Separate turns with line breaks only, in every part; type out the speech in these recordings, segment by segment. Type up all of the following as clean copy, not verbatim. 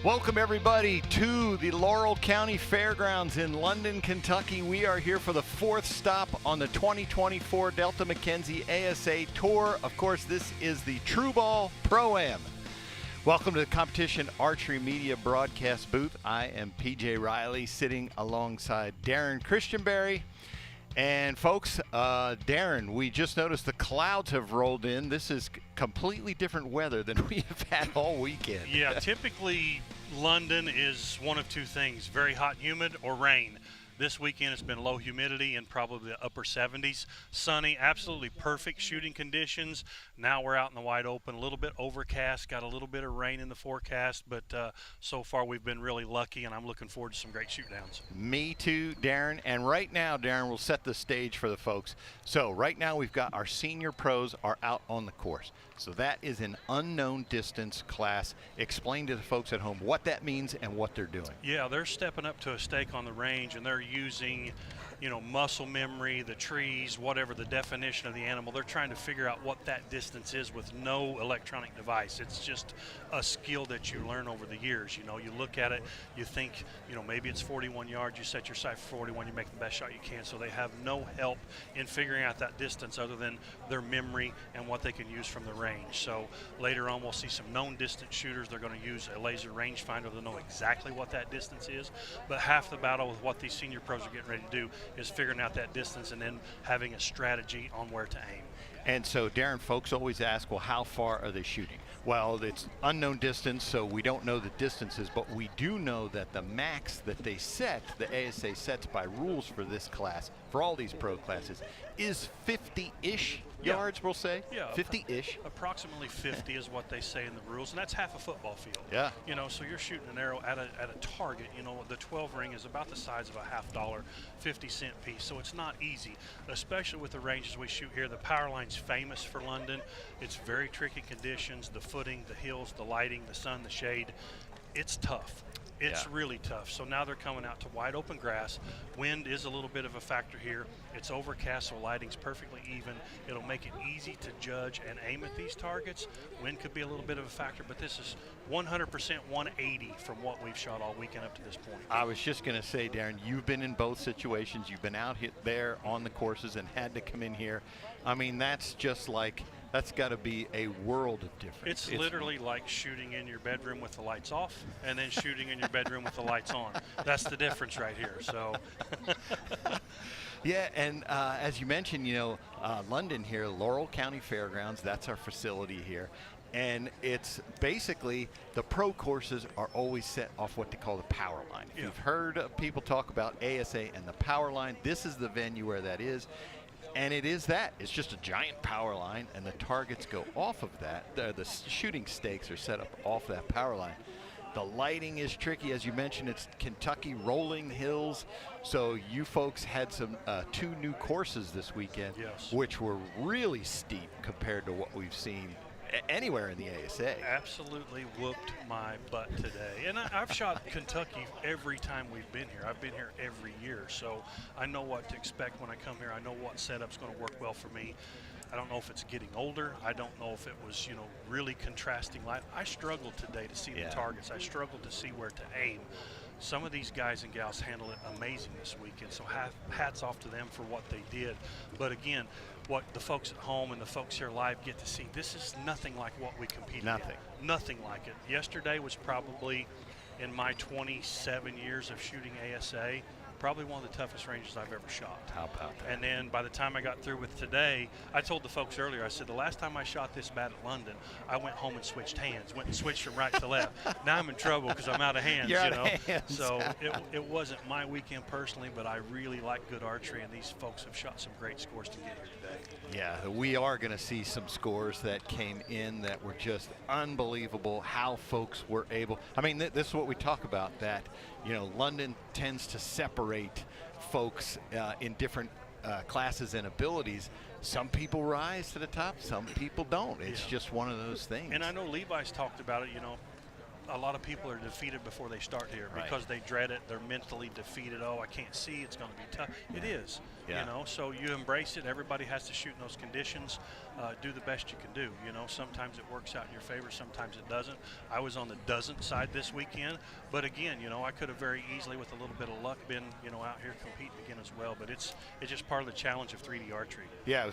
Welcome everybody to the Laurel County Fairgrounds in London, Kentucky. We are here for the fourth stop on the 2024 Delta McKenzie ASA Tour. Of course, this is the True Ball Pro-Am. Welcome to the Competition Archery Media Broadcast booth. I am PJ Riley, sitting alongside Darren Christianberry. And folks, Darren, we just noticed the clouds have rolled in. This is completely different weather than we have had all weekend.
Yeah, typically London is one of two things, very hot, humid, or rain. This weekend it's been low humidity and probably the upper 70s. Sunny, absolutely perfect shooting conditions. Now we're out in the wide open, a little bit overcast, got a little bit of rain in the forecast, but so far we've been really lucky, and I'm looking forward to some great shootdowns.
Me too, Darren. And right now, Darren, we'll set the stage for the folks. So right now we've got our senior pros are out on the course. So that is an unknown distance class. Explain to the folks at home what that means and what they're doing.
Yeah, they're stepping up to a stake on the range, and they're using, you know, muscle memory, the trees, whatever the definition of the animal. They're trying to figure out what that distance is with no electronic device. It's just a skill that you learn over the years. You know, you look at it, you think, you know, maybe it's 41 yards, you set your sight for 41, you make the best shot you can. So they have no help in figuring out that distance other than their memory and what they can use from the range. So later on we'll see some known distance shooters. They're going to use a laser rangefinder. They'll know exactly what that distance is. But half the battle with what these senior pros are getting ready to do is figuring out that distance and then having a strategy on where to aim.
And so, Darren, folks always ask, well, how far are they shooting? Well, it's unknown distance, so we don't know the distances, but we do know that the max that they set, the ASA sets by rules for this class, for all these pro classes, is 50-ish yards, we'll say?
Yeah.
50-ish.
Approximately 50 is what they say in the rules, and that's half a football field.
Yeah.
You know, so you're shooting an arrow at a target. You know, the 12 ring is about the size of a $50, 50-cent piece, so it's not easy, especially with the ranges we shoot here. The power line's famous for London. It's very tricky conditions, the footing, the hills, the lighting, the sun, the shade. It's tough. It's really tough. So now they're coming out to wide open grass. Wind is a little bit of a factor here. It's overcast, so lighting's perfectly even. It'll make it easy to judge and aim at these targets. Wind could be a little bit of a factor, but this is 100% 180 from what we've shot all weekend up to this point.
I was just going to say, Darren, you've been in both situations. You've been out there on the courses and had to come in here. I mean, that's just like, that's got to be a world of difference.
It's literally like shooting in your bedroom with the lights off and then shooting in your bedroom with the lights on. That's the difference right here. So.
Yeah, and as you mentioned, you know, London here, Laurel County Fairgrounds, that's our facility here. And it's basically, the pro courses are always set off what they call the power line. If you've heard people talk about ASA and the power line, this is the venue where that is. And it is that. It's just a giant power line, and the targets go off of that. The shooting stakes are set up off that power line. The lighting is tricky. As you mentioned, it's Kentucky rolling hills. So you folks had some 2 new courses this weekend, which were really steep compared to what we've seen anywhere in the ASA.
Absolutely whooped my butt today. And I've shot Kentucky every time we've been here. I've been here every year, so I know what to expect when I come here. I know what setup's going to work well for me. I don't know if it's getting older. I don't know if it was, you know, really contrasting light. I struggled today to see the targets. I struggled to see where to aim. Some of these guys and gals handled it amazing this weekend, so hats off to them for what they did. But again, what the folks at home and the folks here live get to see, this is nothing like what we competed in. Nothing like it. Yesterday was probably, in my 27 years of shooting ASA, probably one of the toughest ranges I've ever shot.
How about that?
And then by the time I got through with today, I told the folks earlier, I said, the last time I shot this bad at London, I went home and switched hands, went and switched from right to left. Now I'm in trouble because I'm out of hands,
You're
you
out
know.
of hands.
So it wasn't my weekend personally, but I really like good archery, and these folks have shot some great scores to get here today.
Yeah, we are going to see some scores that came in that were just unbelievable, how folks were able. I mean, this is what we talk about, that, you know, London tends to separate folks in different classes and abilities. Some people rise to the top, some people don't. It's just one of those things.
And I know Levi's talked about it, you know, a lot of people are defeated before they start here because they dread it. They're mentally defeated. Oh, I can't see. It's going to be tough. It is, you know, so you embrace it. Everybody has to shoot in those conditions. Do the best you can do. You know, sometimes it works out in your favor. Sometimes it doesn't. I was on the doesn't side this weekend. But again, you know, I could have very easily, with a little bit of luck, been, you know, out here competing again as well. But it's just part of the challenge of 3D archery.
Yeah,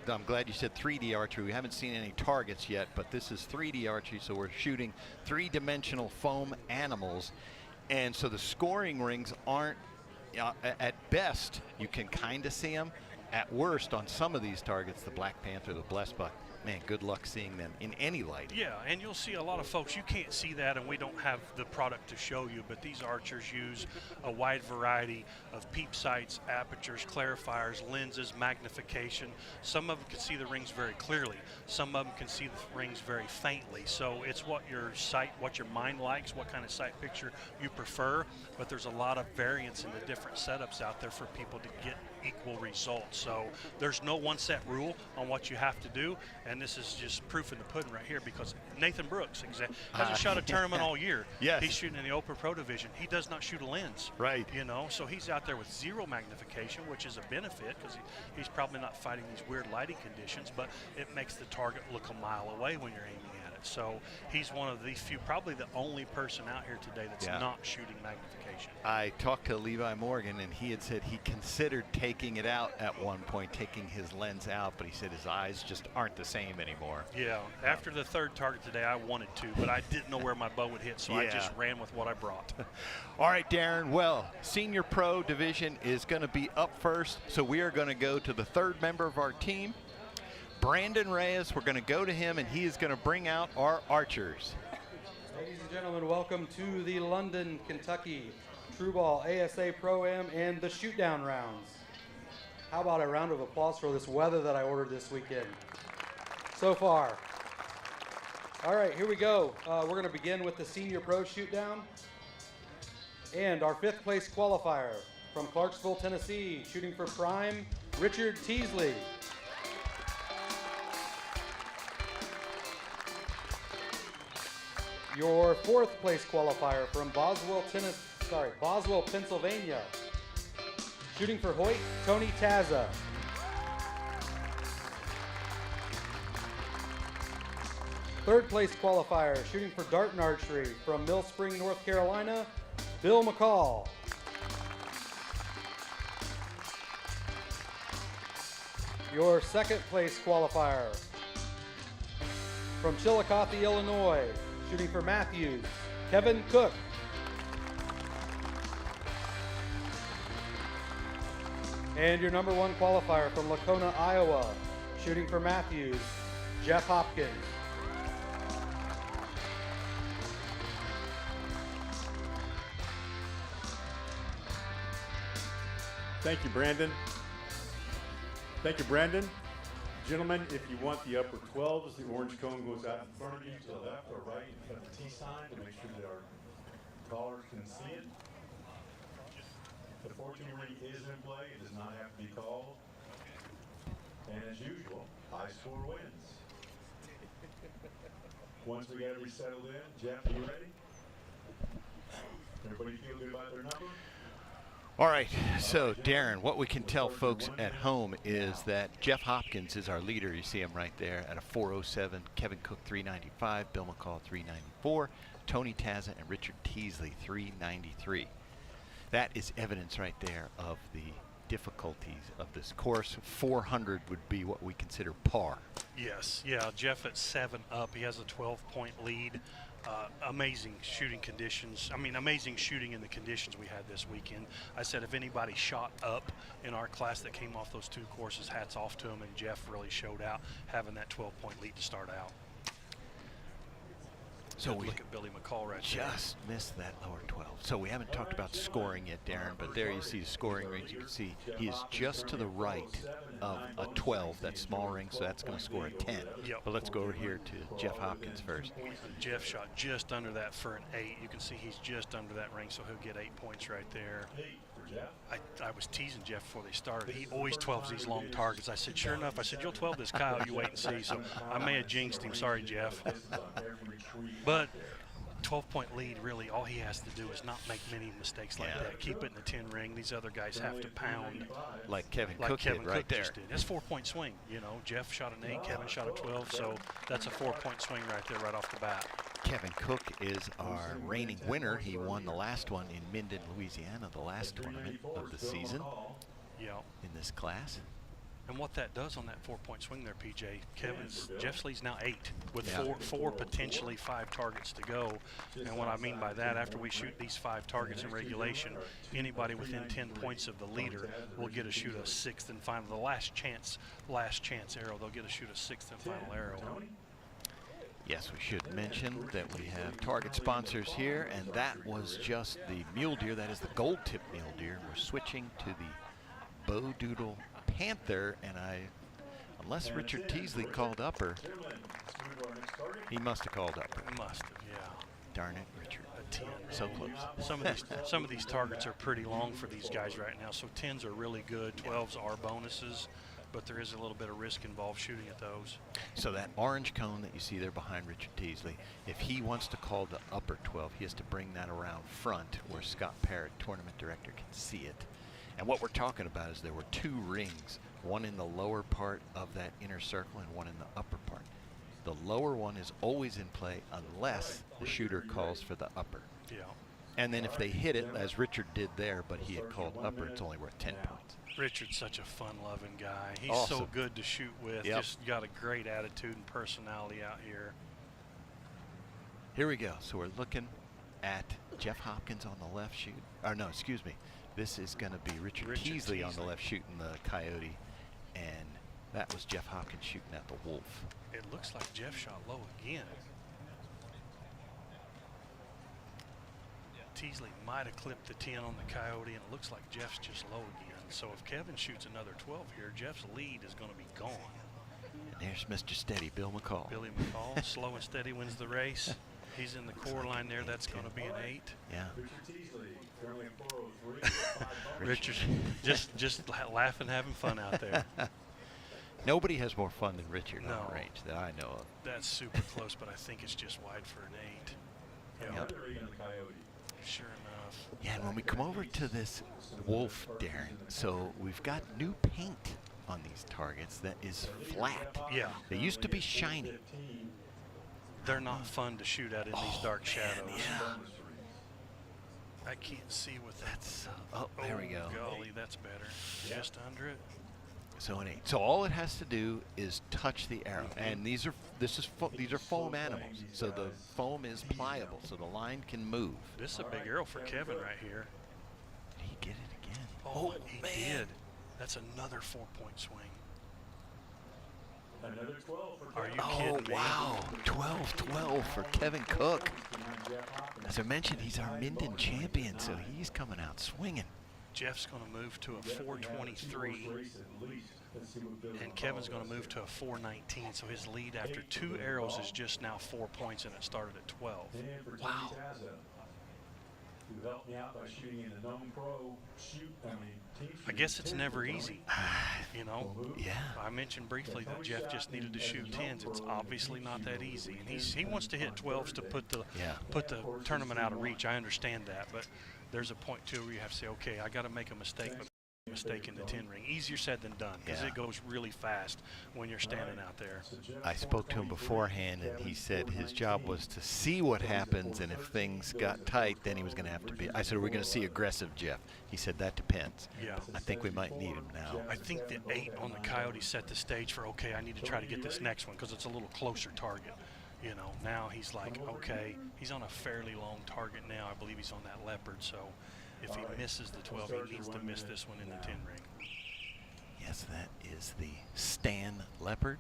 I'm glad you said 3D archery. We haven't seen any targets yet, but this is 3D archery, so we're shooting 3-dimensional foam animals. And so the scoring rings aren't, at best, you can kind of see them. At worst, on some of these targets, the Black Panther, the Blessed Buck, man, good luck seeing them in any light.
Yeah, and you'll see a lot of folks, you can't see that, and we don't have the product to show you, but these archers use a wide variety of peep sights, apertures, clarifiers, lenses, magnification. Some of them can see the rings very clearly. Some of them can see the rings very faintly. So it's what your sight, what your mind likes, what kind of sight picture you prefer, but there's a lot of variance in the different setups out there for people to get equal results. So there's no one set rule on what you have to do, and this is just proof in the pudding right here, because Nathan Brooks hasn't shot a tournament all year.
Yes.
He's shooting in the Open Pro Division. He does not shoot a lens.
Right.
You know, so he's out there with 0 magnification, which is a benefit because he's probably not fighting these weird lighting conditions, but it makes the target look a mile away when you're aiming at it. So he's one of the few, probably the only person out here today that's not shooting magnification.
I talked to Levi Morgan, and he had said he considered taking it out at one point, taking his lens out, but he said his eyes just aren't the same anymore.
Yeah, after the 3rd target today, I wanted to, but I didn't know where my bow would hit, so I just ran with what I brought.
All right, Darren, well, Senior Pro Division is going to be up first, so we are going to go to the 3rd member of our team, Brandon Reyes. We're going to go to him, and he is going to bring out our archers.
Ladies and gentlemen, welcome to the London, Kentucky True Ball ASA Pro-Am and the Shootdown rounds. How about a round of applause for this weather that I ordered this weekend so far. All right, here we go. We're going to begin with the Senior Pro Shootdown. And our 5th place qualifier from Clarksville, Tennessee, shooting for Prime, Richard Teasley. Your fourth place qualifier from Boswell, Pennsylvania. Shooting for Hoyt, Tony Taza. Third place qualifier, shooting for dart and archery from Mill Spring, North Carolina, Bill McCall. Your second place qualifier from Chillicothe, Illinois, shooting for Matthews, Kevin Cook. And your number one qualifier from Lacona, Iowa, shooting for Matthews, Jeff Hopkins.
Thank you, Brandon. Thank you, Brandon. Gentlemen, if you want the upper 12s, the orange cone goes out in front of you to the left or right. You got the T sign to make sure that our callers can see it. The 14 ring is in play. It does not have to be called. And as usual, high score wins. Once we got everybody settled in, Jeff, you ready? Everybody feel good about their number?
All right, so Darren, what we can tell folks at home is that Jeff Hopkins is our leader. You see him right there at a 407, Kevin Cook 395, Bill McCall 394, Tony Taza and Richard Teasley 393. That is evidence right there of the difficulties of this course. 400 would be what we consider par.
Yes, yeah, Jeff at 7 up. He has a 12-point lead. Amazing shooting conditions. I mean, amazing shooting in the conditions we had this weekend. I said if anybody shot up in our class that came off those two courses, hats off to him, and Jeff really showed out having that 12-point lead to start out.
So we
look at Billy McCall right
just missed that lower 12. So we haven't talked about scoring yet, Darren, but there you see the scoring range. You can see he is just to the right of a 12, that small ring, so that's going to score a 10.
Yep.
But let's go over here to Jeff Hopkins first.
Jeff shot just under that for an 8. You can see he's just under that ring, so he'll get 8 points right there. I was teasing Jeff before they started. He always 12s these long targets. I said, sure enough, I said, you'll 12 this Kyle, you wait and see. So I may have jinxed him. Sorry, Jeff. But 12-point lead, really, all he has to do is not make many mistakes like that. Keep it in the 10 ring. These other guys have to pound.
Like Kevin Cook did right there.
Just did. That's 4-point swing. You know, Jeff shot an 8, Kevin shot a 12, so that's a 4-point swing right there right off the bat.
Kevin Cook is our reigning winner. He won the last one in Minden, Louisiana, the last tournament of the season in this class.
And what that does on that 4-point swing there, PJ, Jeff leads now 8 with four potentially 5 targets to go. And what I mean by that, after we shoot these 5 targets in regulation, anybody within 10 points of the leader will get to shoot a 6th and final, the last chance arrow. They'll get to shoot a 6th and final arrow.
Yes, we should mention that we have target sponsors here, and that was just the mule deer. That is the gold tip mule deer. We're switching to the Bow Doodle Panther, and unless Richard Teasley called upper, he must have called upper.
Must have, yeah.
Darn it, Richard.
A 10.
So close.
Some of these targets are pretty long for these guys right now, so 10s are really good. 12s are bonuses, but there is a little bit of risk involved shooting at those.
So that orange cone that you see there behind Richard Teasley, if he wants to call the upper 12, he has to bring that around front where Scott Parrott, tournament director, can see it. And what we're talking about is there were 2 rings, one in the lower part of that inner circle and one in the upper part. The lower one is always in play unless the shooter calls for the upper.
Yeah.
And then if they hit it, as Richard did there, but he had called upper, it's only worth 10 points.
Richard's such a fun-loving guy. He's
awesome.
so good to shoot with.
Yep.
Just got a great attitude and personality out here.
Here we go. So we're looking at Jeff Hopkins on the left shoot. Or no, excuse me. This is going to be Richard Teasley on the left shooting the Coyote. And that was Jeff Hopkins shooting at the Wolf.
It looks like Jeff shot low again. Teasley might have clipped the 10 on the Coyote, and it looks like Jeff's just low again. So if Kevin shoots another 12 here, Jeff's lead is going to be gone.
And there's Mr. Steady, Bill McCall.
Billy McCall, slow and steady wins the race. He's in the core line there. That's going to be an 8.
Yeah.
Richard, just laughing, having fun out there.
Nobody has more fun than Richard
No.
on the range that I know of.
That's super close, but I think it's just wide for an 8. Yeah.
Another 8 on the coyote.
Sure enough.
Yeah, and when we come over to this wolf, Darren, so we've got new paint on these targets that is flat.
Yeah.
They used to be shiny.
They're not fun to shoot at in these dark shadows.
Yeah.
I can't see with that.
That's, oh, there we go.
Golly, that's better. Just under it.
So an 8. So all it has to do is touch the arrow, and these are foam animals. So the foam is pliable, so the line can move.
This is a big arrow for Kevin right here.
Did he get it again?
Oh, he did. That's another 4-point swing.
Another 12 for
Are you
Oh,
kidding me?
wow. 12-12 for Kevin Cook. As I mentioned, he's our Minden champion, so he's coming out swinging.
Jeff's going to move to a 423, and Kevin's going to move to a 419. So his lead after 2 arrows is just now 4 points, and it started at 12.
Wow.
Who helped me out by shooting in the known pro
I guess it's never easy, you know.
Yeah.
I mentioned briefly that Jeff just needed to shoot 10s. It's obviously not that easy, and he wants to hit 12s to put the tournament out of reach. I understand that, but there's a point too where you have to say, okay, I got to make a mistake, but mistake in the 10 ring. Easier said than done, because it goes really fast when you're standing out there.
I spoke to him beforehand, and he said his job was to see what happens, and if things got tight, then he was going to have to be. I said, are we going to see aggressive Jeff? He said, that depends.
Yeah.
I think we might need him now.
I think the 8 on the Coyote set the stage for, okay, I need to try to get this next one because it's a little closer target. You know, now he's like, okay, he's on a fairly long target now. I believe he's on that leopard, so if he misses the 12, he needs to miss this one in the 10 ring.
Yes, that is the Stan Leopard.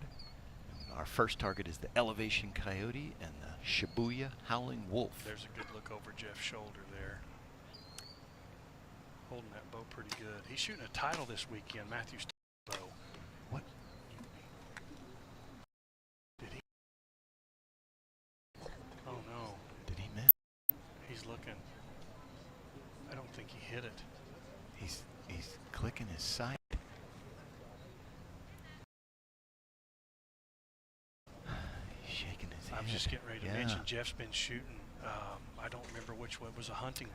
Our first target is the Elevation Coyote and the Shibuya Howling Wolf.
There's a good look over Jeff's shoulder there. Holding that bow pretty good. He's shooting a title this weekend, Matthew's bow.
What?
Did he? Oh no.
Did he miss?
He's looking. I don't think he hit it.
He's clicking his sight. He's shaking his head.
I'm just getting ready to mention Jeff's been shooting. I don't remember which one. It was a hunting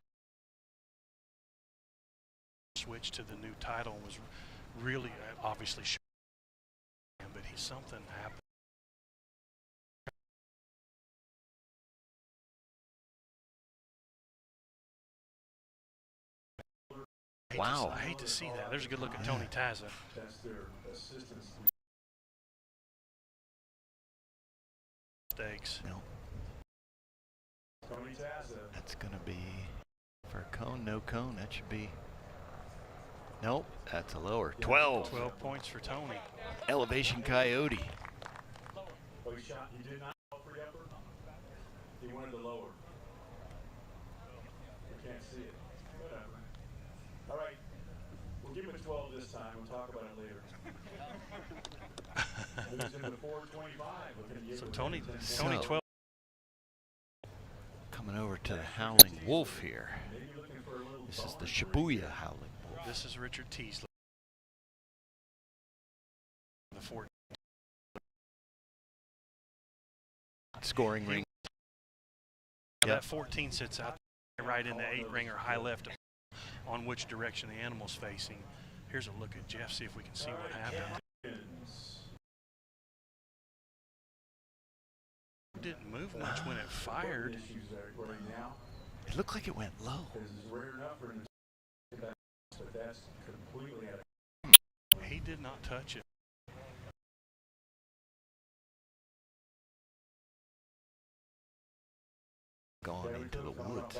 switch to the new title. Was really obviously shooting, but something happened.
Wow.
I hate to see that. There's a good look at Tony Taza.
That's their assistance.
Mistakes.
No,
Tony Taza.
that's going to be for a cone. No cone. That should be. Nope, that's a lower. 12.
12 points for Tony.
Elevation Coyote.
Oh, he shot. He did not go for the upper. He wanted the lower. You can't see it. Whatever. All right. We'll give him a 12 this time. We'll talk about it later. Moves into 425.
So Tony
So-
12.
Coming over to the Howling Wolf here.
Maybe looking for a little
This is
ball
the
and
Shibuya Howling Wolf.
This is Richard Teasley. The 4.
Scoring ring.
That 14 sits out right in the 8 ring or high left on which direction the animal's facing. Here's a look at Jeff, see if we can see what happened. Didn't move much when it fired.
issues there right now.
It looked like it went low.
Because it's rare enough for him to get that, but that's completely out of
He did not touch it.
Gone into the woods.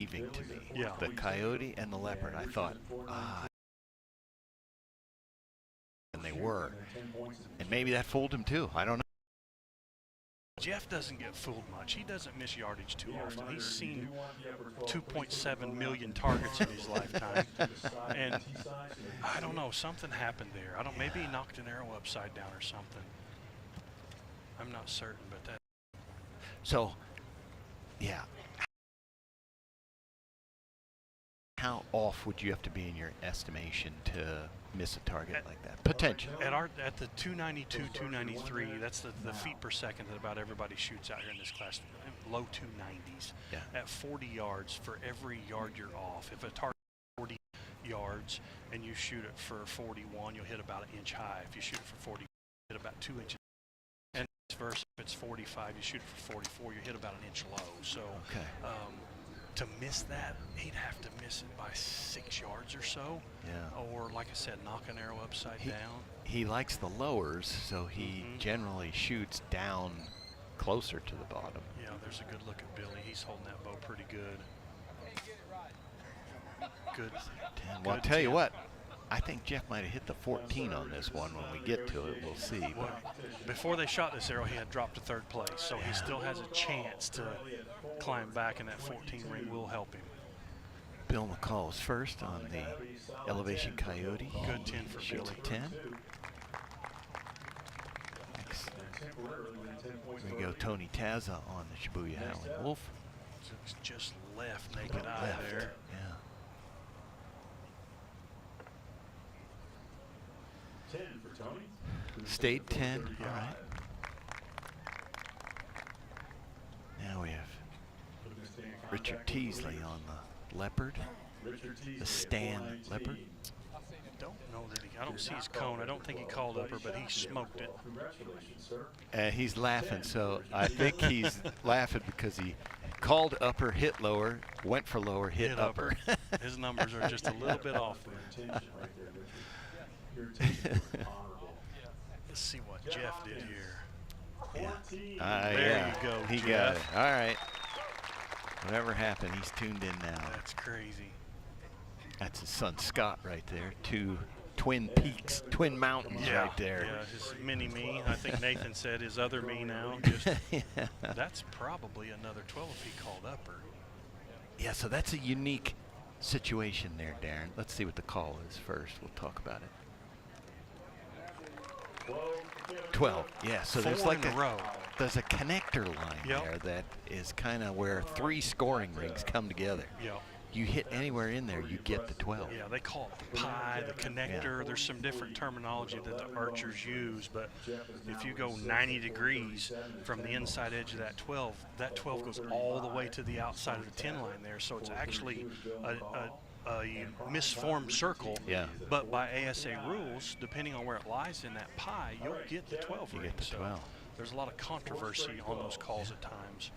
To me.
Yeah.
The coyote and the leopard. I thought, and they were. And maybe that fooled him too. I don't know.
Jeff doesn't get fooled much. He doesn't miss yardage too often. He's seen 2.7 million targets in his lifetime. And I don't know, something happened there. Maybe he knocked an arrow upside down or something. I'm not certain, but that.
So, yeah. How off would you have to be in your estimation to miss a target like that? Potential.
At the 292, 293, that's the feet per second that about everybody shoots out here in this class. Low 290s.
Yeah.
At 40 yards, for every yard you're off, if a target is 40 yards and you shoot it for 41, you'll hit about an inch high. If you shoot it for 40, you hit about 2 inches. And vice versa, if it's 45, you shoot it for 44, you hit about an inch low. So.
Okay.
To miss that, he'd have to miss it by 6 yards or so.
Yeah.
Or, like I said, knock an arrow upside down.
He likes the lowers, so he generally shoots down closer to the bottom.
Yeah, there's a good look at Billy. He's holding that bow pretty good. Good.
Well, I'll tell you what, I think Jeff might have hit the 14 on this one. When we get to it, we'll see.
Well, before they shot this arrow, he had dropped to 3rd place, so he still has a chance to climb back, and that 14 ring will help him.
Bill McCall is first on the Elevation Coyote.
Good 10 for
Shoots
Billy.
a 10. Next, we go Tony Taza on the Shibuya Howling Wolf.
Just left naked eye there.
Yeah.
10 for Tony.
Stayed 10. All right. Now we have Richard Teasley on the Leopard, the Stan Leopard.
I don't see his cone. I don't think he called upper, but he smoked it.
He's laughing, so I think he's laughing because he called upper, hit lower, went for lower, hit upper.
His numbers are just a little bit off there. Let's see what Jeff did here.
Yeah.
There you go,
He
Jeff.
got it. All right. Whatever happened, he's tuned in now.
That's crazy.
That's his son Scott right there. 2 twin peaks, twin mountains right there.
Yeah, his mini me. I think Nathan said his other me now. Just, that's probably another 12 if he called upper.
Yeah, so that's a unique situation there, Darren. Let's see what the call is first. We'll talk about it. 12. Yeah, so there's like
in a row.
There's a connector line there that is kind of where 3 scoring rings come together.
Yeah.
You hit anywhere in there, you get the 12.
Yeah, they call it the pie, the connector. Yeah. There's some different terminology that the archers use, but if you go 90 degrees from the inside edge of that 12 goes all the way to the outside of the 10 line there. So it's actually a misformed circle.
Yeah.
But by ASA rules, depending on where it lies in that pie, you'll get the 12 ring.
You get the 12.
So there's a lot of controversy on those calls at times.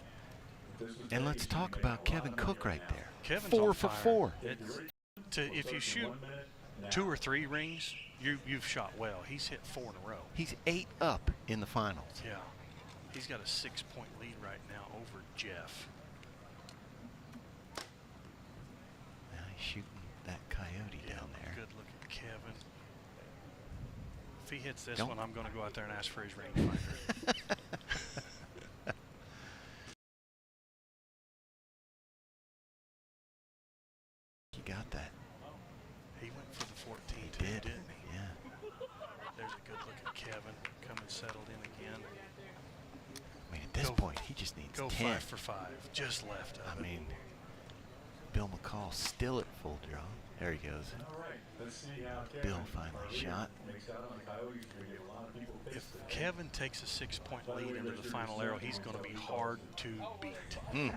And let's talk about Kevin Cook right there.
Kevin's
4
on
for
fire.
4.
If you shoot 2 or 3 rings, you've shot well. He's hit 4 in a row.
He's 8 up in the finals.
Yeah. He's got a 6-point lead right now over Jeff.
Now he's shooting that coyote down there.
Good look at Kevin. If he hits this one, I'm going to go out there and ask for his rangefinder.
Got that.
He went for the 14
he did,
didn't he?
Yeah.
There's a good look at Kevin coming settled in again.
I mean, at this point, he just needs 10.
Go 5 for 5. Just left of
I mean, Bill McCall still at full draw. There he goes. Bill finally shot.
If Kevin takes a 6-point lead into the final arrow, he's going to be hard to beat.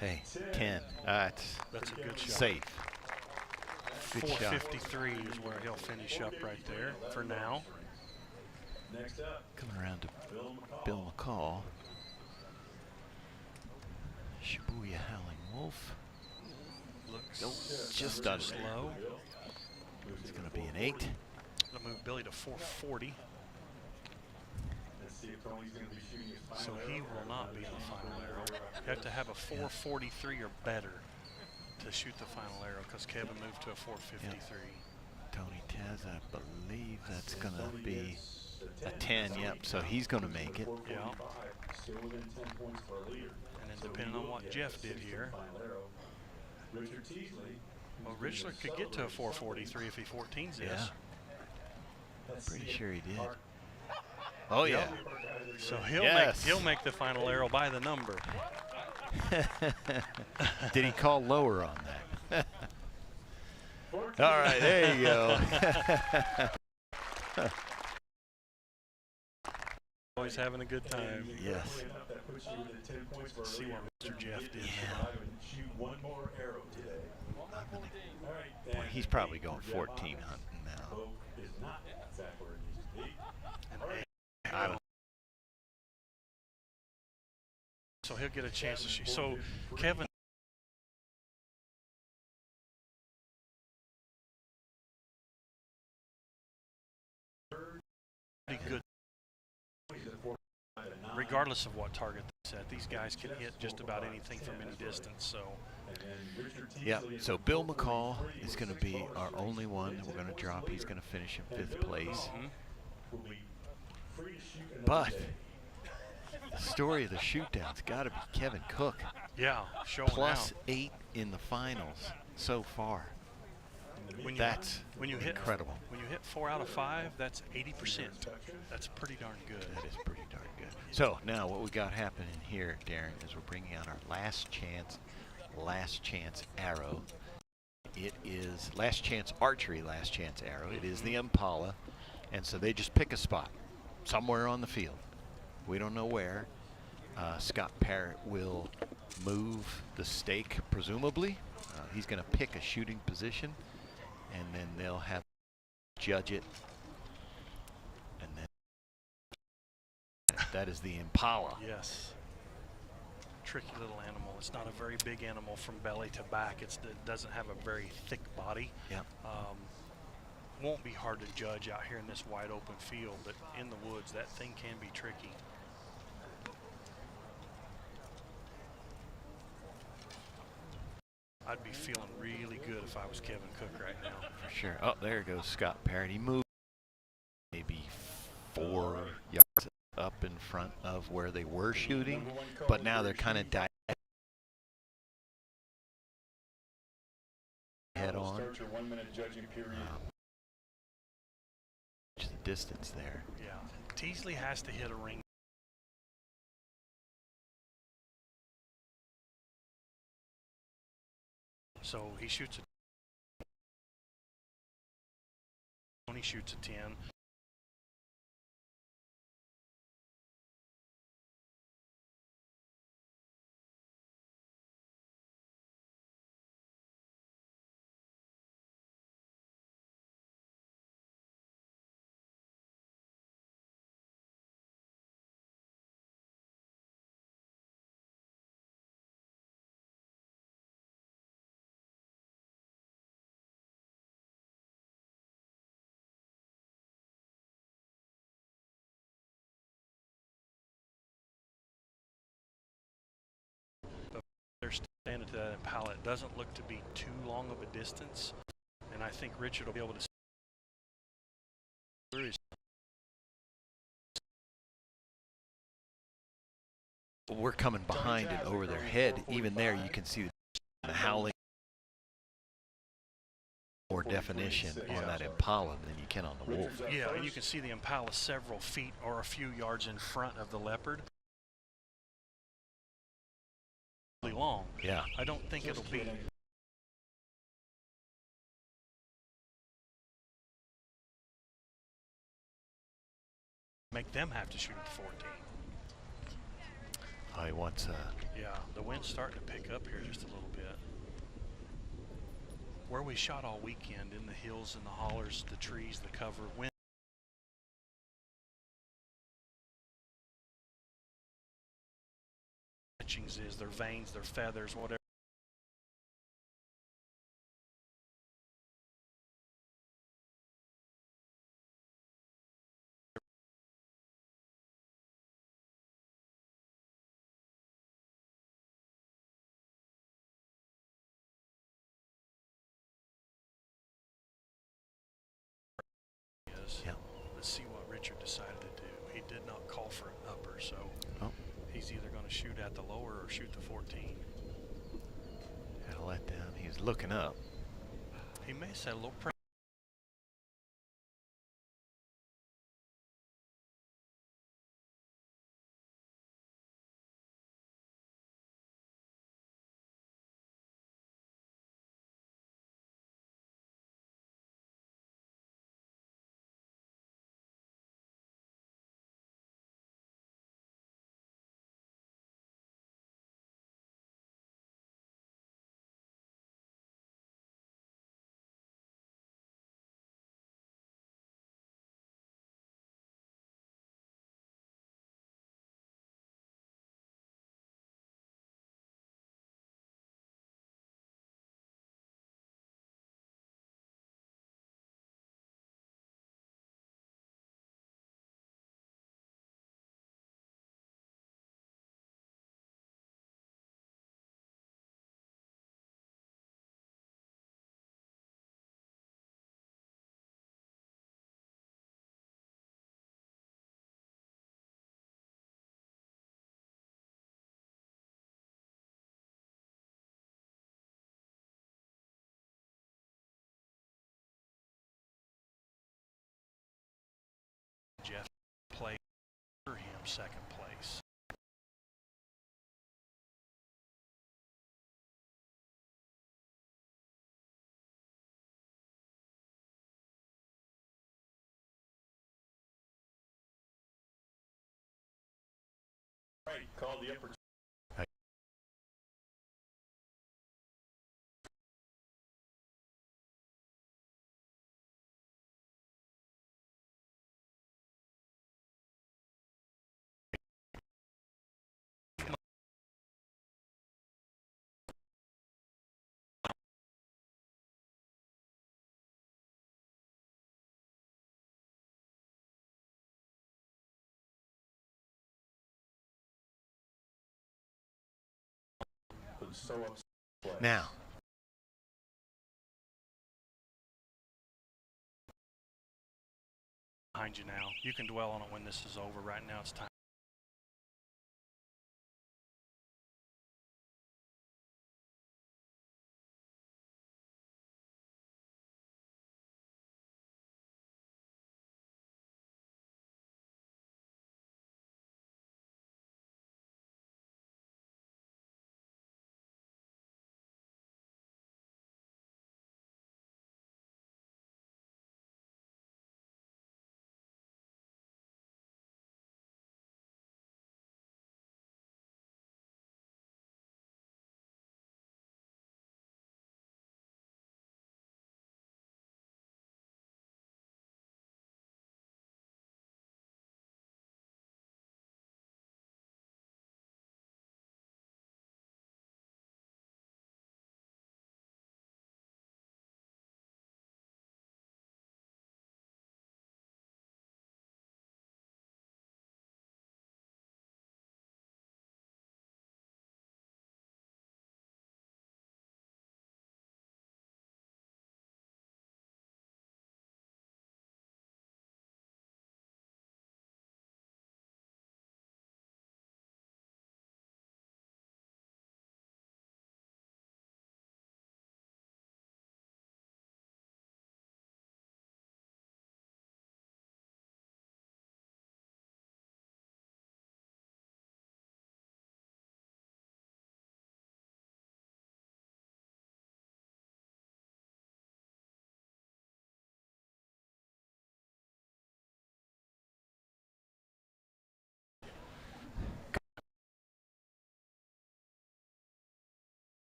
Hey, 10. That's
a good shot.
Safe. Good shot.
453 is where he'll finish up right there for now.
Coming around to Bill McCall. Shibuya Howling Wolf.
Looks
just under
slow.
It's going to be an 8.
I'll move Billy to 440. So he will not be in the final arrow. You have to have a 443 or better to shoot the final arrow because Kevin moved to a 453.
Tony Tez, I believe that's going to be a 10. Yep, so he's going to make it.
Yeah. And then depending on what Jeff did here. Well, Richler could get to a 443 if he 14s this.
Yeah. Pretty sure he did. Oh, yeah.
So he'll make the final arrow by the number.
Did he call lower on that? All right, there you go.
Always having a good time.
Yes.
Let's see what Mr. Jeff did.
Yeah. Boy, he's probably going 14 hunting now.
So he'll get a chance to shoot. So Kevin. Pretty good. Regardless of what target they set, these guys can hit just about anything from any distance. So.
Yeah, so Bill McCall is going to be our only one that we're going to drop. He's going to finish in 5th place. But the story of the shootdown's got to be Kevin Cook.
Yeah, showing
Plus
out.
8 in the finals so far. That's incredible.
When you hit 4 out of 5, that's 80%. That's pretty darn good.
That is pretty darn good. So now what we got happening here, Darren, is we're bringing out our last chance arrow. It is last chance archery, last chance arrow. It is the Impala, and so they just pick a spot somewhere on the field. We don't know where. Scott Parrott will move the stake, presumably. He's going to pick a shooting position, and then they'll have to judge it. And then that is the Impala.
Yes. Tricky little animal. It's not a very big animal from belly to back. It doesn't have a very thick body.
Yep.
Won't be hard to judge out here in this wide open field, but in the woods, that thing can be tricky. I'd be feeling really good if I was Kevin Cook right now.
For sure. Oh, there goes Scott Parrott. He moved maybe 4 yards up in front of where they were shooting, but now they're kind of head on.
Start your 1-minute judging period.
The distance there.
Yeah. Teasley has to hit a ring. So he shoots a when he shoots a 10. They're standing to that Impala. It doesn't look to be too long of a distance, and I think Richard will be able to see.
We're coming behind it over their head. Even there, you can see the howling. More definition on that Impala than you can on the wolf.
Yeah, and you can see the Impala several feet or a few yards in front of the leopard. Long.
Yeah.
I don't think it'll be. Make them have to shoot at the 14.
He wants
Yeah, the wind's starting to pick up here just a little bit. Where we shot all weekend in the hills and the hollers, the trees, the cover, wind. Is their veins, their feathers, whatever.
Yep.
Let's see what Richard decided to do. He did not call for an upper, so he's either going to shoot at the lower or shoot the 14.
Had a letdown. He's looking up.
He may set a little pressure. Jeff play for him second place.
Right, call the upper. So upset.
Now.
Behind you now. You can dwell on it when this is over. Right now it's time.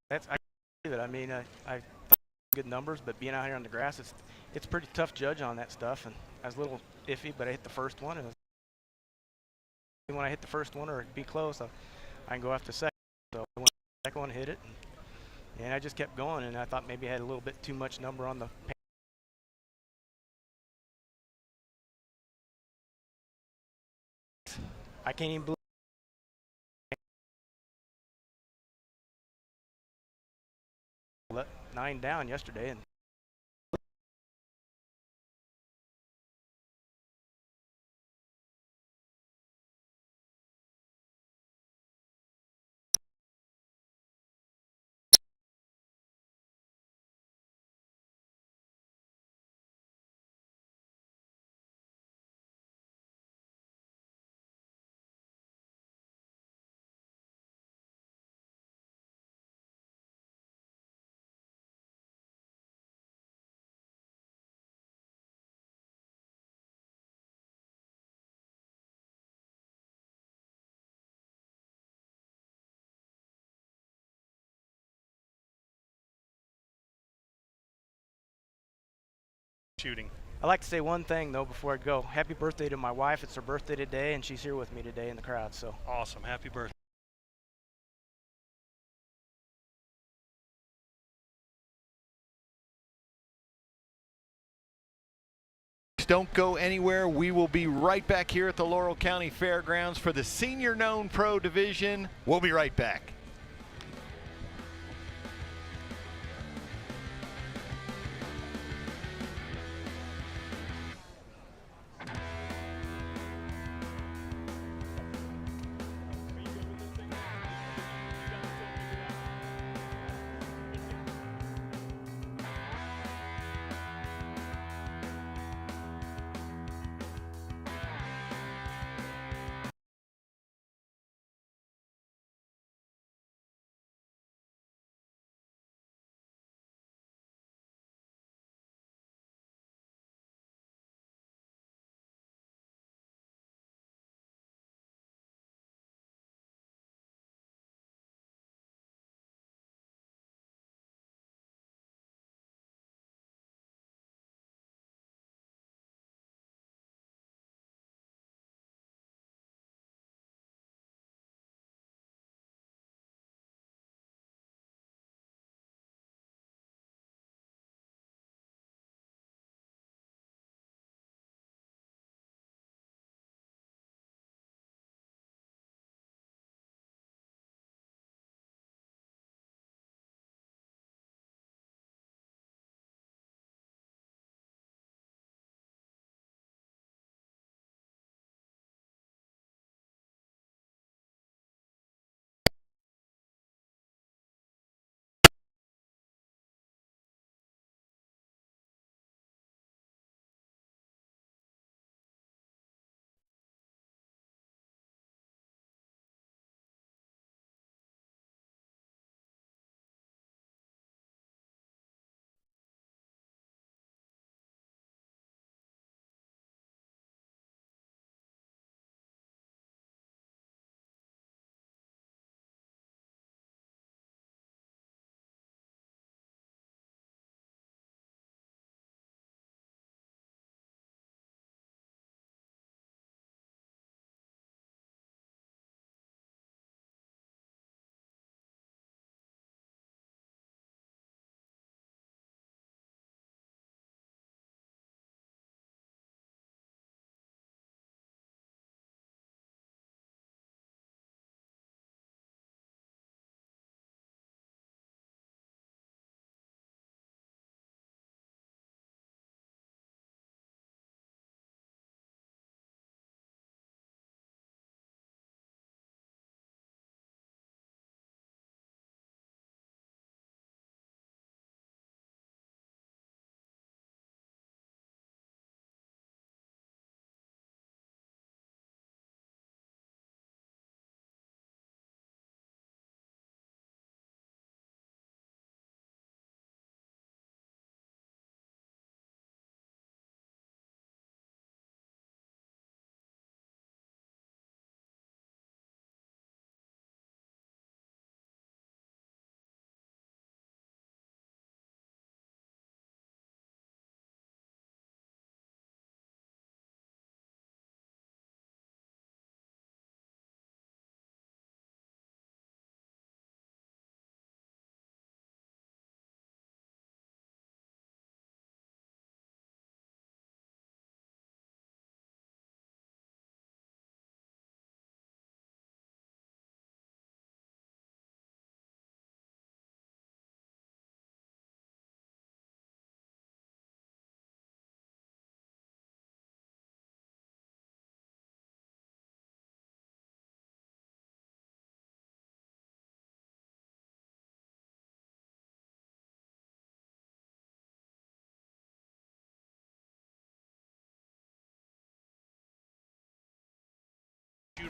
That's I believe it. I mean, I good numbers, but being out here on the grass, it's pretty tough judge on that stuff. And I was a little iffy, but I hit the first one, and when I hit the first one or it'd be close, I can go after the second. So I went the second one, hit it, and I just kept going. And I thought maybe I had a little bit too much number on the I can't even believe 9 down yesterday, and
shooting.
I'd like to say one thing though before I go. Happy birthday to my wife. It's her birthday today, and she's here with me today in the crowd. So
Awesome. Happy birthday.
Don't go anywhere. We will be right back here at the Laurel County Fairgrounds for the Senior Known Pro Division. We'll be right back.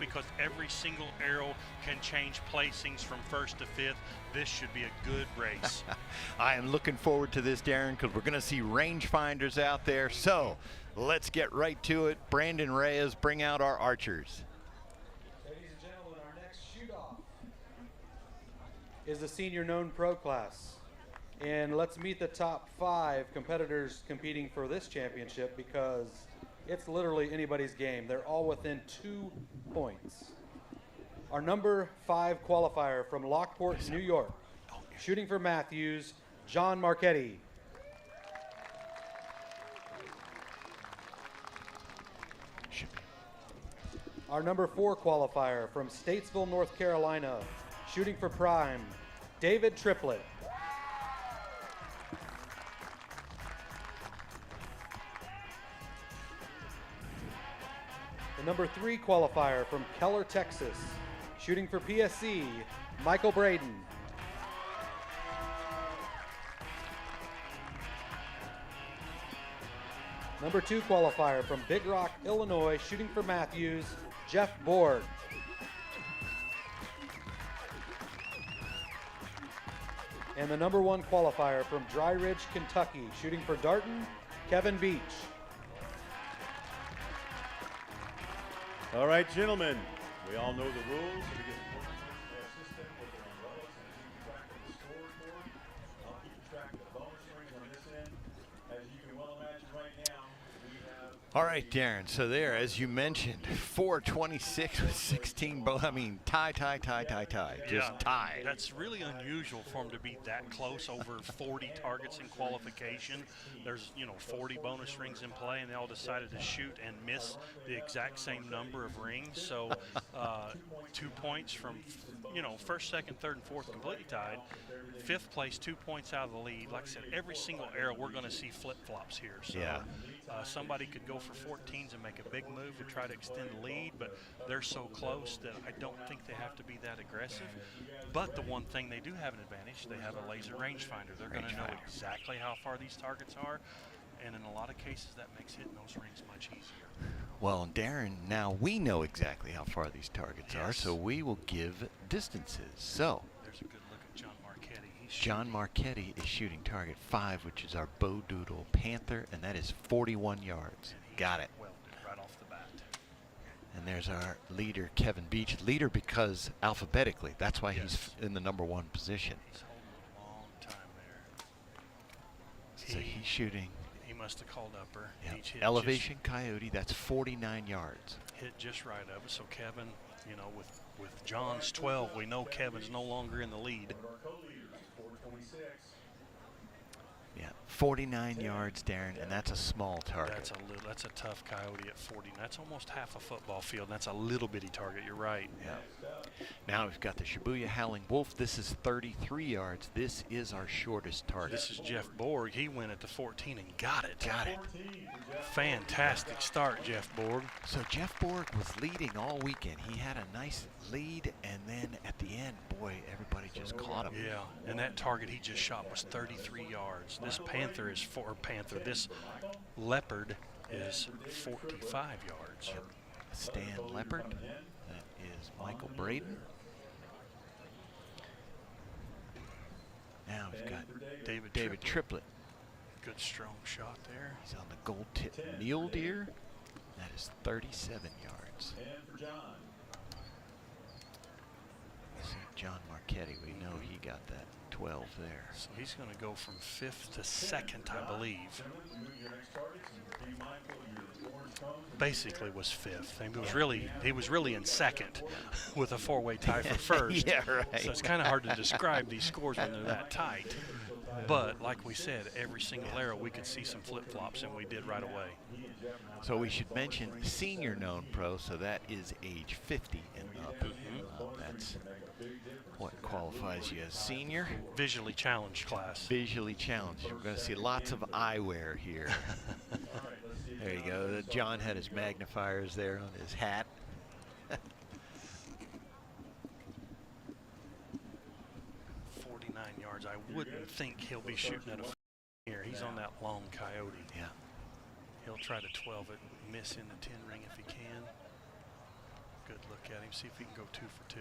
because every single arrow can change placings from 1st to 5th. This should be a good race.
I am looking forward to this, Darren, because we're going to see rangefinders out there. So let's get right to it. Brandon Reyes, bring out our archers.
Ladies and gentlemen, our next shoot-off is the senior known pro class. And let's meet the top 5 competitors competing for this championship, because it's literally anybody's game. They're all within 2 points. Our number 5 qualifier from Lockport, New York, shooting for Matthews, John Marchetti. Our number 4 qualifier from Statesville, North Carolina, shooting for Prime, David Triplett. The number 3 qualifier from Keller, Texas, shooting for PSC, Michael Braden. Number 2 qualifier from Big Rock, Illinois, shooting for Matthews, Jeff Borg. And the number 1 qualifier from Dry Ridge, Kentucky, shooting for Darton, Kevin Beach.
All right, gentlemen, we all know the rules. So we get the assistant with their umbrellas and keep track of the scoreboard. I'll keep track of the bonus rings on this end. As you can well imagine right now, we have...
All right, Darren. So there, as you mentioned, 426 with 16. I mean, tie. Just tie.
That's really unusual for them to be that close, over 40 targets in qualification. There's, 40 bonus rings in play, and they all decided to shoot and miss the exact same number of rings. So 2 points from, first, second, third, and fourth completely tied. 5th place, 2 points out of the lead. Like I said, every single arrow we're going to see flip-flops here. So
yeah.
Somebody could go for 14s and make a big move and try to extend the lead, but they're so close that I don't think they have to be that aggressive. But the one thing they do have an advantage, they have a laser rangefinder. They're going to know exactly how far these targets are, and in a lot of cases that makes hitting those rings much easier.
Well, Darren, now we know exactly how far these targets are, so we will give distances. So
there's a good look at John Marchetti.
John Marchetti is shooting target 5, which is our Bo Doodle Panther, and that is 41 yards. Got it.
Welded right off the bat.
And there's our leader, Kevin Beach. Leader because alphabetically. That's why he's in the number 1 position.
He's holding a long time there.
So he's shooting.
He must have called upper.
Yep. Elevation Coyote, that's 49 yards.
Hit just right of it. So Kevin, with John's 12, we know Kevin's no longer in the lead.
Yeah, 49 yards, Darren, and that's a small target.
That's a tough coyote at 40. That's almost half a football field. That's a little bitty target. You're right.
Yeah. Now we've got the Shibuya Howling Wolf. This is 33 yards. This is our shortest target.
This is Jeff Borg. He went at the 14 and got it.
Got it.
Fantastic start, Jeff Borg.
So Jeff Borg was leading all weekend. He had a nice lead, and then at the end, boy, everybody just caught him.
Yeah, and that target he just shot was 33 yards. This this leopard is 45 yards.
Yep. Stan Leopard. That is Michael Braden. Now we've got David Triplett.
Good strong shot there.
He's on the gold tip mule deer. That is 37 yards. John Marchetti, we know he got that 12 there.
So he's going to go from 5th to 2nd, I believe. Basically was 5th. He was really in 2nd with a 4-way tie for 1st.
Yeah, right.
So it's kind of hard to describe these scores when they're that tight. But like we said, every single arrow we could see some flip-flops, and we did right away.
So we should mention senior known pro, so that is age 50 and up. That's what qualifies you as senior.
Visually challenged class.
Visually challenged. We're going to see lots of eyewear here. There you go. John had his magnifiers there on his hat.
49 yards. I wouldn't think he'll be shooting at a here. He's on that long coyote.
Yeah.
He'll try to 12 it, miss in the 10 ring if he can. Good look at him. See if he can go 2 for 2.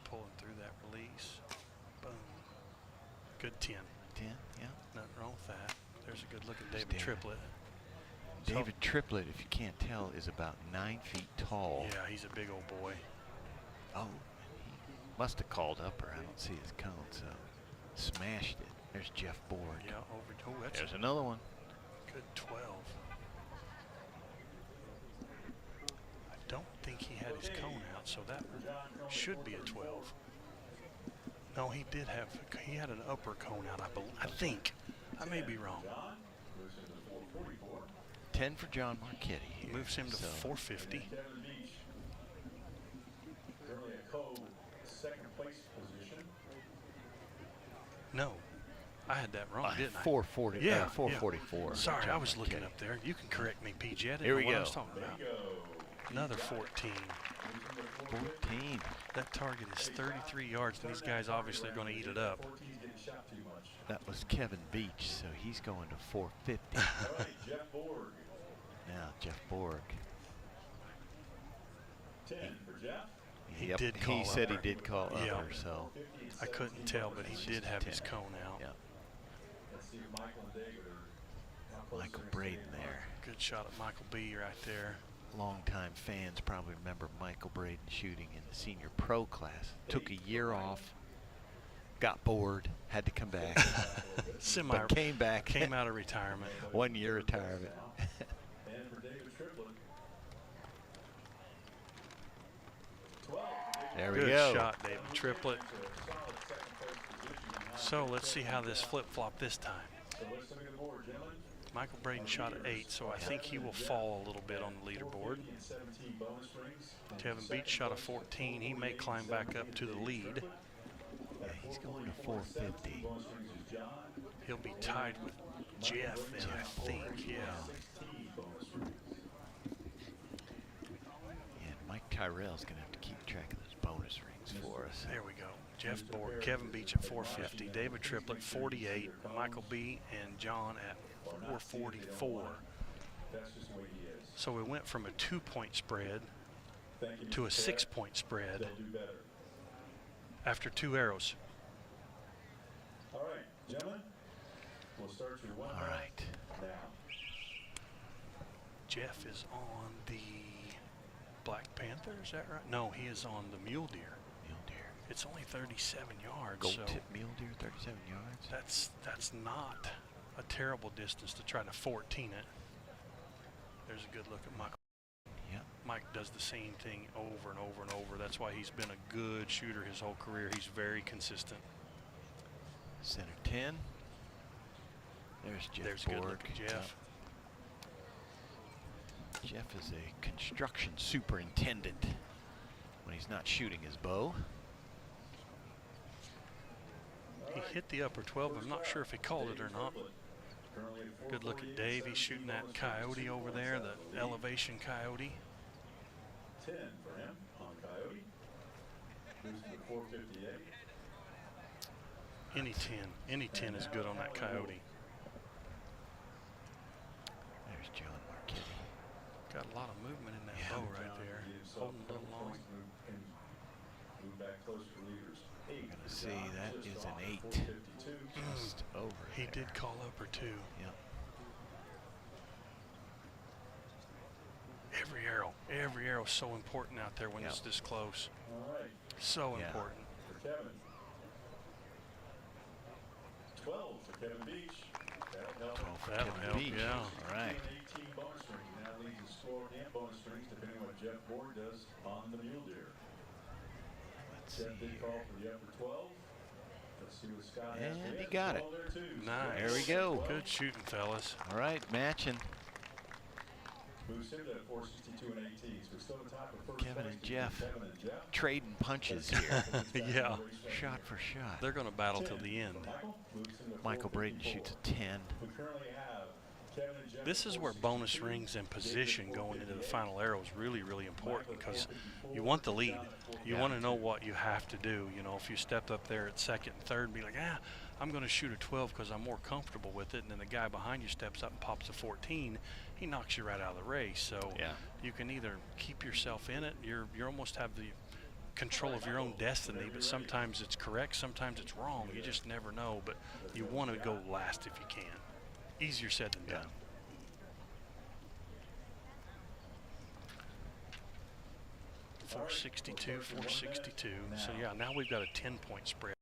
Pulling through that release. Boom. Good 10.
10, yeah.
Nothing wrong with that. There's a good look at David Triplett.
David Triplett, if you can't tell, is about 9 feet tall.
Yeah, he's a big old boy.
Oh, he must have called upper. I don't see his cone, so smashed it. There's Jeff Borg.
Yeah, over. Oh, that's
There's another one.
good 12. I don't think he had his cone out, so that should be a 12. No, he did have. He had an upper cone out. I think. I may be wrong.
10 for John Marchetti here.
Moves him to
So
450.
Currently a second place position.
No, I had that wrong, didn't I?
440.
Yeah,
444.
Sorry,
John
I was looking
Marchetti.
up there. You can correct me, PG. I didn't
Here
know
we
what I
go.
was talking about. Another 14.
14.
That target is 33 yards, and these guys obviously are going to eat it up.
That was Kevin Beach, so he's going to 450.
All right, Jeff Borg.
Now Jeff Borg.
10 for Jeff.
He did call
He said
upper.
he did call
Yeah.
upper, so
I couldn't tell, but he
It's
did
just
have his
10.
cone out.
yeah.
Let's see if Michael and David are how close
Michael
they're
Braden
staying.
there.
Good shot at Michael B right there.
Longtime fans probably remember Michael Braden shooting in the senior pro class. Took a year off, got bored, had to come back, but came back.
Came out of retirement.
1 year retirement.
And for David Triplett. 12.
There we
Good
go.
shot, David Triplett. So let's see how this flip-flop this time.
So let's look at the board, gentlemen.
Michael Braden shot at 8, so I think he will fall a little bit on the leaderboard.
450 and 17 bonus rings.
Kevin Beach shot a 14. He may climb back up to the lead.
Yeah, he's going to 450.
Bonus rings is John.
He'll be tied with Jeff, then I think, yeah.
16 bonus rings.
And Mike Tyrell's going to have to keep track of those bonus rings for us.
There we go. Jeff Borg, Kevin Beach at 450, David Triplett 48, Michael B. and John at 444.
That's just the way he is.
So we went from a 2-point spread
Thank you,
to a
Mr. Ted.
6-point spread
They'll do better.
after 2 arrows.
All right, gentlemen, we'll start your one
All right.
now.
Jeff is on the Black Panther, is that right? No, he is on the Mule Deer.
Mule deer.
It's only 37 yards,
Gold
so
tip mule deer, 37 yards.
that's not a terrible distance to try to 14 it. There's a good look at Michael.
Yep.
Mike does the same thing over and over and over. That's why he's been a good shooter his whole career. He's very consistent.
Center 10. There's Jeff
There's a good
Borg.
look at Jeff.
Yep. Jeff is a construction superintendent when he's not shooting his bow.
He hit the upper 12. I'm not sure if he called it or not. Good look at Dave. He's shooting that coyote over there, the elevation coyote.
10 for him on Coyote. Moves to 458.
Any 10 is good on that coyote.
There's John Marchetti.
Got a lot of movement in that
Yeah.
bow right there. Holding a little long.
Move back closer to leaders. 8.
Gonna see that is an 8.
452.
Just over.
He
there.
did call upper too.
Yep.
Every arrow is so important out there when
Yep.
it's this close.
All right,
So
Yeah.
important.
for Kevin. 12 for Kevin Beach. That'll help.
12 for
That'll
Kevin
help,
Beach.
yeah.
All right.
18 bonus rings. Now leads the score and bonus rings depending on what Jeff Borg does on the mule deer.
Let's see
Jeff did
here.
call for the upper 12. Let's see what Scott has.
And
for
he
his.
got it.
Ball there too.
Nice.
There we go.
Good shooting, fellas.
All right, matching.
Moves him to 462 and 18. So we're still on top of first
Kevin
place
and
between
Jeff.
Kevin and Jeff.
Trading punches here.
Yeah.
Shot for shot.
They're going to battle till the end.
Michael moves him to
Michael Braden
454.
shoots a 10.
We currently have Kevin and Jeff
This
at
is where
462,
bonus rings and position going into the final arrow is really, really important because you want the lead. You want to know what you have to do. You know, if you stepped up there at second and third and be like, I'm going to shoot a 12 because I'm more comfortable with it, and then the guy behind you steps up and pops a 14, he knocks you right out of the race. So you can either keep yourself in it, you almost have the control of your own destiny, but sometimes it's correct, sometimes it's wrong. You just never know, but you want to go last if you can. Easier said than done. 462, 462. So yeah, now we've got a 10-point spread.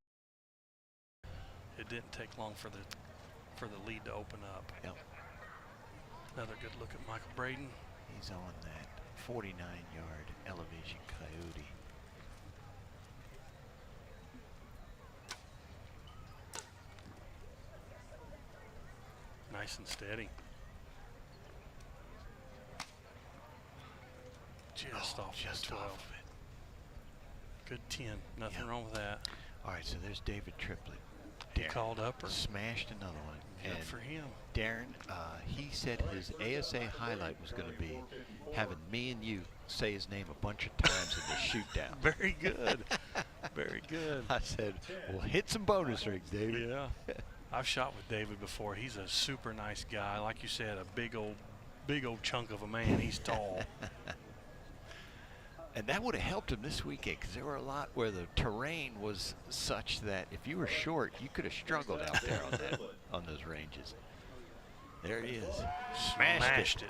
It didn't take long for the lead to open up.
Yep.
Another good look at Michael Braden.
He's on that 49-yard elevation coyote.
Nice and steady. Just off
just
the 12.
off of it.
Good 10. Nothing wrong with that.
All right, so there's David Triplett.
He called up or
smashed another one.
good
And
for him.
Darren, he said his ASA highlight was going to be having me and you say his name a bunch of times in the shoot down.
Very good. Very good.
I said, well, hit some bonus rings, David.
Yeah. I've shot with David before. He's a super nice guy. Like you said, a big old chunk of a man. He's tall.
And that would have helped him this weekend because there were a lot where the terrain was such that if you were short, you could have struggled out there on those ranges. There he is. Smashed it.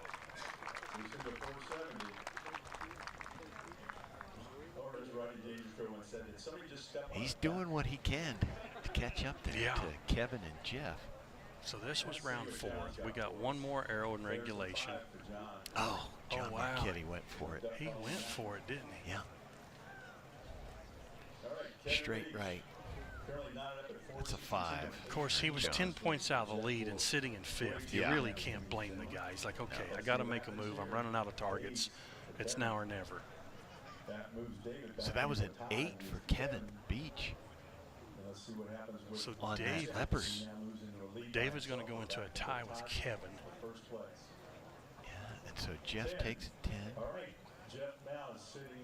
He's doing what he can to catch up there to Kevin and Jeff.
So this was round 4. We got one more arrow in regulation.
Oh, John
wow.
Marchetti went for it.
He went for it, didn't he?
Yeah. Straight right. That's a 5.
Of course, he was 10 points out of the lead and sitting in 5th. You really can't blame the guy. He's like, okay, I got to make a move. I'm running out of targets. It's now or never.
So that was an 8 for Kevin Beach.
So
on that leopard.
David's going to go into a tie with Kevin.
Yeah, and so Jeff takes a 10.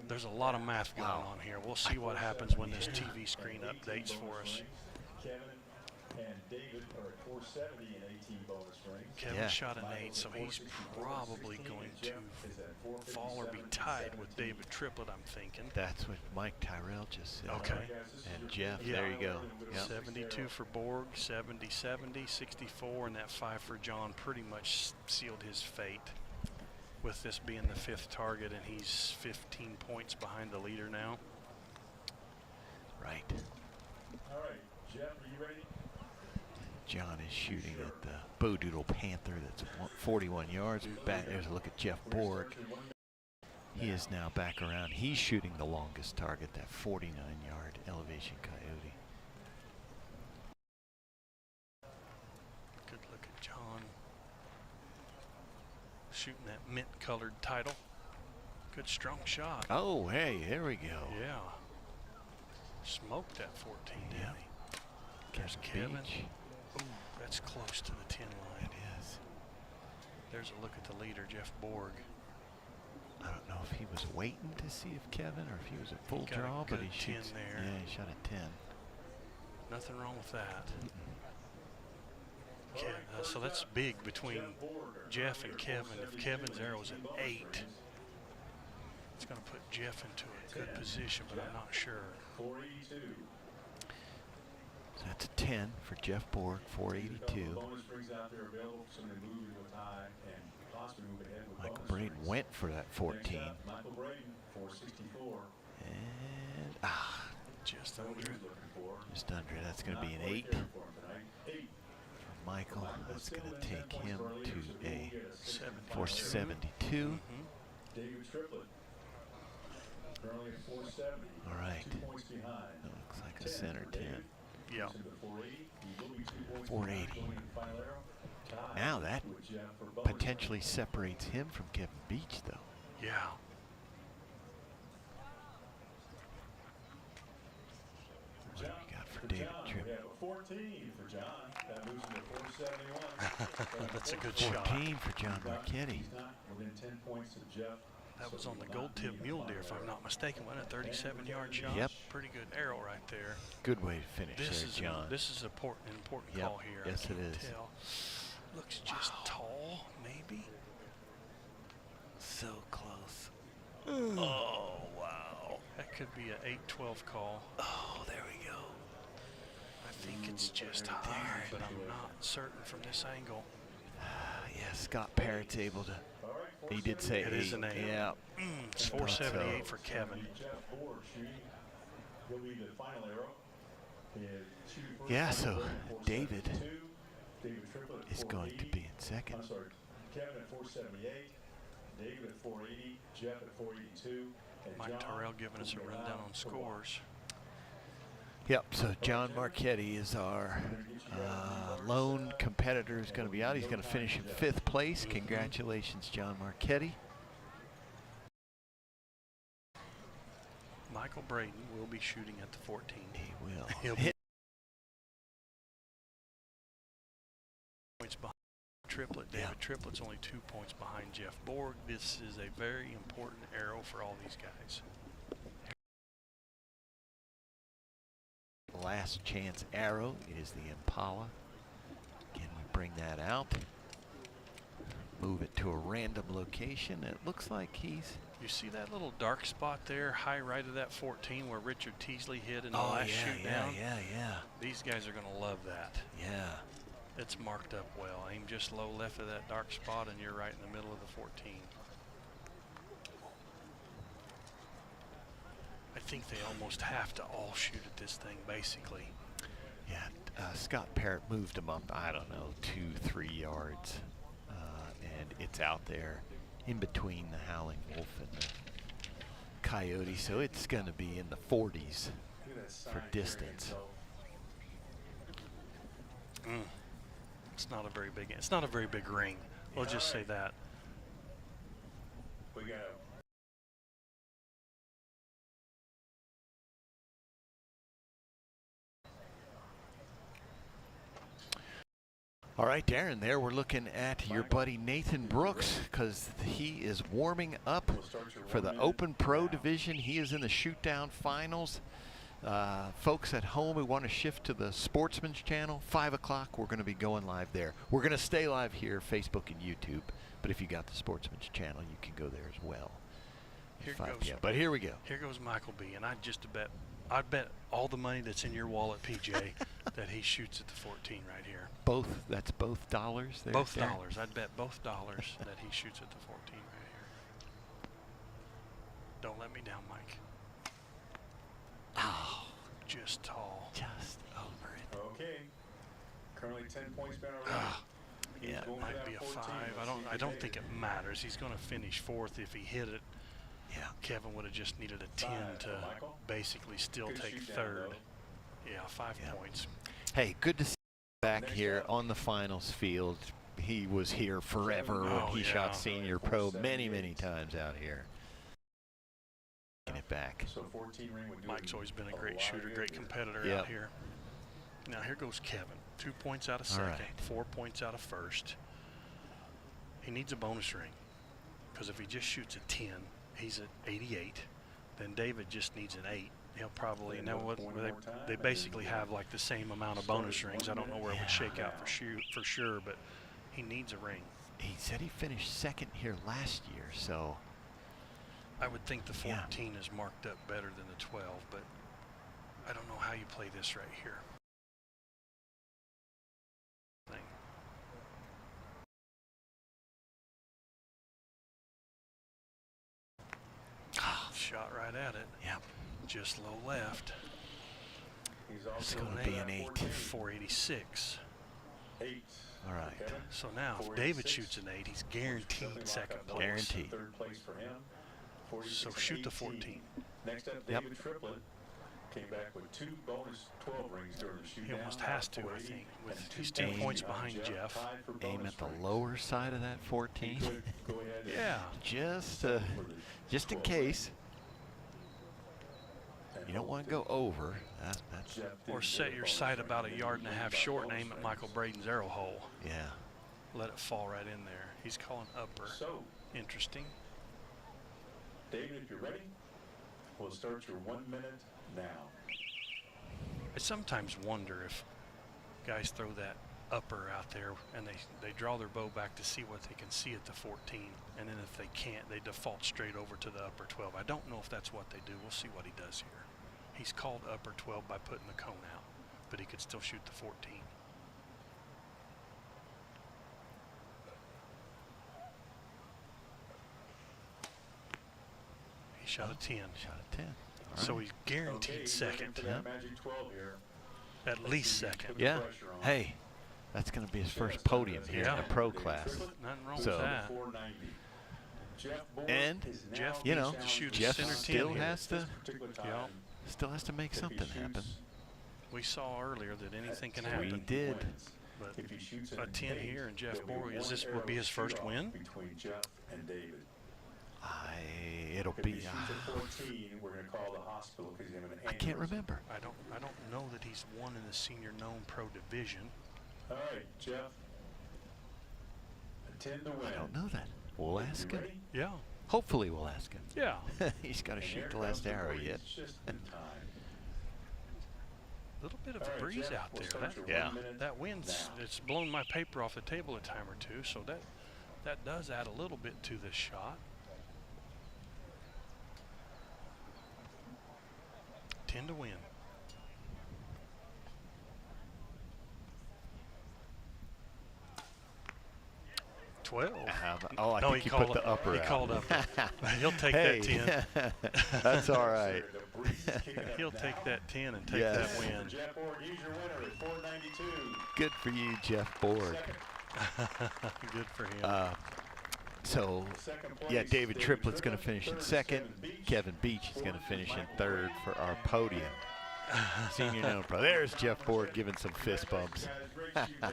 There's a lot of math going on here. We'll see what happens when this TV screen updates for us. Kevin shot an 8, so he's probably going to fall or be tied with David Triplett, I'm thinking.
That's what Mike Tyrell just said.
Okay.
And Jeff, there you go. Yep.
72 for Borg, 70, 64, and that 5 for John pretty much sealed his fate with this being the 5th target, and he's 15 points behind the leader now.
Right.
All right, Jeff, are you ready?
John is shooting at the Bowdoodle Panther. That's 41 yards. Back there's a look at Jeff Borg. He is now back around. He's shooting the longest target, that 49-yard elevation coyote.
Good look at John. Shooting that mint-colored title. Good strong shot.
Oh, hey, there we go.
Yeah. Smoked that 14, didn't he? There's Kevin. Ooh, that's close to the 10 line.
It is.
There's a look at the leader, Jeff Borg.
I don't know if he was waiting to see if Kevin or if he was a full
Got a
draw, but
good
he
10
shoots.
there.
Yeah, he shot a 10.
Nothing wrong with that. So that's big between Jeff and Kevin. If Kevin's arrow's at 8, it's going to put Jeff into a good position, but I'm not sure.
482.
So that's a 10 for Jeff Borg, 482.
Bonus rings out there available for somebody to move into a tie and possibly move ahead with
Michael
bonus
Braden
rings.
went for that 14.
Michael Braden, 464.
And
Just under it.
just under it. That's going to be an 8 for Michael. That's going to take him to a 472.
David Triplett. Currently at 470.
All right.
2 points behind.
That looks like a center 10.
Yeah.
480. Now that potentially separates him from Kevin Beach, though.
Yeah.
What do we got for David Triplett?
14 for John. That moves him to 471.
That's a good shot.
14 for John Marchetti.
He's not within 10 points of Jeff
That was on the gold tip mule deer, if I'm not mistaken. Wasn't it a 37-yard shot?
Yep.
Pretty good arrow right there.
Good way to finish
This
there,
is
John.
This is an important
Yep.
call here.
Yes,
I can't
it is.
tell. Looks just tall, maybe.
So close. Oh, wow.
That could be an 8-12 call.
Oh, there we go.
I think it's just high, but I'm not certain from this angle.
Yeah, Scott Parrott's able to. He did say
It
8.
is an 8.
Yeah.
It's 478 for Kevin.
Yeah, so David is going to be in second.
I'm sorry, Kevin at 478, David at 480, Jeff at 482, and
Mike
John
Terrell giving us a rundown on scores.
Yep, so John Marchetti is our lone competitor who's going to be out. He's going to finish in 5th place. Congratulations, John Marchetti.
Michael Braden will be shooting at the 14.
He will.
He'll be points behind Triplett. David Triplett's only 2 points behind Jeff Borg. This is a very important arrow for all these guys.
Last chance arrow is the Impala. Again, we bring that out. Move it to a random location. It looks like he's...
You see that little dark spot there, high right of that 14 where Richard Teasley hit in the last Shootdown?
Yeah.
These guys are going to love that.
Yeah.
It's marked up well. Aim just low left of that dark spot and you're right in the middle of the 14. I think they almost have to all shoot at this thing, basically.
Yeah, Scott Parrott moved him up, I don't know, 2-3 yards. And it's out there in between the Howling Wolf and the Coyote, so it's going to be in the 40s for distance.
It's not a very big. It's not a very big ring. We'll just say that.
we got
All right, Darren, there we're looking at your buddy Nathan Brooks because he is warming up for the Open Pro division. He is in the Shootdown finals. Folks at home who want to shift to the Sportsman's channel, 5 o'clock, we're going to be going live there. We're going to stay live here, Facebook and YouTube, but if you got the Sportsman's channel, you can go there as well.
Here
5
goes.
p.m. But here we go.
Here goes Michael B. And I'd bet all the money that's in your wallet, PJ, that he shoots at the 14 right here.
That's both dollars there?
Both
Darren?
dollars. I'd bet both dollars that he shoots at the 14 right here. Don't let me down, Mike.
Oh,
Just tall.
just over it.
okay. Currently 10 points down already.
Yeah,
Might be a 5. I don't think it matters. He's going to finish 4th if he hit it.
Yeah.
Kevin would have just needed a 10 to basically still
Good
take
shoot down,
3rd.
though.
Yeah, 5
Yeah.
points.
Hey, good to see you back here on the finals field. He was here forever when
Oh,
he
yeah.
shot senior pro many, many times out here. Get it back.
So 14 ring would do
Mike's always been a great shooter, great competitor
Yep.
out here. Now here goes Kevin. 2 points out of
All
second,
right.
4 points out of first. He needs a bonus ring because if he just shoots a 10, he's at 88. Then David just needs an 8. He'll probably they basically have like the same amount of bonus rings. I don't know where it would shake out for sure, but he needs a ring.
He said he finished second here last year, so
I would think the
Yeah.
14 is marked up better than the 12, but I don't know how you play this right here. Shot right at it.
Yep.
Just low left.
He's
It's
also
going to be an 8.
486.
8.
All right.
Kevin,
So now, if
486.
David shoots an 8, he's guaranteed second place.
Guaranteed.
Third place for him.
So
46
shoot the
18.
14.
Next up,
Yep.
David Triplett came back with 2 bonus 12 rings during the
He
shootout.
almost has to, I
480
think.
and
He's
2
2 points
behind
behind Jeff.
tied for
Aim
bonus
at the
rings.
lower side of that
He
14.
could go ahead and
Yeah.
Just
settle for the
just in
12
case.
and
You don't
hope
want to
that
go over. That's
Jeff
Or
didn't
set
get a
your
bonus
sight
ring.
about a
He
yard and a
didn't
half
get
short and
bonus
aim at
rings.
Michael Braden's arrow hole.
yeah.
Let it fall right in there. He's calling upper.
So,
Interesting.
David, if you're ready, we'll start your 1 minute now.
I sometimes wonder if guys throw that upper out there and they draw their bow back to see what they can see at the 14, and then if they can't, they default straight over to the upper 12. I don't know if that's what they do. We'll see what he does here. He's called upper 12 by putting the cone out, but he could still shoot the 14. He shot a 10.
Shot a 10. All
So
right.
he's guaranteed second.
That magic 12 here.
At least second.
Yeah. Hey, that's going to be his first podium here in the pro class.
Nothing wrong
So-
with that.
490. Jeff Bourne
And,
is now
Jeff
you know,
needs to shoot a
Jeff
center 10
still
here.
has to
particular time,
Yeah.
still has to make
if he
something happen.
shoots
We saw earlier that anything can
at
happen.
We did.
wins.
But
If he shoots
a
at
10
8,
here and Jeff
there'll be
Bourne,
one
this
arrow
would be his first
shoot-off
win?
between Jeff and David.
It'll
If he
be.
shoots at 14, we're going to call the hospital because he's having an
I can't
aneurysm.
remember.
I don't know that he's won in the senior known pro division.
All right, Jeff. A 10 to win.
I don't know that. We'll
You
ask him.
ready?
Yeah.
Hopefully, we'll ask him.
Yeah.
He's got to
And
shoot
here
the
comes
last
the
arrow
breeze,
yet.
just in time.
A little bit of
All
a
right,
breeze
Jeff,
out
we'll
there.
start
That,
your
Yeah.
1 minute
that wind's
now.
it's blown my paper off the table a time or two, so that does add a little bit to this shot. 10 to win. $12.
Oh, I
No,
think
he
you put
called
the upper
he
out.
called up. He'll take
Hey,
that 10.
That's all right.
The breeze is kicking up
He'll
now.
take that 10 and take
Yes.
that win.
Jeff Bourne, he's your winner at 492.
Good for you, Jeff Borg.
Second,
Good for him.
So,
second place,
yeah, David Triplett's going to finish in
Third,
second.
Kevin Beach.
Kevin Beach is going to
Fourth,
finish in
Michael
third for our podium. Senior known pro. There's Jeff Borg giving some fist bumps.
Guys, great shoot down.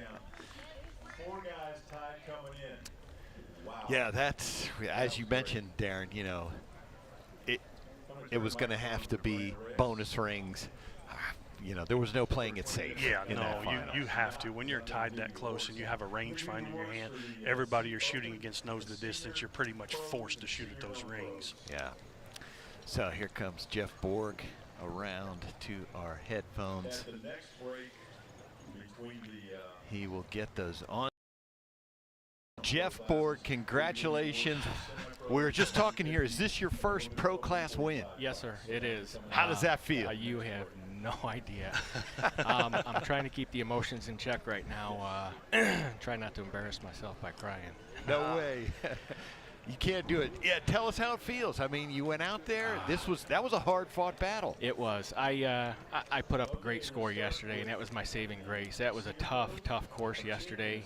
4 guys tied coming in. Wow.
Yeah, that's, as you mentioned, Darren, you know, it was going to have to be bonus rings. You know, there was no playing it safe.
Yeah,
in that
no,
final.
you have to. When you're tied that close and you have a rangefinder in your hand, everybody you're shooting against knows the distance. You're pretty much forced to shoot at those rings.
Yeah. So here comes Jeff Borg around to our headphones.
At the next break between the
He will get those on. Jeff Borg, congratulations. We were just talking here. Is this your first pro class win?
Yes, sir, it is.
How does that feel?
You have no idea. I'm trying to keep the emotions in check right now. Try not to embarrass myself by crying.
No way. You can't do it. Yeah, tell us how it feels. I mean, you went out there. That was a hard-fought battle.
It was. I put up a great score yesterday, and that was my saving grace. That was a tough course yesterday,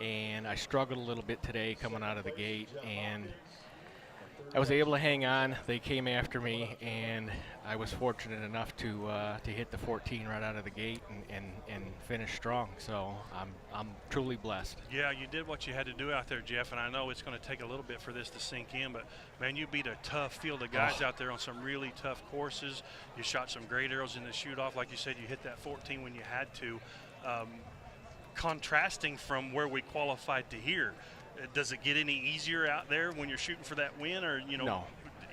and I struggled a little bit today coming out of the gate, and I was able to hang on. They came after me, and I was fortunate enough to hit the 14 right out of the gate and finish strong. So I'm truly blessed.
Yeah, you did what you had to do out there, Jeff, and I know it's going to take a little bit for this to sink in, but, man, you beat a tough field of guys out there on some really tough courses. You shot some great arrows in the shoot-off. Like you said, you hit that 14 when you had to. Contrasting from where we qualified to here, does it get any easier out there when you're shooting for that win, or, you know?
No.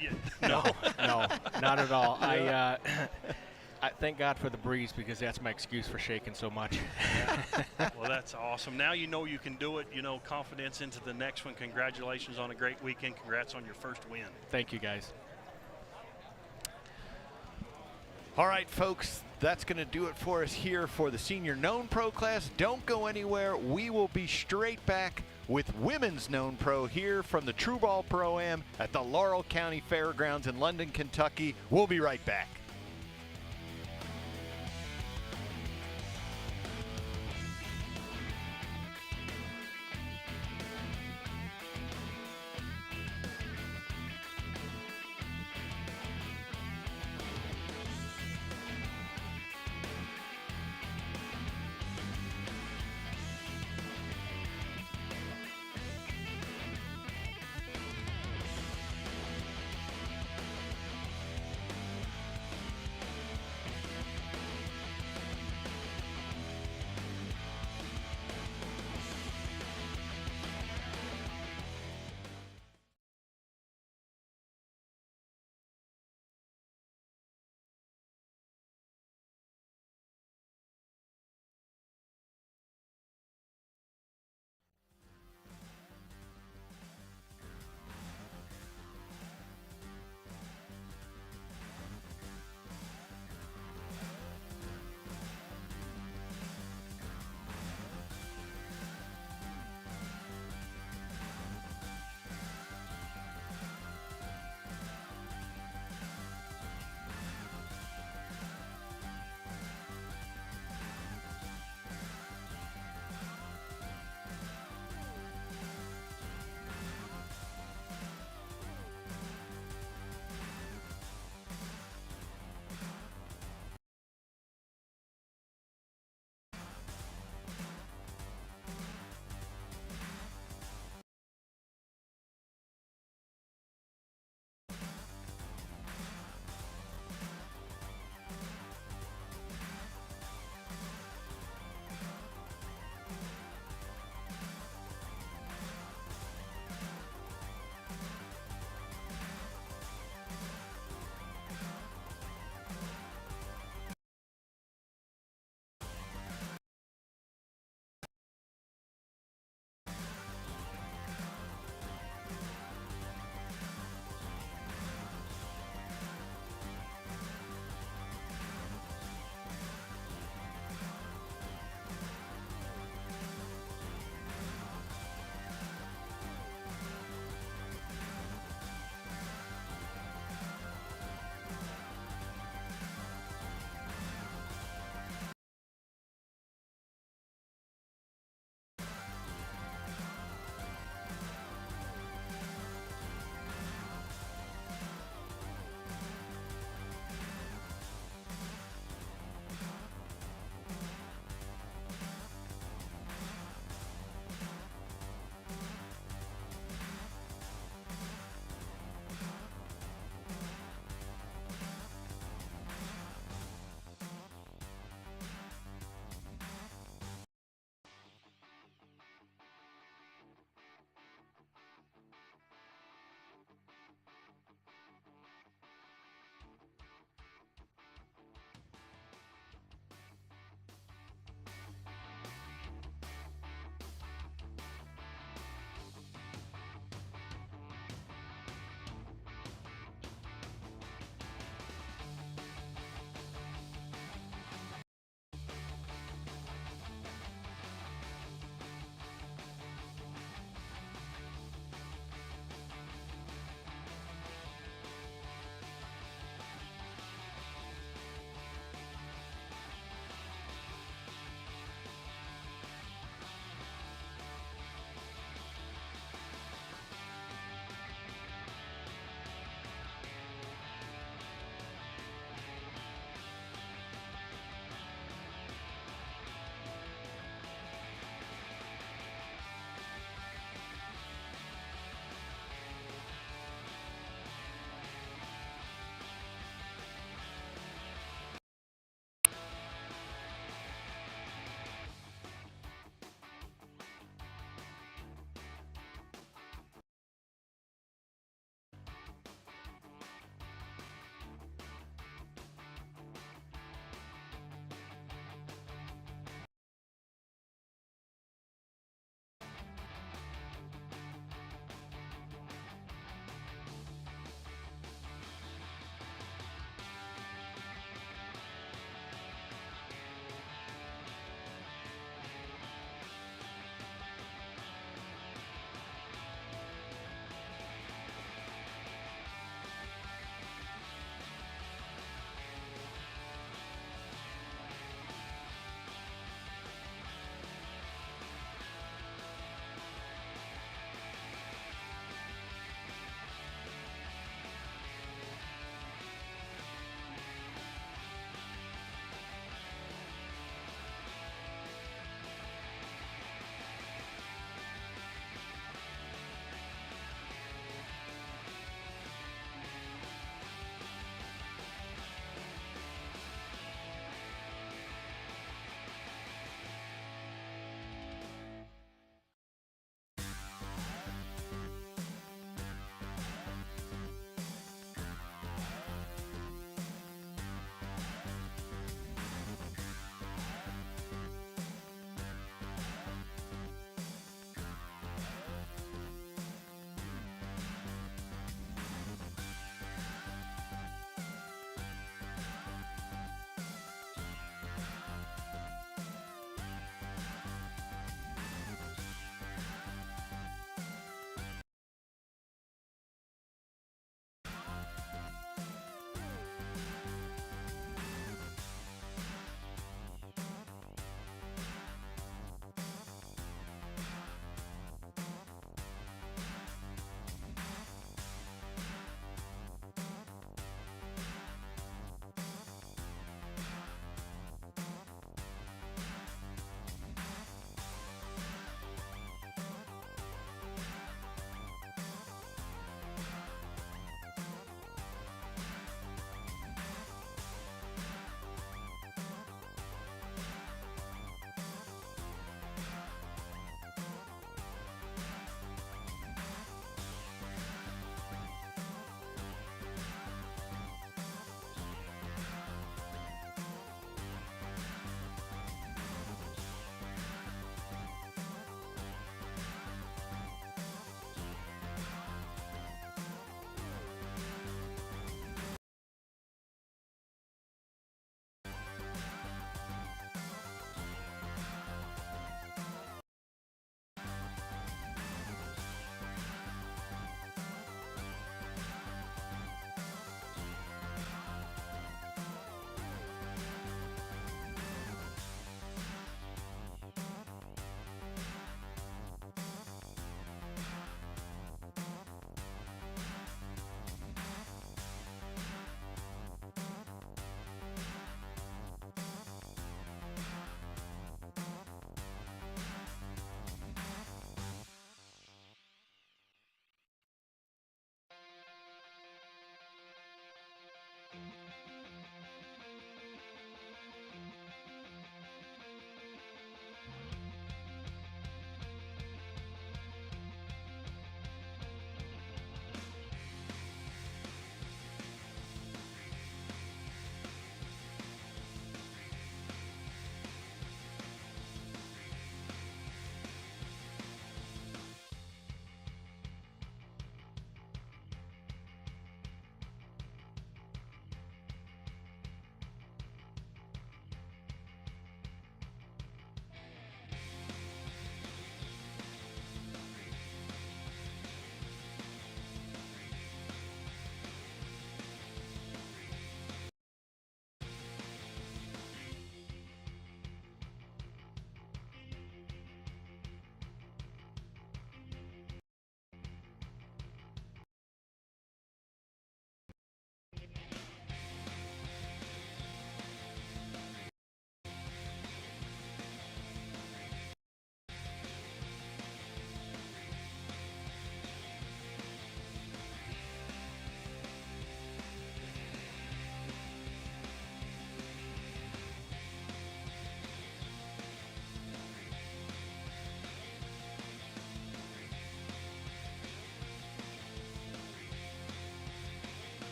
Yeah,
No, not at all. I thank God for the breeze, because that's my excuse for shaking so much.
Well, that's awesome. Now you know you can do it. You know, confidence into the next one. Congratulations on a great weekend. Congrats on your first win.
Thank you, guys.
All right, folks, that's going to do it for us here for the Senior Known Pro class. Don't go anywhere. We will be straight back with Women's Known Pro here from the True Ball Pro-Am at the Laurel County Fairgrounds in London, Kentucky. We'll be right back.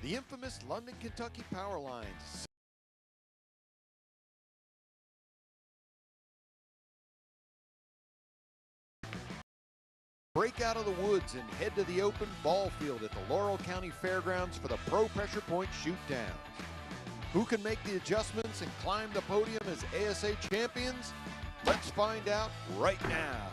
The infamous London, Kentucky power lines. Break out of the woods and head to the open ball field at the Laurel County Fairgrounds for the Pro Pressure Point Shootdowns. Who can make the adjustments and climb the podium as ASA champions? Let's find out right now.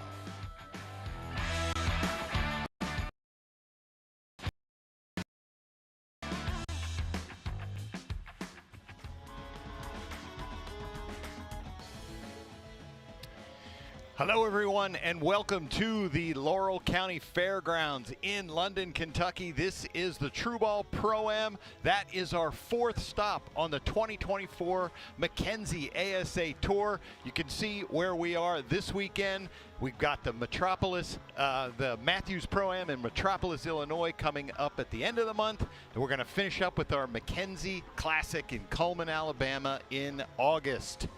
Hello, everyone, and welcome to the Laurel County Fairgrounds in London, Kentucky. This is the T.R.U Pro-Am. That is our fourth stop on the 2024 Mackenzie ASA Tour. You can see where we are this weekend. We've got the the Matthews Pro-Am in Metropolis, Illinois coming up at the end of the month. And we're going to finish up with our Mackenzie Classic in Cullman, Alabama in August.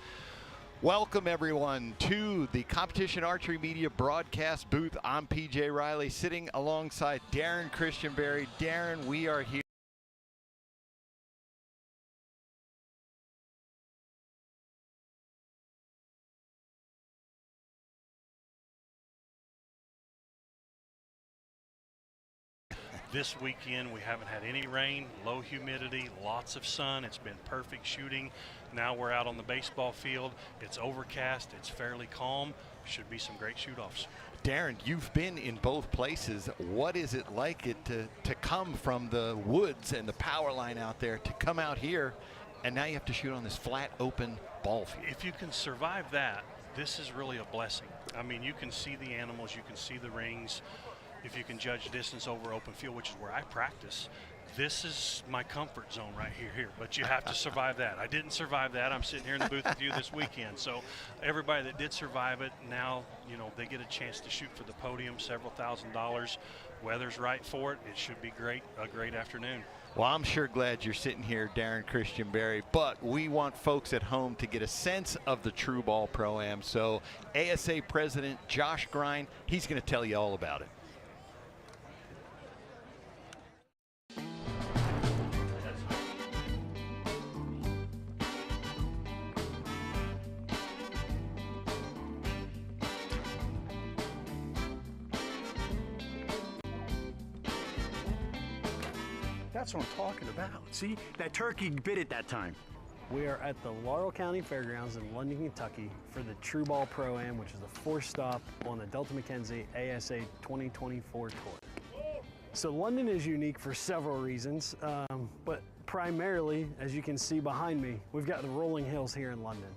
Welcome, everyone, to the Competition Archery Media broadcast booth. I'm PJ Riley, sitting alongside Darren Christianberry. Darren, we are here.
This weekend we haven't had any rain, low humidity, lots of sun. It's been perfect shooting. Now we're out on the baseball field. It's overcast, it's fairly calm. Should be some great shoot-offs.
Darren, you've been in both places. What is it like to come from the woods and the power line out there to come out here, and now you have to shoot on this flat open ball field?
If you can survive that, this is really a blessing. I mean, you can see the animals, you can see the rings. If you can judge distance over open field, which is where I practice, this is my comfort zone right here. But you have to survive that. I didn't survive that. I'm sitting here in the booth with you this weekend. So everybody that did survive it, now, you know, they get a chance to shoot for the podium, several $1,000s. Weather's right for it. It should be great, a great afternoon.
Well, I'm sure glad you're sitting here, Darren Christianberry, but we want folks at home to get a sense of the T.R.U Pro-Am. So ASA President Josh Grind, he's going to tell you all about it.
That's what I'm talking about. See, that turkey bit it that time.
We are at the Laurel County Fairgrounds in London, Kentucky for the T.R.U Pro-Am, which is the fourth stop on the Delta McKenzie ASA 2024 tour. So London is unique for several reasons, but primarily, as you can see behind me, we've got the rolling hills here in London.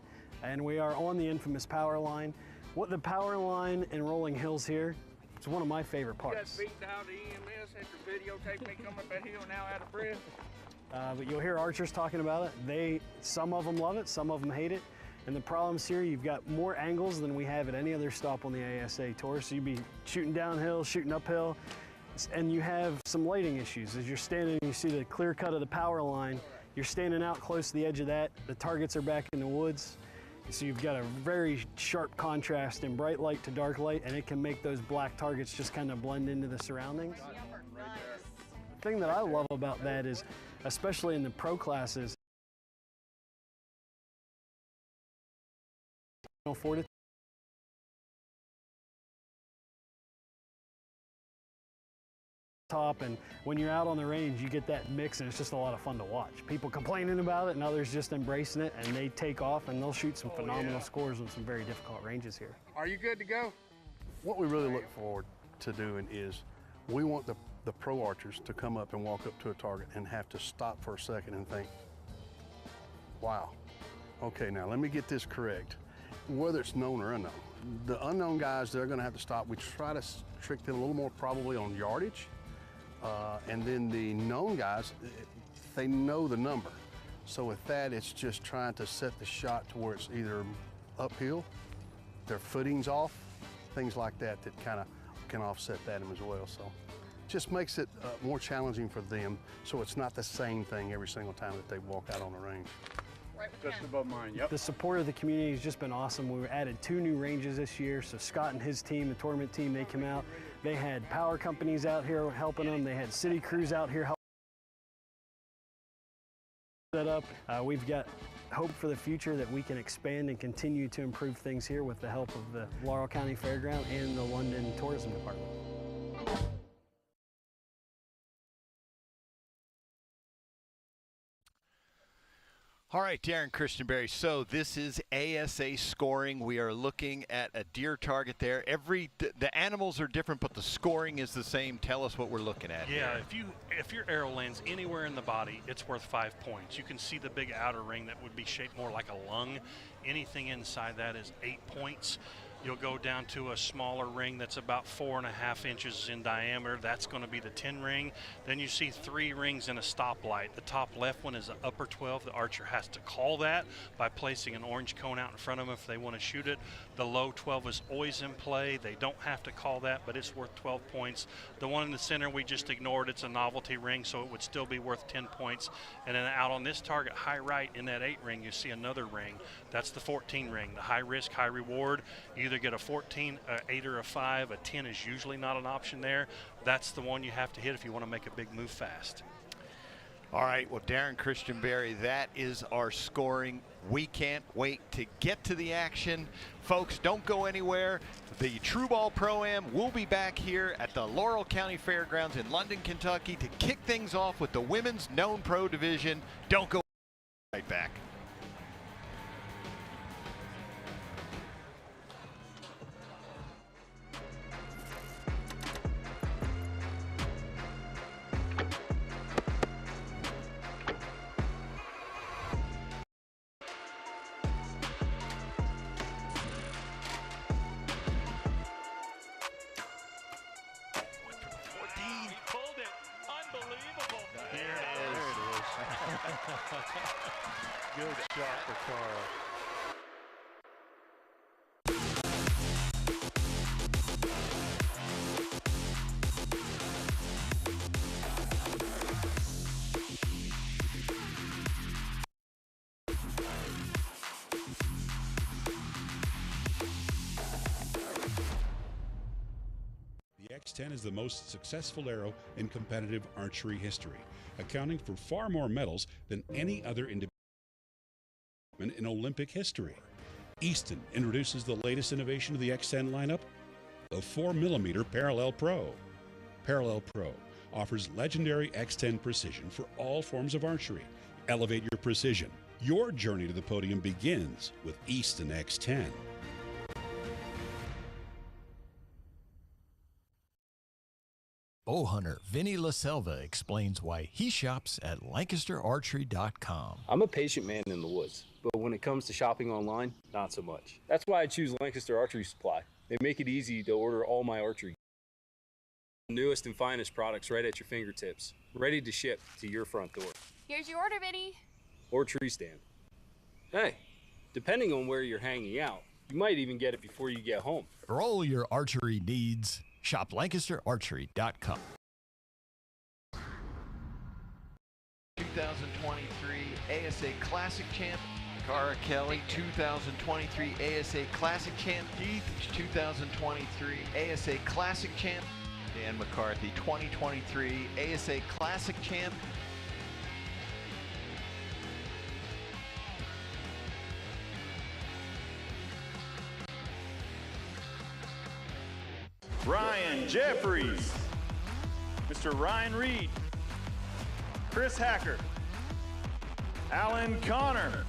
And we are on the infamous power line. What the power line and rolling hills here, it's one of my favorite parts.
You got beat out of EMS after videotape me coming up that hill now out of breath.
But you'll hear archers talking about it. Some of them love it, some of them hate it. And the problems here, you've got more angles than we have at any other stop on the ASA tour. So you'd be shooting downhill, shooting uphill, and you have some lighting issues. As you're standing, you see the clear cut of the power line. You're standing out close to the edge of that. The targets are back in the woods. So you've got a very sharp contrast in bright light to dark light, and it can make those black targets just kind of blend into the surroundings. The thing that I love about that is, especially in the pro classes, top, and when you're out on the range you get that mix, and it's just a lot of fun to watch. People complaining about it and others just embracing it, and they take off and they'll shoot some phenomenal scores on some very difficult ranges here.
Are you good to go?
What we really look forward to doing is we want the pro archers to come up and walk up to a target and have to stop for a second and think, wow, okay, now let me get this correct, whether it's known or unknown. The unknown guys, they're gonna have to stop. We try to trick them a little more probably on yardage. And then the known guys, they know the number. So with that, it's just trying to set the shot to where it's either uphill, their footing's off, things like that that kind of can offset that as well. So it just makes it more challenging for them, so it's not the same thing every single time that they walk out on the range.
Just above mine, yep.
The support of the community has just been awesome. We added 2 new ranges this year, so Scott and his team, the tournament team, they came out. They had power companies out here helping them. They had city crews out here helping set up. We've got hope for the future that we can expand and continue to improve things here with the help of the Laurel County Fairground and the London Tourism Department.
All right, Darren Christianberry. So this is ASA scoring. We are looking at a deer target there. The animals are different, but the scoring is the same. Tell us what we're looking at.
Yeah,
here.
if your arrow lands anywhere in the body, it's worth 5 points. You can see the big outer ring that would be shaped more like a lung. Anything inside that is 8 points. You'll go down to a smaller ring that's about 4.5 inches in diameter. That's going to be the 10 ring. Then you see 3 rings in a stoplight. The top left one is the upper 12. The archer has to call that by placing an orange cone out in front of them if they want to shoot it. The low 12 is always in play. They don't have to call that, but it's worth 12 points. The one in the center we just ignored. It's a novelty ring, so it would still be worth 10 points. And then out on this target, high right in that 8 ring, you see another ring. That's the 14 ring, the high risk, high reward. You either get a 14, an 8, or a 5. A 10 is usually not an option there. That's the one you have to hit if you want to make a big move fast.
All right, well, Darren Christianberry, that is our scoring. We can't wait to get to the action. Folks, don't go anywhere. The True Ball Pro-Am will be back here at the Laurel County Fairgrounds in London, Kentucky to kick things off with the women's known pro division. Don't go right back.
Good shot for Carl.
The X-10 is the most successful arrow in competitive archery history, accounting for far more medals than any other individual in Olympic history. Easton introduces the latest innovation of the X-10 lineup, the 4mm Parallel Pro. Parallel Pro offers legendary X-10 precision for all forms of archery. Elevate your precision. Your journey to the podium begins with Easton X-10.
Bow hunter Vinny LaSelva explains why he shops at LancasterArchery.com.
I'm a patient man in the woods, but when it comes to shopping online, not so much. That's why I choose Lancaster Archery Supply. They make it easy to order all my archery. The newest and finest products right at your fingertips, ready to ship to your front door.
Here's your order, Vinny.
Or tree stand. Hey, depending on where you're hanging out, you might even get it before you get home.
For all your archery needs, shop LancasterArchery.com.
2023 ASA Classic Champ, Cara Kelly. 2023 ASA Classic Champ, Keith. 2023 ASA Classic Champ, Dan McCarthy. 2023 ASA Classic Champ,
Ryan Jeffries, Mr. Ryan Reed, Chris Hacker, Alan Connor,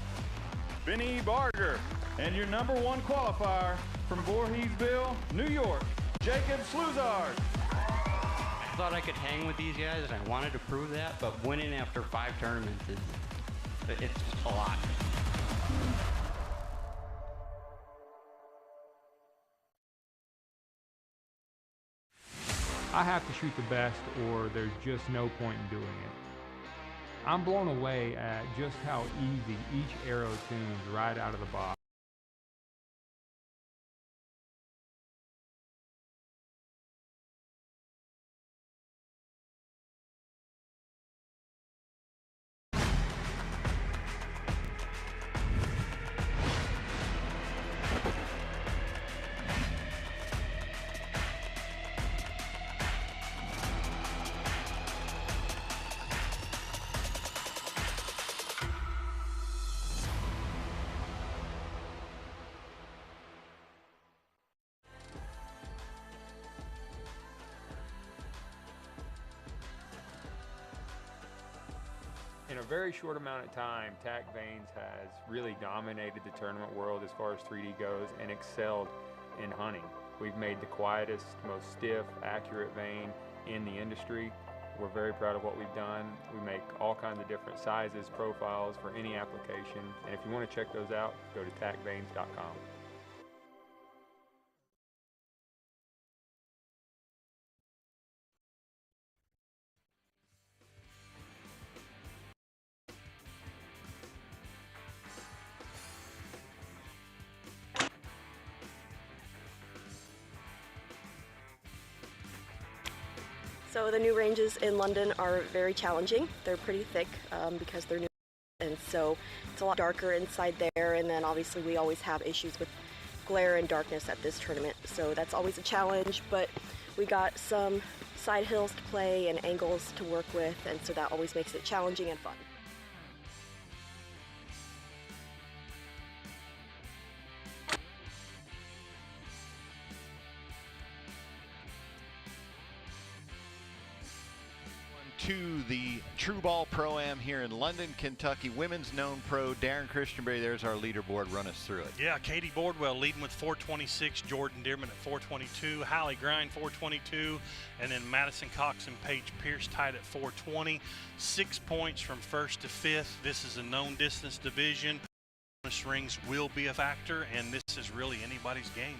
Vinny Barger, and your #1 qualifier from Voorheesville, New York, Jacob Sluzard.
I thought I could hang with these guys, and I wanted to prove that, but winning after 5 tournaments it's a lot.
I have to shoot the best or there's just no point in doing it. I'm blown away at just how easy each arrow tunes right out of the box.
very short amount of time, TAC Vanes has really dominated the tournament world as far as 3D goes and excelled in hunting. We've made the quietest, most stiff, accurate vane in the industry. We're very proud of what we've done. We make all kinds of different sizes, profiles for any application. And if you want to check those out, go to tacvanes.com.
So the new ranges in London are very challenging. They're pretty thick because they're new, and so it's a lot darker inside there, and then obviously we always have issues with glare and darkness at this tournament, so that's always a challenge, but we got some side hills to play and angles to work with, and so that always makes it challenging and fun.
To the True Ball Pro-Am here in London, Kentucky. Women's known pro Darren Christianberry, there's our leaderboard. Run us through it.
Yeah, Katie Bordwell leading with 426, Jordan Dearman at 422, Hallie Grind 422, and then Madison Cox and Paige Pierce tied at 420. 6 points from first to fifth. This is a known distance division. Bonus rings will be a factor, and this is really anybody's game.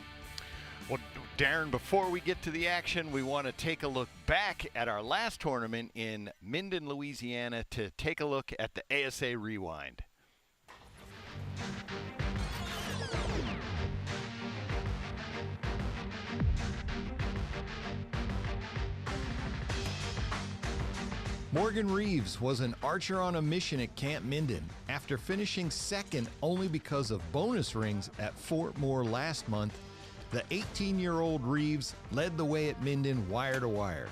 Well, Darren, before we get to the action, we want to take a look back at our last tournament in Minden, Louisiana, to take a look at the ASA Rewind.
Morgan Reeves was an archer on a mission at Camp Minden after finishing second only because of bonus rings at Fort Moore last month. The 18-year-old Reeves led the way at Minden wire to wire.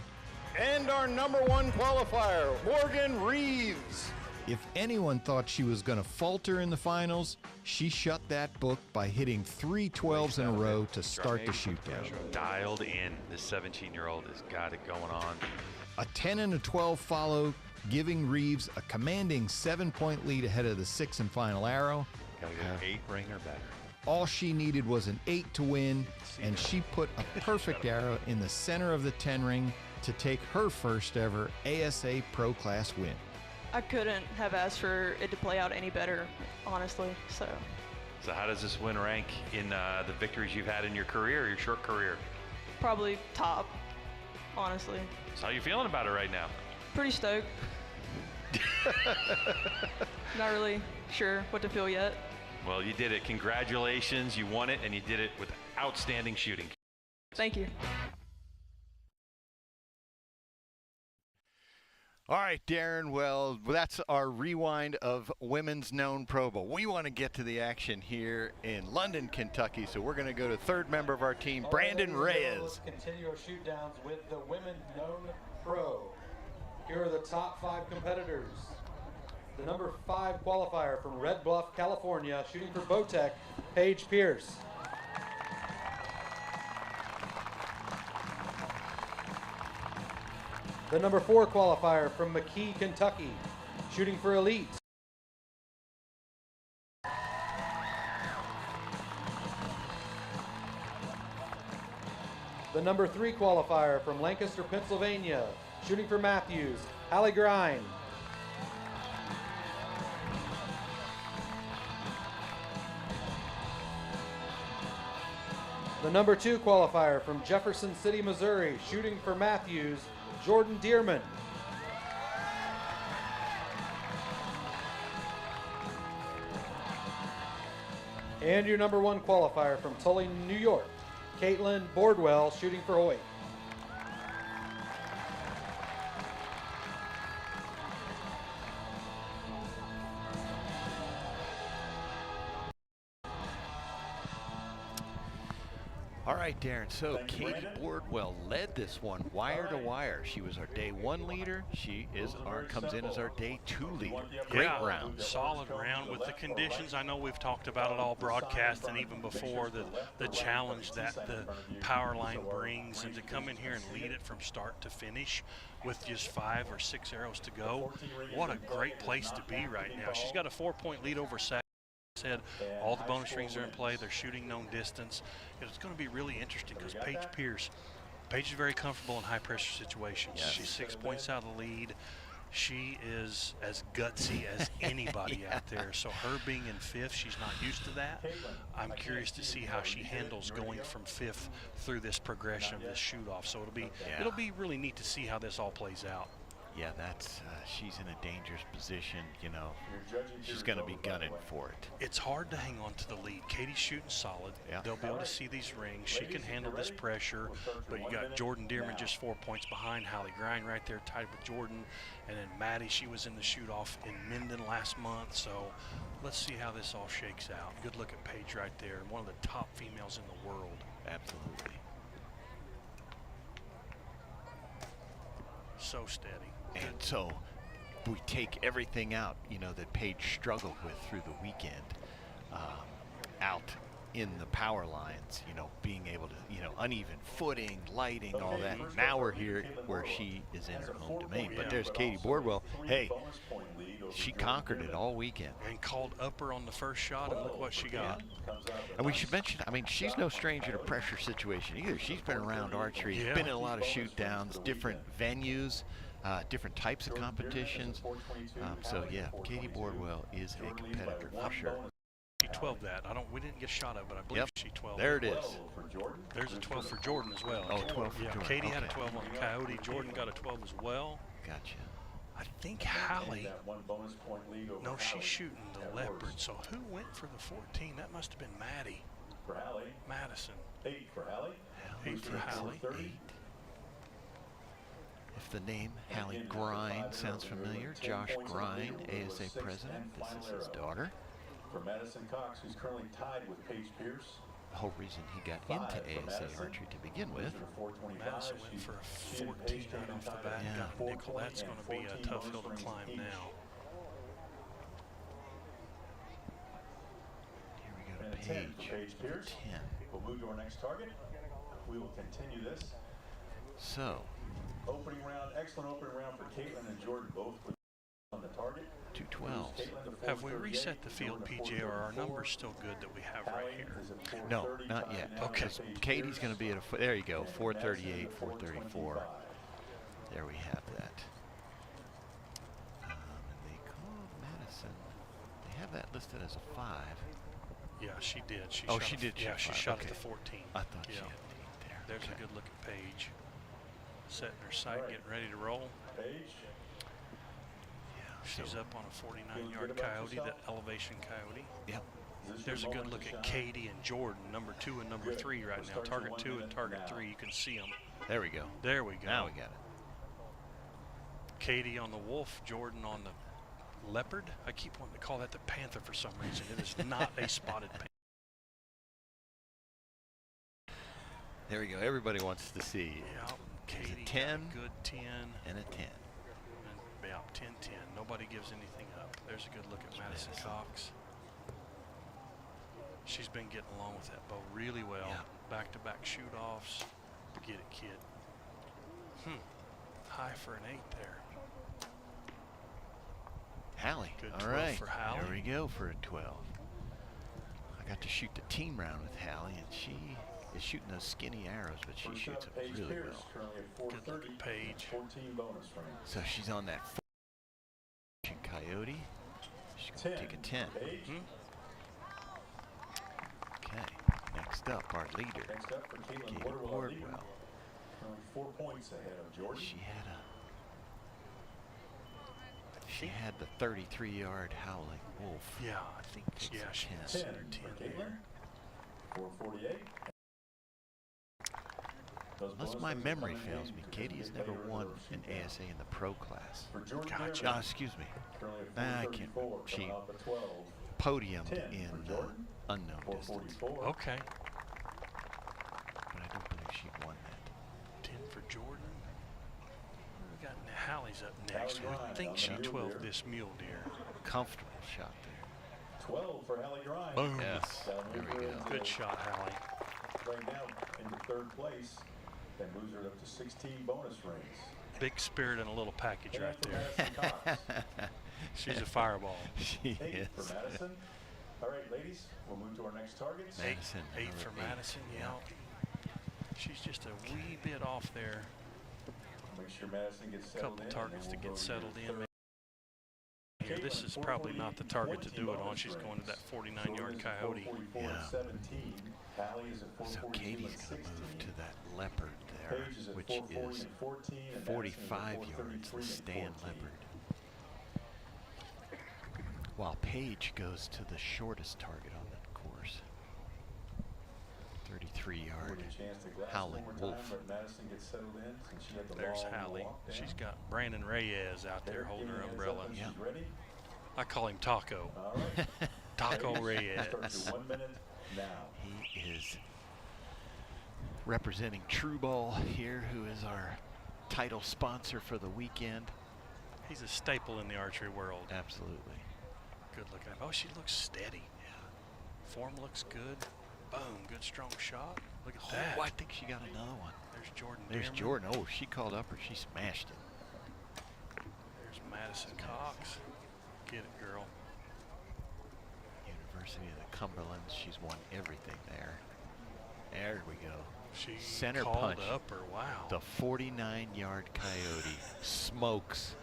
And our number one qualifier, Morgan Reeves.
If anyone thought she was going to falter in the finals, she shut that book by hitting 3 12s in a row to start the shootdown.
Dialed in. This 17-year-old has got it going on.
A 10 and a 12 followed, giving Reeves a commanding 7-point lead ahead of the 6th and final arrow.
Got to get an 8 ring or better.
All she needed was an 8 to win, and she put a perfect arrow in the center of the 10 ring to take her first ever ASA Pro Class win.
I couldn't have asked for it to play out any better, honestly. So
how does this win rank in the victories you've had in your career, your short career?
probably top, honestly.
So how are you feeling about it right now?
Pretty stoked. Not really sure what to feel yet.
Well, you did it. Congratulations. You won it, and you did it with outstanding shooting.
Thank you.
All right, Darren, well, that's our rewind of Women's Known Pro, but we want to get to the action here in London, Kentucky, so we're going to go to third member of our team, Brandon Reyes.
Let's continue our shoot downs with the Women's Known Pro. Here are the top 5 competitors. The number 5 qualifier from Red Bluff, California, shooting for Bowtech, Paige Pierce. The number 4 qualifier from McKee, Kentucky, shooting for Elite. The number 3 qualifier from Lancaster, Pennsylvania, shooting for Matthews, Hallie Grind. The number 2 qualifier from Jefferson City, Missouri, shooting for Matthews, Jordan Dearman. And your number 1 qualifier from Tully, New York, Caitlin Bordwell, shooting for Hoyt.
All right, Darren. So Katie Boardwell led this one wire to wire. She was our day 1 leader. She comes in as our day 2 leader. Great round.
Solid round with the conditions. I know we've talked about it all broadcast and even before, the challenge that the power line brings, and to come in here and lead it from start to finish with just 5 or 6 arrows to go. What a great place to be right now. She's got a 4-point lead over Sac. Said all the bonus rings are in play. They're shooting known distance. It's going to be really interesting because Paige is very comfortable in high pressure situations.
Yes.
She's 6 points out of the lead. She is as gutsy as anybody out there. So her being in 5th, she's not used to that. I'm curious to see how she handles going from 5th through this progression of this shoot off. So it'll be really neat to see how this all plays out.
Yeah, that's she's in a dangerous position. You know, she's going to be gunning for it.
It's hard to hang on to the lead. Katie's shooting solid.
Yeah.
They'll be able to see these rings. She can handle this pressure. But you got Jordan Dearman just 4 points behind. Hallie Grind right there tied with Jordan. And then Maddie, she was in the shoot-off in Minden last month. So let's see how this all shakes out. Good look at Paige right there. One of the top females in the world.
Absolutely.
So steady.
And so we take everything out, you know, that Paige struggled with through the weekend, out in the power lines, you know, being able to, you know, uneven footing, lighting, all that. Now we're here where she is in her home domain. But there's Katie Boardwell. Hey, she conquered it all weekend.
And called upper on the first shot, and look what she got.
And we should mention, I mean, she's no stranger to pressure situation either. She's been around archery, been in a lot of shoot downs, different venues. Different types of competitions. So yeah, Katie Boardwell is a competitor for sure.
She 12 that. We didn't get a shot of, but I believe she 12.
There it is.
There's a 12 for Jordan as well.
Oh, 12 for Jordan.
Katie had a 12 on the Coyote. Jordan got a 12 as well.
Gotcha.
I think Hallie. No, she's shooting the Leopard. So who went for the 14? That must have been Maddie. Madison.
8 for Hallie.
8 for Hallie.
8. If the name Hallie Grind sounds familiar, Josh Grind, ASA president, this is his daughter.
For Madison Cox, who's currently tied with Paige Pierce.
The whole reason he got into ASA archery to begin with.
Madison went for a 14 right off the bat. Got a nickel. That's going to be a tough hill to climb now.
Here we go to Paige. 10.
We'll move to our next target. We will continue this.
So.
Opening round, excellent opening round for Caitlin and Jordan, both on the target.
212s.
Have we reset the field, PJ, or are our numbers still good that we have right here?
No, not yet. Okay. Katie's going to be at a, there you go, 438, 434. There we have that. And they called Madison. They have that listed as a 5.
Yeah, she did. She
did.
Yeah, she shot at the 14.
I thought she had 8 there.
There's a good look at Paige. Setting her sight, getting ready to roll. She's up on a 49-yard Coyote, that elevation Coyote.
Yep.
There's a good look at Katie and Jordan, number 2 and number 3 right now. Target 2 and target 3, you can see them.
There we go.
There we go.
Now we got it.
Katie on the wolf, Jordan on the leopard. I keep wanting to call that the panther for some reason. It is not a spotted panther.
There we go. Everybody wants to see.
Yeah. Katie,
10,
good 10,
and a 10.
And, yeah, 10-10. Nobody gives anything up. There's a good look at Madison Cox. She's been getting along with that bow really well.
Yeah.
Back-to-back shoot-offs. Get it, kid. High for an 8 there.
Hallie.
Good
All
12
right.
for Hallie.
There we go for a 12. I got to shoot the team round with Hallie, and she is shooting those skinny arrows, but she shoots them really well.
Good look at Paige.
So she's on that Coyote. She's going to take a 10. Okay. Next up, our leader, Katie Boardwell.
4 points ahead of Jordan.
She had the 33-yard Howling Wolf.
Yeah, I think. Yeah, she has 10 there.
448.
Unless my memory fails me, Katie has never won an ASA in the pro class.
Gotcha.
Excuse me. I can't. She podiumed in unknown distance.
Okay.
she won that.
10 for Jordan. We got Hallie's up next. I think she 12'd this mule deer.
Comfortable shot there.
12 for Hallie Grimes.
Boom.
Yes, there we go.
Good shot, Hallie.
Right now in the 3rd place. That moves her up to 16 bonus rings.
Big spirit in a little package right there. She's a fireball.
She is.
For Madison. All right, ladies, we'll move to our next targets.
Madison.
8 for Madison, yeah. She's just a wee bit off there.
Make sure Madison gets settled in.
Couple targets to get settled in. Here, this is probably not the target to do it on. She's going to that 49-yard coyote.
Yeah. So Katie's going to move to that leopard there, which is 45 yards, the stand leopard. While Paige goes to the shortest target on that course. 33-yard Howling Wolf.
There's Hallie. She's got Brandon Reyes out there holding her umbrella.
Yeah.
I call him Taco. Taco Reyes.
He is representing True Ball here, who is our title sponsor for the weekend.
He's a staple in the archery world.
Absolutely.
Good looking. Oh, she looks steady. Yeah. Form looks good. Boom. Good strong shot. Look at that.
Oh, I think she got another one.
There's Jordan.
There's
Dearman.
Jordan. Oh, she called up her. She smashed it.
There's Madison Cox. Get it, girl.
University of the Cumberlands. She's won everything there. There we go.
She
Center
called
punch.
up her. Wow.
The 49-yard coyote smokes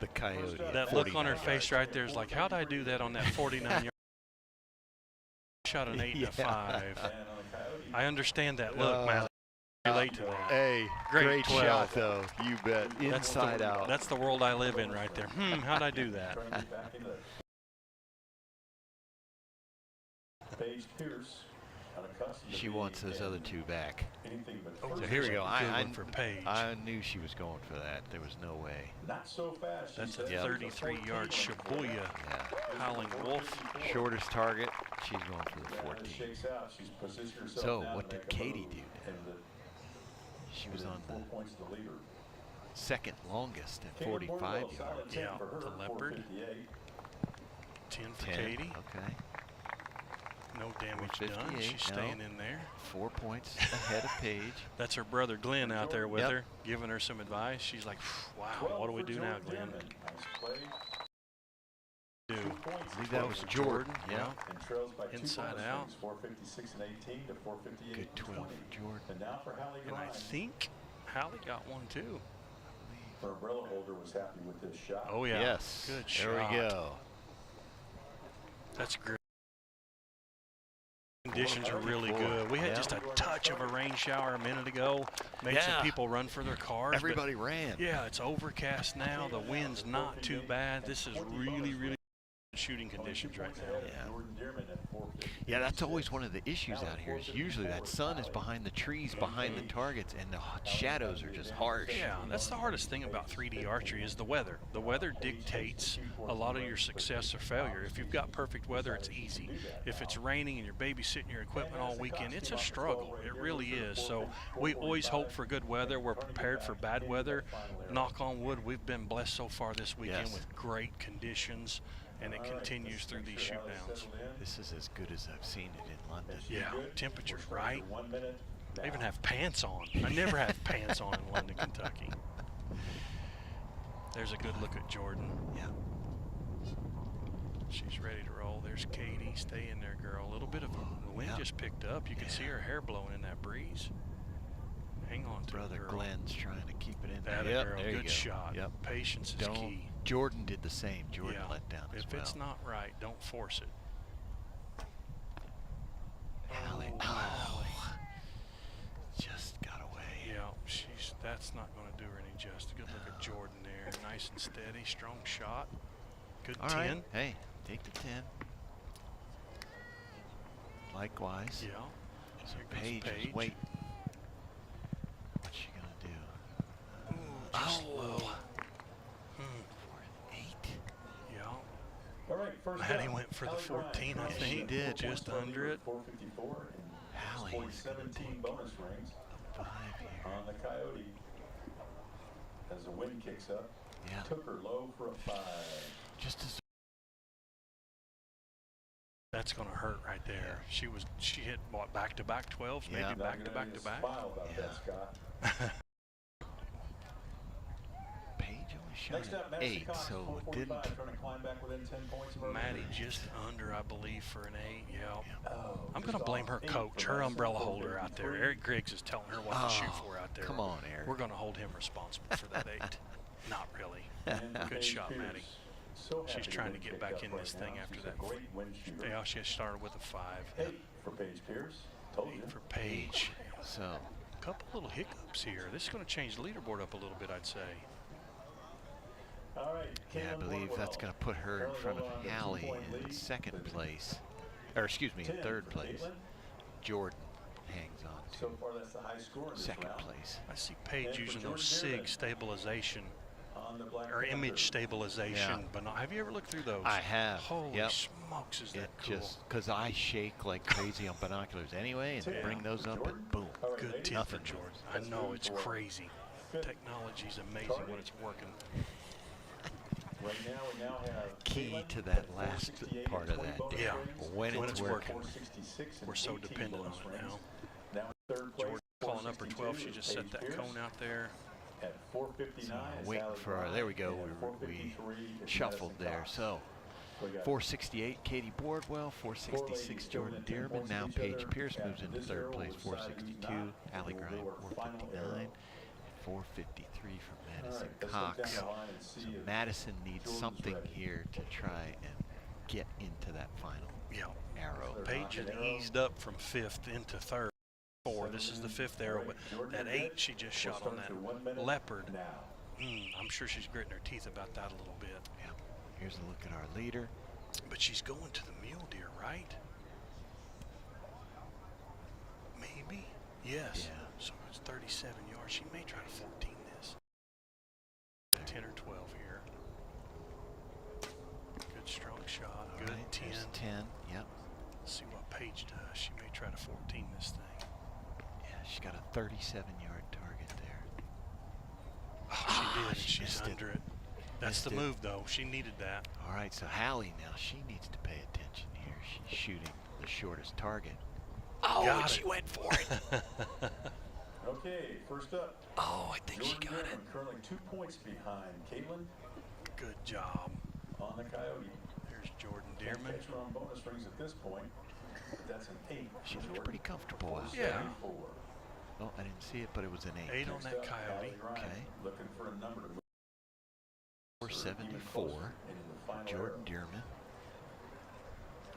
the coyote.
That look on her face right there is like, how'd I do that on that 49-yard? Shot an 8 and a 5. I understand that look, man. Relate to that.
Hey, great shot though. You bet. Inside out.
That's the world I live in right there. How'd I do that?
Paige Pierce.
She wants those other two back.
Oh,
So here we go. I
for Paige.
I knew she was going for that. There was no way.
Not so fast.
That's a 33-yard Shibuya Howling Wolf.
Shortest target. She's going for the 14. So what did Katie do now? She was on the second longest at 45 yards.
Yeah, the leopard. 10 for Katie.
Okay.
No damage done. She's staying in there.
4 points ahead of Paige.
That's her brother Glenn out there with her, giving her some advice. She's like, wow, what do we do now, Glenn?
I believe that was Jordan. Yeah.
Inside out.
Good 12 for Jordan.
And I think Hallie got one too.
Her umbrella holder was happy with this shot.
Oh yeah.
Yes.
Good shot.
There we go.
That's great. Conditions are really good. We had just a touch of a rain shower a minute ago. Made some people run for their cars.
Everybody ran.
Yeah, it's overcast now. The wind's not too bad. This is really, really shooting conditions right now.
Yeah, that's always one of the issues out here. Is usually that sun is behind the trees, behind the targets, and the shadows are just harsh.
Yeah, that's the hardest thing about 3D archery is the weather. The weather dictates a lot of your success or failure. If you've got perfect weather, it's easy. If it's raining and you're babysitting your equipment all weekend, it's a struggle. It really is. So we always hope for good weather. We're prepared for bad weather. Knock on wood, we've been blessed so far this weekend with great conditions. And it continues through these shoot downs.
This is as good as I've seen it in London.
Yeah, temperature's right. I even have pants on. I never have pants on in London, Kentucky. There's a good look at Jordan.
Yeah.
She's ready to roll. There's Katie. Stay in there, girl. A little bit of a wind just picked up. You can see her hair blowing in that breeze. Hang on to
Brother
it, girl.
Glenn's trying to keep it in
That
there.
girl.
There you
Good
go.
shot.
Yep.
Patience is key.
Jordan did the same. Jordan let down as
If
well.
it's not right, don't force it.
Hallie. Oh. Just got away.
Yeah, that's not going to do her any justice. Good look at Jordan there. Nice and steady. Strong shot. Good
All
10.
right. Hey, take the 10. Likewise.
Yeah.
So
Here goes
Paige is waiting. What's she going to do?
Ooh, just low. Yeah.
All right, first
Maddie
up,
went for the
Hallie
14, I
Grimes.
think.
She did.
Just under it.
454 and
Hallie's
17 bonus rings.
5 here.
On the Coyote. As the wind kicks up.
Yeah.
Took her low for a 5.
Just as
That's going to hurt right there. She hit what, back-to-back 12s,
Yeah.
maybe back-to-back-to-back.
Paige only shot at 8, so it didn't.
Maddie just under, I believe, for an 8. Yeah. I'm going to blame her coach, her umbrella holder out there. Eric Griggs is telling her what to shoot for out there.
Come on, Eric.
We're going to hold him responsible for that 8. Not really. Good shot, Maddie. She's trying to get back in this thing after that. Yeah, she started with a 5.
8 for Paige Pierce.
8 for Paige.
So,
a couple little hiccups here. This is going to change the leaderboard up a little bit, I'd say.
All right.
Yeah, I believe that's going to put her in front of Hallie in 2nd place. Or, excuse me, in 3rd place. Jordan hangs on to
So far, that's the high score in this
2nd
round.
place.
I see Paige using those SIG stabilization or image stabilization, but not. Have you ever looked through those?
I have.
Holy
Yep.
smokes, is that cool?
Just because I shake like crazy on binoculars anyway, and bring those up and boom.
Good tip for Jordan. I know, it's crazy. Technology's amazing when it's working.
Right now, we now have
Key to that last part of that.
Yeah,
when it's working.
We're so dependent on it now.
Now in 3rd place.
Jordan calling up her 12. She just set that cone out there.
At 4:59.
Waiting for our, there we go. We shuffled there. So 468, Katie Boardwell. 466, Jordan Dearman. Now Paige Pierce moves into 3rd place. 462, Allie Grind. 459. 453 for Madison Cox. So Madison needs something here to try and get into that final arrow.
Paige had eased up from 5th into 3rd. 4. This is the 5th arrow, but that 8 she just shot on that leopard. I'm sure she's gritting her teeth about that a little bit.
Yeah. Here's a look at our leader.
But she's going to the mule deer, right? Maybe. Yes.
Yeah.
So it's 37 yards. She may try to 14 this. 10 or 12 here. Good strong shot. Good
Right,
10.
there's 10. Yep.
Let's see what Paige does. She may try to 14 this thing.
Yeah, she's got a 37-yard target there.
Oh, she did.
She
She's
missed
under it. That's
Missed
the
it.
move, though. She needed that.
All right, so Hallie now, she needs to pay attention here. She's shooting the shortest target. Oh,
Got
and
it.
she went for it.
Okay, first up.
Oh, I think she
Jordan
got it.
Dearman currently 2 points behind Caitlin
Good job.
on the Coyote.
There's Jordan
Can't
Dearman.
catch her on bonus rings at this point. That's an 8.
She looked pretty comfortable out
Yeah.
there. Oh, I didn't see it, but it was an 8.
8 on that Coyote.
Okay.
Looking for a number to move
474,
into the final
Jordan
arrow.
Dearman.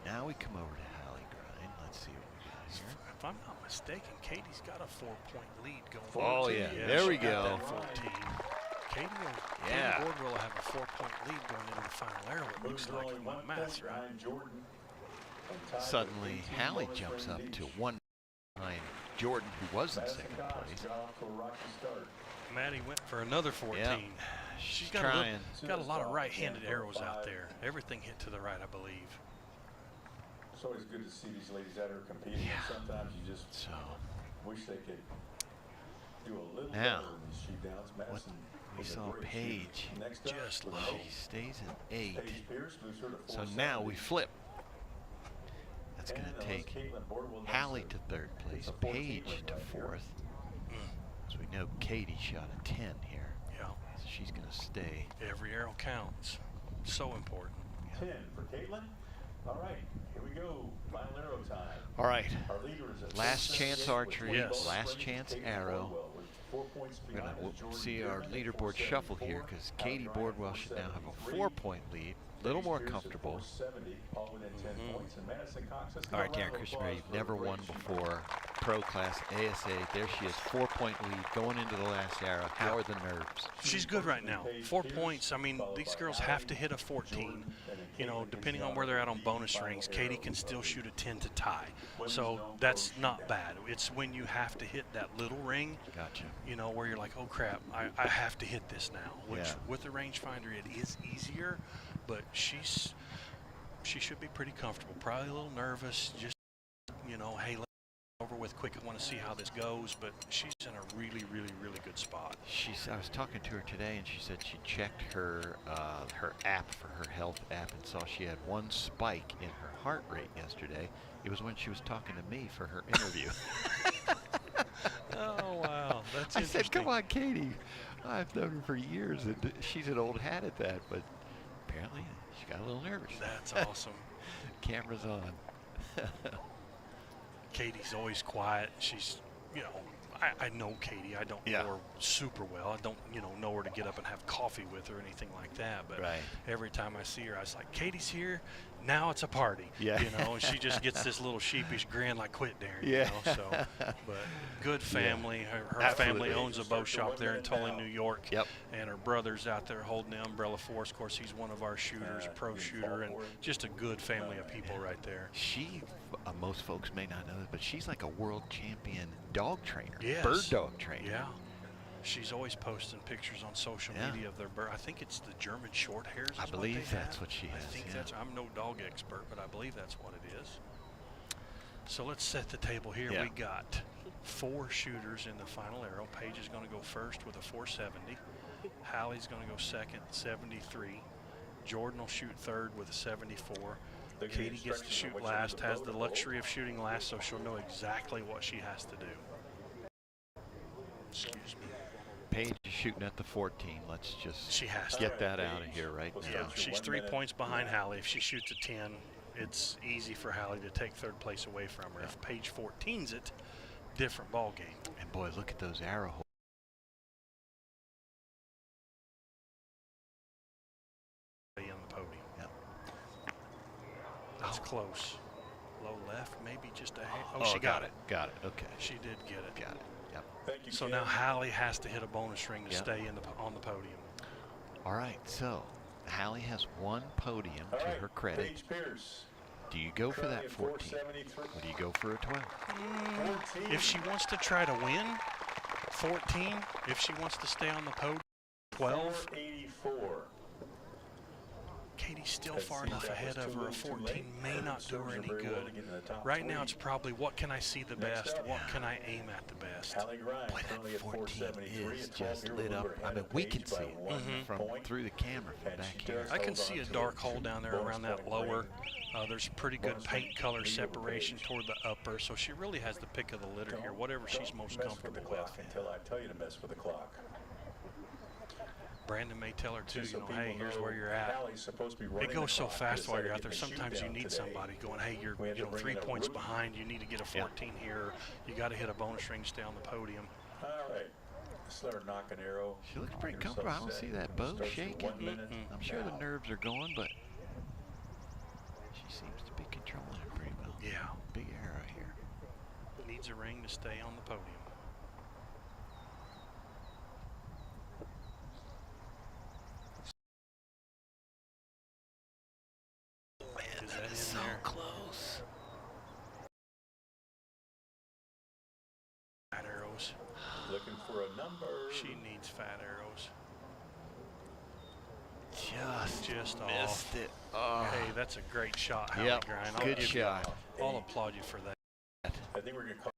Now we come over to Hallie Grind. Let's see what we got here.
If I'm not mistaken, Katie's got a 4-point lead going.
Oh, yeah. There
she
we
got
go.
that 14. Katie
Yeah.
Boardwell will have a 4-point lead going into the final arrow. It looks like in my math, right?
Suddenly, Hallie jumps up to 1 behind Jordan, who was in 2nd place.
Maddie went for another 14.
Yep.
She's
trying.
got a lot of right-handed arrows out there. Everything hit to the right, I believe.
It's always good to see these ladies out here competing. And sometimes you just wish they could do a little
Now,
better in these shootdowns. Madison
we
was a
saw
great
Paige
shooter. Next up,
just
for the
low.
She stays at 8.
Paige Pierce moves her to
So
470.
now we flip. That's going
And
to
unless
take
Caitlin Boardwell jumps
Hallie
in,
to 3rd place,
it's a 14
Paige
ring
to
right here.
4th. So we know Katie shot a 10 here.
Yeah.
So she's going to stay.
Every arrow counts. So important.
10 for Caitlin. All right, here we go. Final arrow time.
All right.
Our leader is at
Last chance
478 with
archery,
20 bonus
last
rings.
chance
Katie
arrow.
Boardwell with 4 points
We're
behind
going
is
to
Jordan
see our
Dearman at
leaderboard shuffle
474.
here because
Allie
Katie
Grind
Boardwell should now have a
473.
4-point lead. A little more
Paige Pierce at
comfortable.
470, all within 10 points, and Madison Cox. Let's give
All
a
right, Darren
round of
Christian,
applause
you've
for
never
a great
won
shooter.
before. Pro class ASA. There she is, 4-point lead going into the last arrow. How are the nerves?
She's good right now. 4 points. I mean, these girls have to hit a 14. You know, depending on where they're at on bonus rings, Katie can still shoot a 10 to tie. So that's not bad. It's when you have to hit that little ring,
Gotcha.
you know, where you're like, oh crap, I have to hit this now. Which
Yeah.
with the rangefinder it is easier, but she should be pretty comfortable. Probably a little nervous, just, you know, hey, let's get over with. with quick. I want to see how this goes, but she's in a really, really, really good spot.
I was talking to her today, and she said she checked her her app for her health app and saw she had one spike in her heart rate yesterday. It was when she was talking to me for her interview.
Oh, wow. That's
I
interesting.
said, come on, Katie. I've known her for years, and she's an old hat at that, but apparently she got a little nervous.
That's awesome.
Camera's on.
Katie's always quiet. She's, you know, I know Katie. I don't know her super well. I don't, know her to get up and have coffee with her or anything like that. But every time I see her, I was like, Katie's here. Now it's a party.
Yeah.
And she just gets this little sheepish grin like, quit daring.
Yeah.
So, but good family. Her family owns a bow shop there in Tully, New York.
Yep.
And her brother's out there holding the umbrella for us. Of course, he's one of our shooters, a pro shooter, and just a good family of people right there.
She, most folks may not know this, but she's like a world champion dog trainer.
Yes.
Bird dog trainer.
Yeah. She's always posting pictures on social media of their bird. I think it's the German short hairs.
I believe that's what she has.
I think that's. I'm no dog expert, but I believe that's what it is. So let's set the table here. We got 4 shooters in the final arrow. Paige is going to go first with a 470. Hallie's going to go second, 73. Jordan will shoot third with a 74. Katie gets to shoot last, has the luxury of shooting last, so she'll know exactly what she has to do. Excuse me.
Paige is shooting at the 14. Let's just
to.
get that out of here right now.
Yeah, she's 3 points behind Hallie. If she shoots a 10, it's easy for Hallie to take third place away from her. If Paige 14s it, different ball game.
And boy, look at those arrow holes.
On the podium. Yep. That's close. Low left, maybe just a hair. Oh, she got it.
Got it. Okay.
She did get it.
Got it. Yep.
Thank you,
So
Ken.
now Hallie has to hit a bonus ring to stay on the podium.
All right, so Hallie has 1 podium to her credit.
Paige Pierce.
Do you go for that 14? Or do you go for a 12?
If she wants to try to win, 14. If she wants to stay on the podium, 12.
84.
Katie's still far enough ahead of her. A 14 may not do her any good. Right now, it's probably what can I see the best? What can I aim at the best?
Boy, that 14 is just lit up. I mean, we can see it from through the camera from back here.
I can see a dark hole down there around that lower. There's pretty good paint color separation toward the upper, so she really has the pick of the litter here, whatever she's most comfortable with.
Until I tell you to mess with the clock.
Brandon may tell her too, hey, here's where you're at. It goes so fast while you're out there. Sometimes you need somebody going, hey, you're 3 points behind. You need to get a 14 here. You got to hit a bonus ring to stay on the podium.
All right. Let's let her knock an arrow.
She looks pretty comfortable. I don't see that bow shaking. I'm sure the nerves are going, but she seems to be controlling it pretty well.
Yeah.
Big arrow here.
Needs a ring to stay on the podium.
So close.
Fat arrows.
Looking for a number.
She needs fat arrows.
Just
off.
It.
Hey, that's a great shot, Hallie
Yep.
Grind.
Good shot.
I'll applaud you for that.
I think we're going to call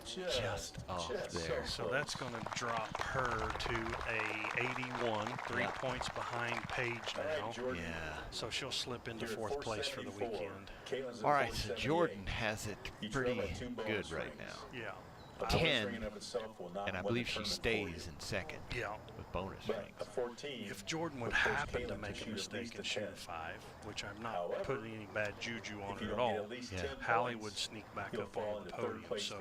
just off there.
So that's going to drop her to a 81, 3 points behind Paige now.
Yeah.
So she'll slip into 4th place for the weekend.
All right, so Jordan has it pretty good right now.
Yeah.
10, and I believe she stays in second.
Yeah.
With bonus rings.
If Jordan would happen to make a mistake and shoot a 5, which I'm not putting any bad juju on her at all, Hallie would sneak back up on the podium. So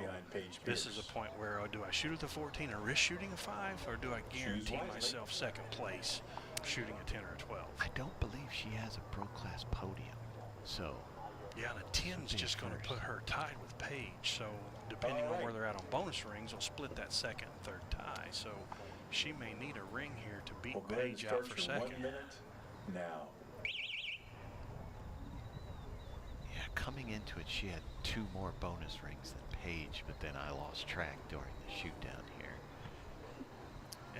this is a point where do I shoot at the 14 or risk shooting a 5, or do I guarantee myself 2nd place shooting a 10 or a 12?
I don't believe she has a pro class podium, so.
Yeah, and a 10's just going to put her tied with Paige. So depending on where they're at on bonus rings, will split that 2nd and 3rd tie. So she may need a ring here to beat Paige out for 2nd.
Now.
Yeah, coming into it, she had 2 more bonus rings than Paige, but then I lost track during the shoot down here.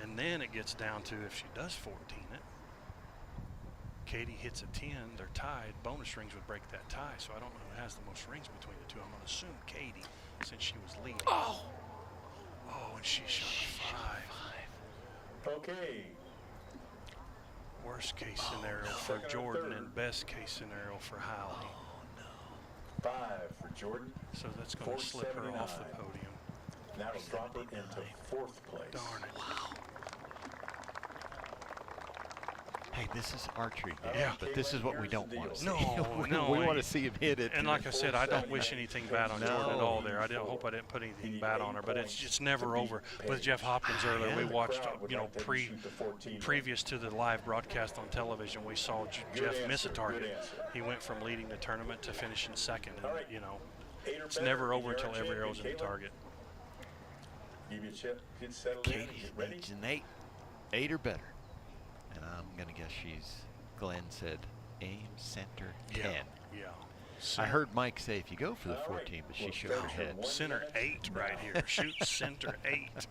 And then it gets down to if she does 14 it, Katie hits a 10, they're tied. Bonus rings would break that tie, so I don't know who has the most rings between the two. I'm going to assume Katie, since she was leading. Oh, and she shot a 5.
Okay.
Worst case scenario for Jordan and best case scenario for Holly.
5 for Jordan.
So that's going to slip her off the podium.
That'll drop her into 4th place.
Darn it.
Wow. Hey, this is archery, Dan,
Yeah.
but this is what we don't want to see.
No,
we want to see him hit it.
And like I said, I don't wish anything bad on Jordan at all there. I hope I didn't put anything bad on her, but it's never over. With Jeff Hopkins earlier, we watched, previous to the live broadcast on television, we saw Jeff miss a target. He went from leading the tournament to finishing second, and it's never over until every arrow's in the target.
Katie needs an 8 or better. And I'm going to guess Glenn said aim center 10.
Yeah.
I heard Mike say if you go for the 14, but she shook her head.
Center 8 right here. Shoot center 8.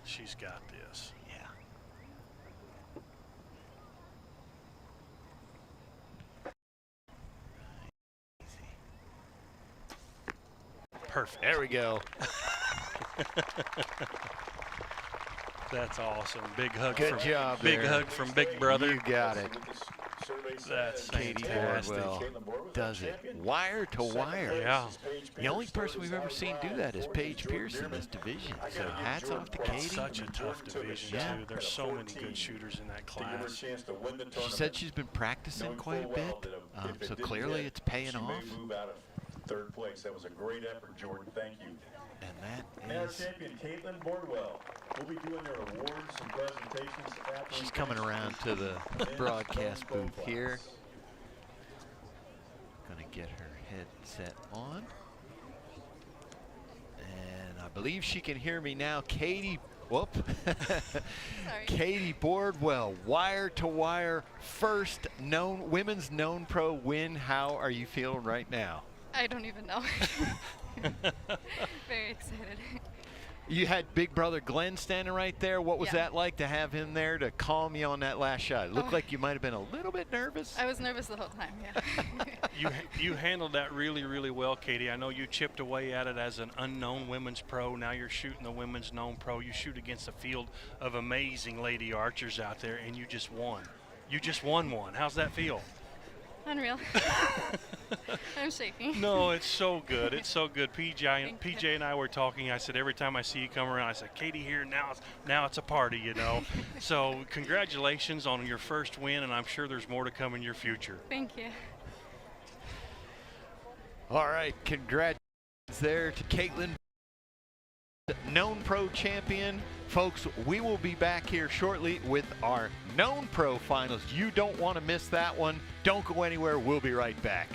She's got this.
Yeah.
Perfect.
There we go.
That's awesome. Big hug.
Good job.
Big hug from Big Brother.
You got it.
That's
Katie
fantastic.
Bordwell does it wire to wire.
Yeah.
The only person we've ever seen do that is Paige Pierce in this division. So hats off to Katie.
Such a tough division too. There's so many good shooters in that class.
She said she's been practicing quite a bit, so clearly it's paying off.
Move out of 3rd place. That was a great effort, Jordan. Thank you.
And that
Now
is.
champion Caitlin Bordwell. We'll be doing their awards and presentations after.
She's coming around to the broadcast booth here. Gonna get her headset on. And I believe she can hear me now. Katie, whoop. Katie Bordwell, wire to wire, first women's known pro win. How are you feeling right now?
I don't even know. Very excited.
You had big brother Glenn standing right there. What was that like to have him there to calm you on that last shot? It looked like you might have been a little bit nervous.
I was nervous the whole time, yeah.
You handled that really, really well, Katie. I know you chipped away at it as an unknown women's pro. Now you're shooting the women's known pro. You shoot against a field of amazing lady archers out there, and you just won. You just won one. How's that feel?
Unreal. I'm shaking.
No, it's so good. It's so good. PJ and I were talking. I said, every time I see you come around, I said, Katie here, now it's a party, So congratulations on your first win, and I'm sure there's more to come in your future.
Thank you.
All right, congratulations there to Caitlin, known pro champion. Folks, we will be back here shortly with our known pro finals. You don't want to miss that one. Don't go anywhere. We'll be right back.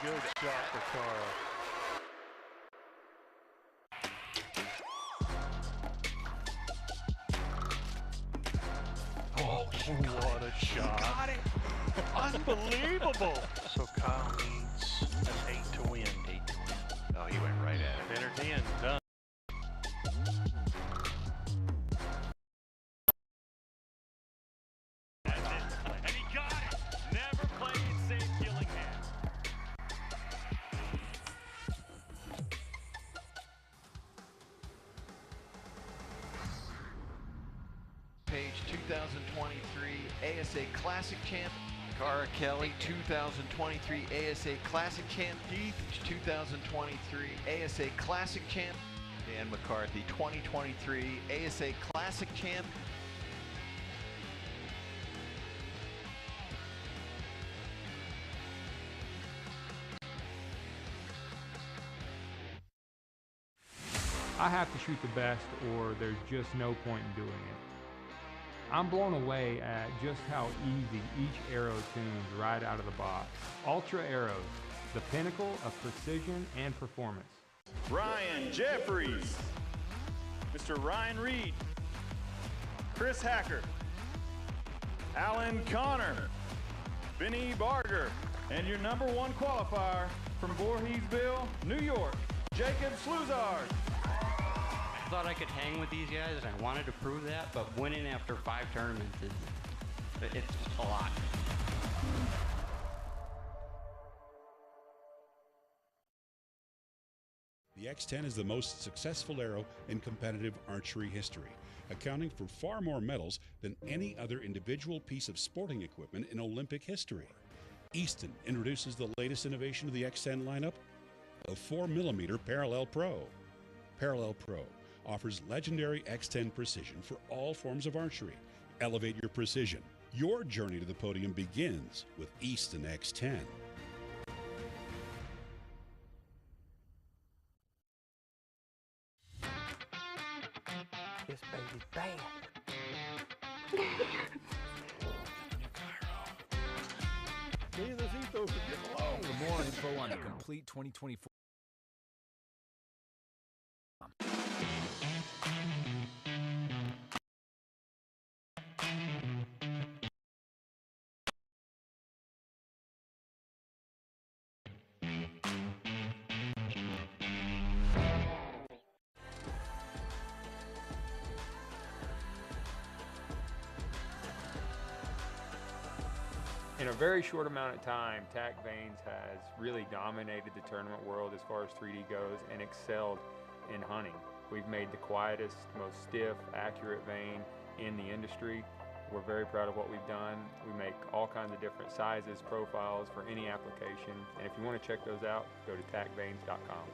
Good shot for Carl.
Oh, what a shot.
He got it. Unbelievable.
So Kyle needs an 8 to win.
8 to win. Oh, he went right at it.
10 or 10, done.
And he got it. Never played safe Gillingham.
2023 ASA Classic Champ. Cara Kelly, 2023 ASA Classic Champ. Keith, 2023 ASA Classic Champ. Dan McCarthy, 2023 ASA Classic Champ.
I have to shoot the best or there's just no point in doing it. I'm blown away at just how easy each arrow tunes right out of the box. Ultra Arrows, the pinnacle of precision and performance.
Ryan Jeffries, Mr. Ryan Reed, Chris Hacker, Alan Connor, Vinny Barger, and your number one qualifier from Voorheesville, New York, Jacob Sluzard.
I thought I could hang with these guys, and I wanted to prove that, but winning after 5 tournaments it's a lot.
The X-10 is the most successful arrow in competitive archery history, accounting for far more medals than any other individual piece of sporting equipment in Olympic history. Easton introduces the latest innovation of the X-10 lineup, the 4mm Parallel Pro. Parallel Pro offers legendary X-10 precision for all forms of archery. Elevate your precision. Your journey to the podium begins with Easton X-10.
This baby's bad.
For more info on the complete 2024.
In a very short amount of time, Tack Vanes has really dominated the tournament world as far as 3D goes and excelled in hunting. We've made the quietest, most stiff, accurate vane in the industry. We're very proud of what we've done. We make all kinds of different sizes, profiles for any application. And if you want to check those out, go to tackvanes.com.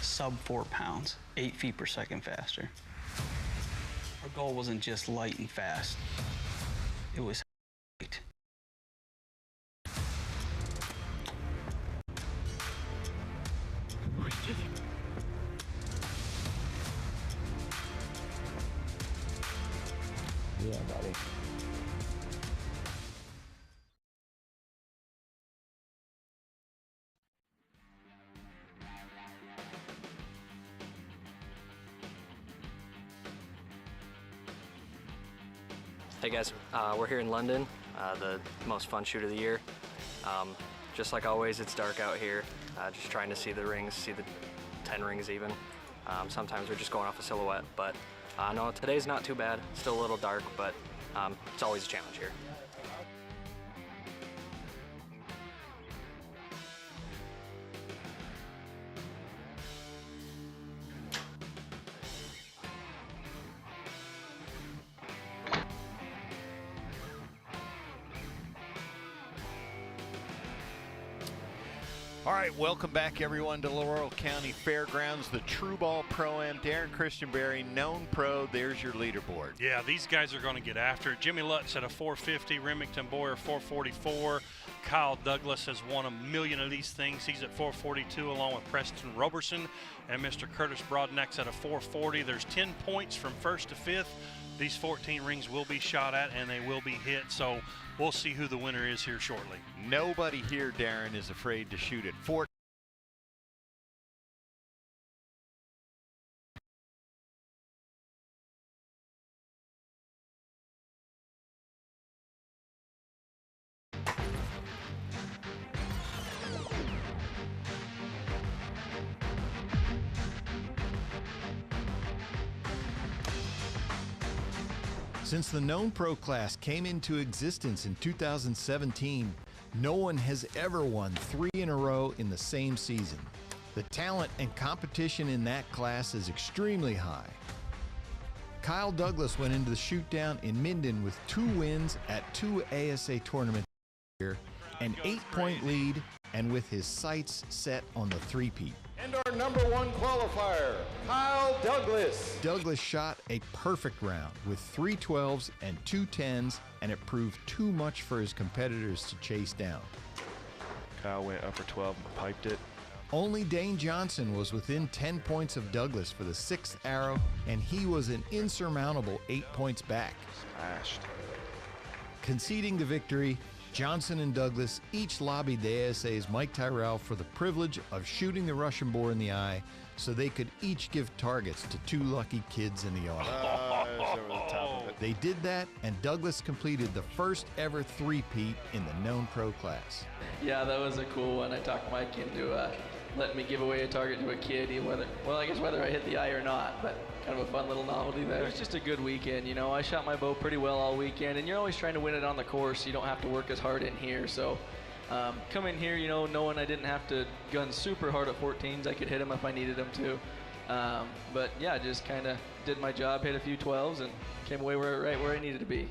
Sub 4 pounds, 8 feet per second faster. Our goal wasn't just light and fast, it was light.
Yeah, buddy.
Hey guys, we're here in London, the most fun shoot of the year. Just like always, it's dark out here. Just trying to see the rings, see the 10 rings even. Sometimes we're just going off a silhouette, but no, today's not too bad. Still a little dark, but it's always a challenge here.
All right, welcome back everyone to Laurel County Fairgrounds, the True Ball Pro-Am. Darren Christianberry, known pro, there's your leaderboard.
Yeah, these guys are going to get after it. Jimmy Lutz at a 450, Remington Boyer 444. Kyle Douglas has won a million of these things. He's at 442 along with Preston Roberson. And Mr. Curtis Broadneck's at a 440. There's 10 points from first to fifth. These 14 rings will be shot at and they will be hit. So we'll see who the winner is here shortly.
Nobody here, Darren, is afraid to shoot at 14.
Since the known pro class came into existence in 2017, no one has ever won 3 in a row in the same season. The talent and competition in that class is extremely high. Kyle Douglas went into the Shootdown in Minden with 2 wins at 2 ASA tournaments this year, an 8-point lead, and with his sights set on the three-peat.
And our number 1 qualifier, Kyle Douglas.
Douglas shot a perfect round with 3 12s and 2 10s, and it proved too much for his competitors to chase down.
Kyle went upper 12 and piped it.
Only Dane Johnson was within 10 points of Douglas for the 6th arrow, and he was an insurmountable 8 points back.
Smashed.
Conceding the victory, Johnson and Douglas each lobbied the ASA's Mike Tyrrell for the privilege of shooting the Russian boar in the eye so they could each give targets to 2 lucky kids in the audience. They did that, and Douglas completed the first ever three-peat in the known pro class.
Yeah, that was a cool one. I talked Mike into letting me give away a target to a kid, I guess whether I hit the eye or not, but kind of a fun little novelty there. It was just a good weekend, you know. I shot my bow pretty well all weekend, and you're always trying to win it on the course. You don't have to work as hard in here, so come in here, you know, knowing I didn't have to gun super hard at 14s. I could hit them if I needed them to. But yeah, just kind of did my job, hit a few 12s, and came away right where I needed to be.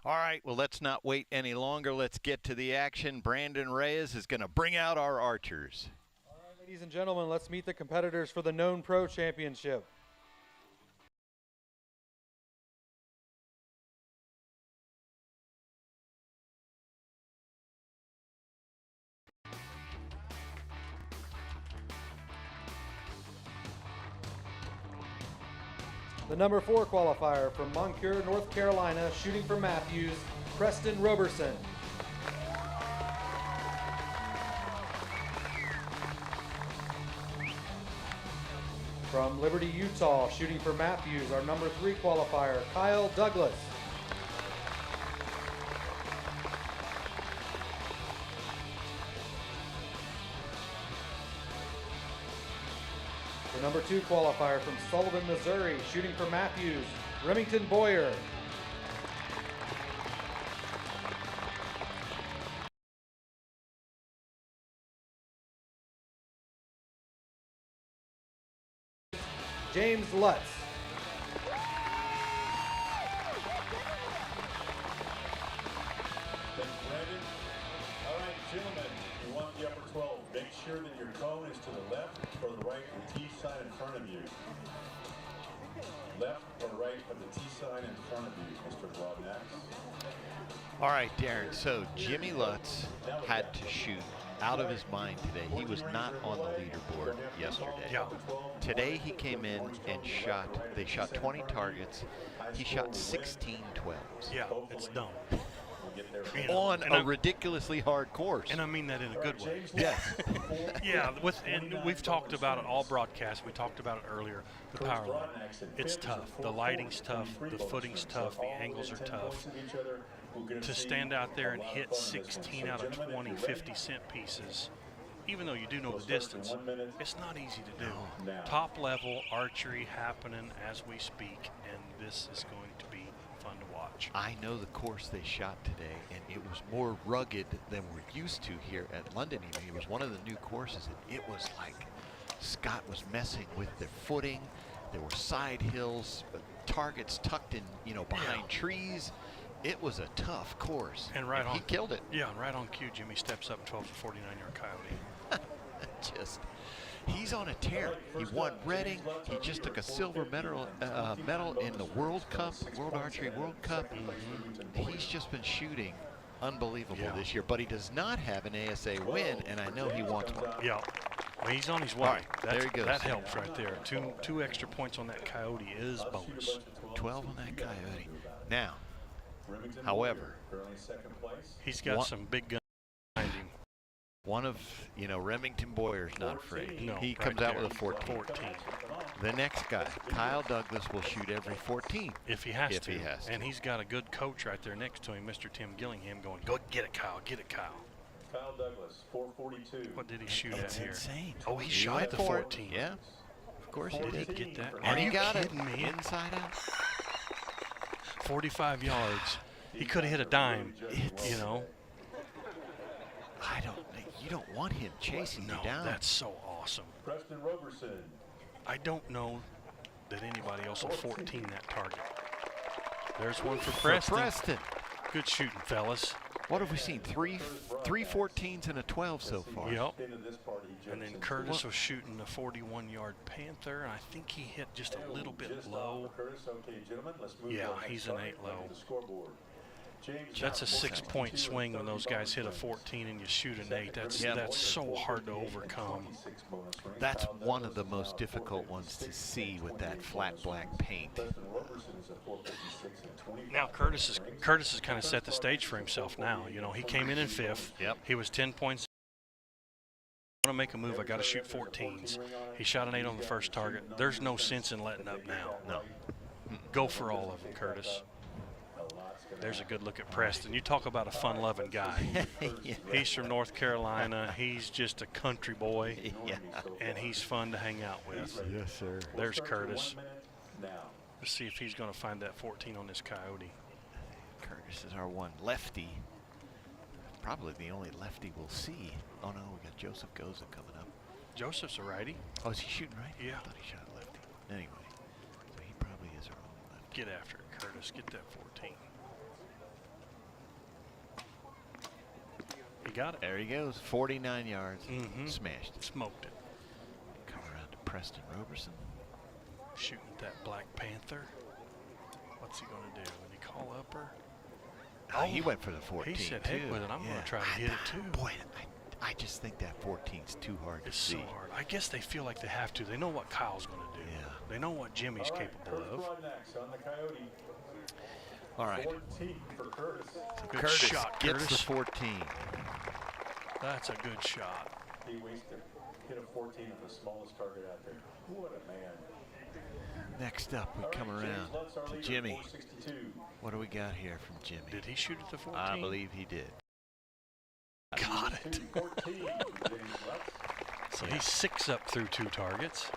All right, well, let's not wait any longer. Let's get to the action. Brandon Reyes is going to bring out our archers.
All right, ladies and gentlemen, let's meet the competitors for the Known Pro Championship. The number 4 qualifier from Moncure, North Carolina, shooting for Matthews, Preston Roberson. From Liberty, Utah, shooting for Matthews, our number 3 qualifier, Kyle Douglas. The number 2 qualifier from Sullivan, Missouri, shooting for Matthews, Remington Boyer. James Lutz.
Thank you, Brandon. All right, gentlemen, you want the upper 12. Make sure that your cone is to the left or the right of the T sign in front of you. Left or right of the T sign in front of you, Mr. Blobnax.
All right, Darren, so Jimmy Lutz had to shoot out of his mind today. He was not on the leaderboard yesterday.
Yeah.
Today he came in and they shot 20 targets. He shot 16 12s.
Yeah, it's dumb.
On a ridiculously hard course.
And I mean that in a good way.
Yes.
Yeah, and we've talked about it all broadcast. We talked about it earlier. The power line. It's tough. The lighting's tough. The footing's tough. The angles are tough. To stand out there and hit 16 out of 20 50-cent pieces, even though you do know the distance, it's not easy to do. Top level archery happening as we speak, and this is going to be fun to watch.
I know the course they shot today, and it was more rugged than we're used to here at London. Even it was one of the new courses, and it was like Scott was messing with their footing. There were side hills, targets tucked in, behind trees. It was a tough course,
and
he killed it.
Yeah, and right on cue, Jimmy steps up 12 to 49-yard coyote.
He's on a tear. He won Reading. He just took a silver medal in the World Cup, World Archery World Cup. He's just been shooting unbelievable this year, but he does not have an ASA win, and I know he wants one.
Yeah, well, he's on his way.
All right, there he goes.
That helps right there. Two extra points on that coyote is bonus.
12 on that coyote. Now, however,
he's got some big guns behind him.
One of, Remington Boyer's not afraid.
No,
he comes out with a 14. The next guy, Kyle Douglas, will shoot every 14.
If he has to. And he's got a good coach right there next to him, Mr. Tim Gillingham, going, go get it, Kyle, get it, Kyle.
Kyle Douglas, 442.
What did he shoot at here?
Insane.
Oh, he shot at the 14.
Yeah, of course he did.
Get that.
And he got
kidding
it
me?
inside out.
45 yards. He could have hit a dime,
You don't want him chasing you down.
That's so awesome.
Preston Roberson.
I don't know that anybody else will 14 that target. There's one for Preston. Good shooting, fellas.
What have we seen? Three 14s and a 12 so far.
Yep. And then Curtis was shooting a 41-yard Panther, and I think he hit just a little bit low. Yeah, he's an 8 low. That's a 6-point swing when those guys hit a 14 and you shoot an 8. That's so hard to overcome.
That's one of the most difficult ones to see with that flat black paint.
Now Curtis has kind of set the stage for himself now. You know, he came in 5th.
Yep.
He was 10 points. I want to make a move. I got to shoot 14s. He shot an 8 on the first target. There's no sense in letting up now.
No.
Go for all of them, Curtis. There's a good look at Preston. You talk about a fun-loving guy.
Yeah.
He's from North Carolina. He's just a country boy,
yeah.
and he's fun to hang out with.
Yes, sir.
There's Curtis. Let's see if he's going to find that 14 on this Coyote.
Curtis is our one lefty. Probably the only lefty we'll see. Oh, no, we got Joseph Goza coming up.
Joseph's a righty.
Oh, is he shooting right?
Yeah.
I thought he shot lefty. Anyway, so he probably is our only lefty.
Get after it, Curtis. Get that 14. He got it.
There he goes. 49 yards. Smashed it.
Smoked it.
Come around to Preston Roberson.
Shooting that Black Panther. What's he going to do? Will he call upper?
Oh, he went for the 14
He said,
too.
heck with it. I'm going to try to hit it too.
Boy, I just think that 14's too hard to see.
So hard. I guess they feel like they have to. They know what Kyle's going to do.
Yeah.
They know what Jimmy's capable of.
All right.
14 for Curtis.
So
Good
Curtis
shot,
gets
Curtis.
the 14.
That's a good shot.
He wasted, hit a 14 on the smallest target out there. What a man.
Next up, we come around to Jimmy. What do we got here from Jimmy?
Did he shoot at the 14?
I believe he did.
Got it. So he's 6 up through 2 targets.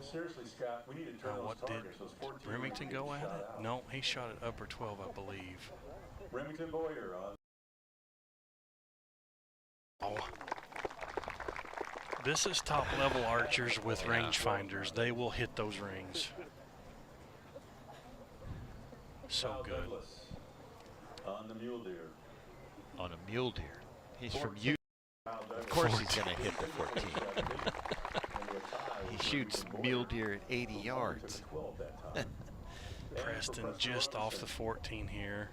Seriously, Scott, we need to turn those
What did
targets, those 14
Remington go at it? No, he shot at upper 12, I believe.
Remington Boyer on.
Oh. This is top-level archers with rangefinders. They will hit those rings. So good.
On the mule deer.
On a mule deer. He's from Utah. Of course he's going to hit the 14. He shoots mule deer at 80 yards.
Preston just off the 14 here.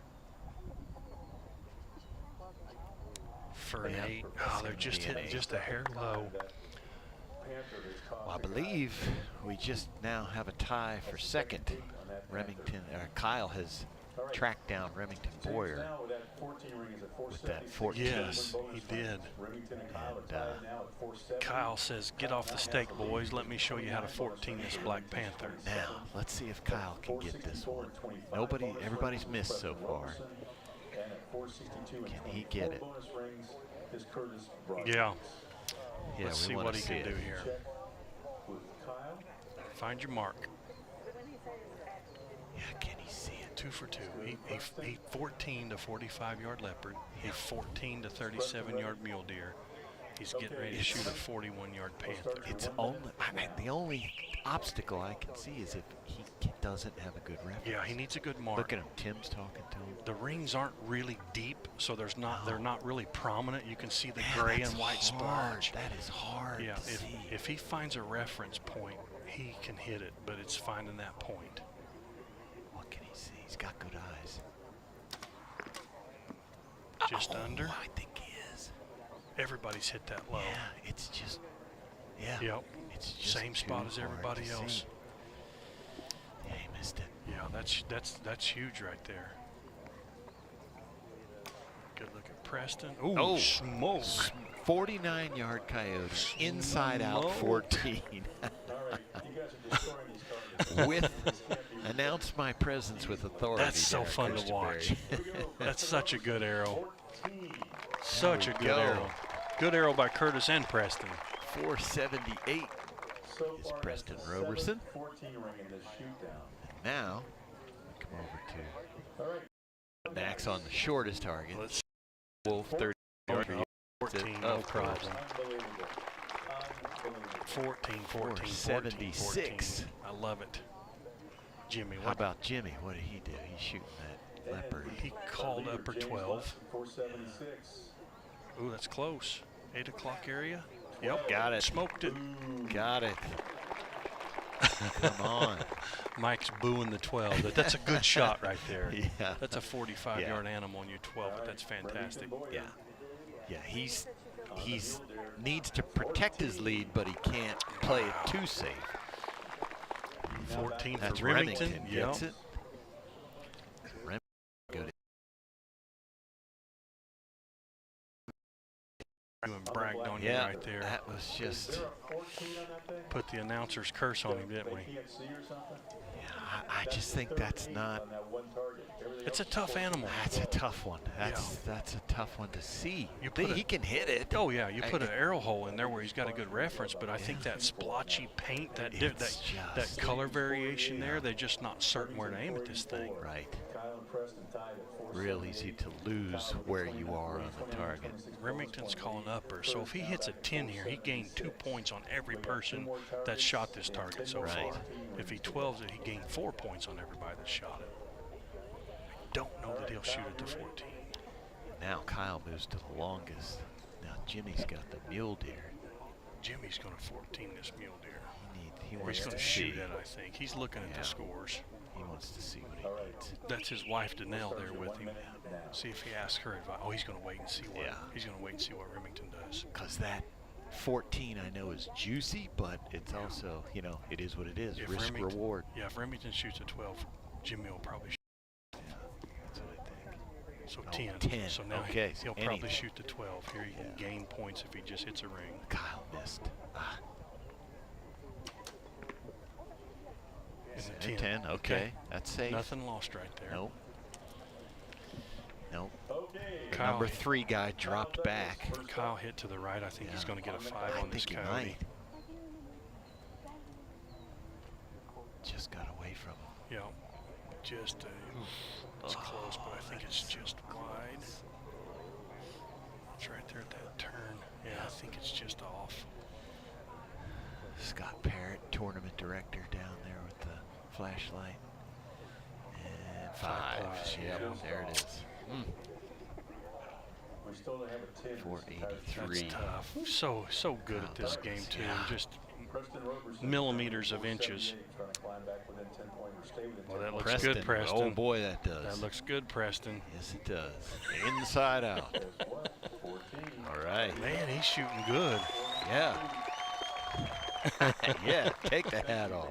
For an 8. Oh, they're just hitting just a hair low.
Well, I believe we just now have a tie for second. Kyle has tracked down Remington Boyer with that 14.
Yes, he did.
And,
Kyle says, get off the stake, boys. Let me show you how to 14 this Black Panther.
now, let's see if Kyle can get this one. Everybody's missed so far. Can he get it?
Yeah.
Yeah,
Let's
we
see
wanna
what he
see
can
it.
do here. Find your mark.
Yeah, can he see it?
2 for 2. He 14 to 45-yard leopard. He 14 to 37-yard mule deer. He's getting ready to shoot a 41-yard panther.
It's only the only obstacle I can see is if he doesn't have a good reference.
Yeah, he needs a good mark.
Look at him. Tim's talking to him.
The rings aren't really deep, so they're not really prominent. You can see the gray and white splotch.
That is hard.
Yeah,
to see.
if he finds a reference point, he can hit it, but it's finding that point.
What can he see? He's got good eyes.
Just under.
I think he is.
Everybody's hit that low.
Yeah, it's just. Yeah.
Yep.
It's just
Same spot as
too hard
everybody
to
else.
see. Yeah, he missed it.
Yeah, that's huge right there. Good look at Preston. Ooh,
Oh,
smoke.
49-yard coyote, inside out 14. With announce my presence with authority.
That's so
there,
fun to
Christopher.
watch. That's such a good arrow. Such a
we
good
go.
arrow. Good arrow by Curtis and Preston.
478 is Preston Roberson.
14 ring in this Shootdown.
And now we come over to Max on the shortest target. Wolf 30. missed it.
14, no
Of course.
problem. 14, 14,
476.
I love it. Jimmy,
How about Jimmy? What did he do? He's shooting that leopard.
He called upper 12. Ooh, that's close. 8 o'clock area. Yep,
got it.
Smoked it.
Got it. Come on.
Mike's booing the 12. That's a good shot right there.
Yeah.
That's a 45-yard animal on your 12, but that's fantastic.
Yeah. Yeah, he's needs to protect his lead, but he can't play it too safe.
14
That's
for Remington.
gets it. Good.
And bragged on you
Yeah,
right there.
that was just.
Put the announcer's curse on him, didn't we?
Yeah, I just think that's not.
It's a tough animal.
That's a tough one. That's a tough one to see. He can hit it.
Oh yeah, you put an arrow hole in there where he's got a good reference, but I think that splotchy paint, that color variation there, they're just not certain where to aim at this thing.
Right. Real easy to lose where you are on the target.
Remington's calling upper, so if he hits a 10 here, he gained 2 points on every person that shot this target so far. If he 12s it, he gained 4 points on everybody that shot it. I don't know that he'll shoot it to 14.
Now Kyle moves to the longest. Now Jimmy's got the mule deer.
Jimmy's going to 14 this mule deer.
He wants
He's going
to
to shoot
see.
it, I think. He's looking at the scores.
He wants to see what he needs.
That's his wife Danelle there with him. See if he asks her advice. Oh, he's going to wait and see what. He's going to wait and see what Remington does.
Because that 14 I know is juicy, but it's also, you know, it is what it is. Risk reward.
Yeah, if Remington shoots a 12, Jimmy will probably shoot.
That's what I think.
So 10.
10.
So now
okay,
he'll probably shoot the 12. Here he can gain points if he just hits a ring.
Kyle missed.
In the
10. Okay. That's safe.
Nothing lost right there.
Nope. Nope. The
Kyle,
number 3 guy dropped back.
Kyle hit to the right. I think he's going to get a 5 on this
he
coyote.
might. Just got away from him.
Yeah. Just it's close, but I think it's just wide. It's right there at that turn. Yeah, I think it's just off.
Scott Parrott, tournament director down there with the flashlight. And 5. Yeah, there it is.
We still have a 10.
483.
That's tough. So good at this game too. Just millimeters of inches. Well, that looks
Preston.
good, Preston.
Oh boy, that does.
That looks good, Preston.
Yes, it does. Inside out. All right.
Man, he's shooting good.
Yeah. Yeah, take the hat off.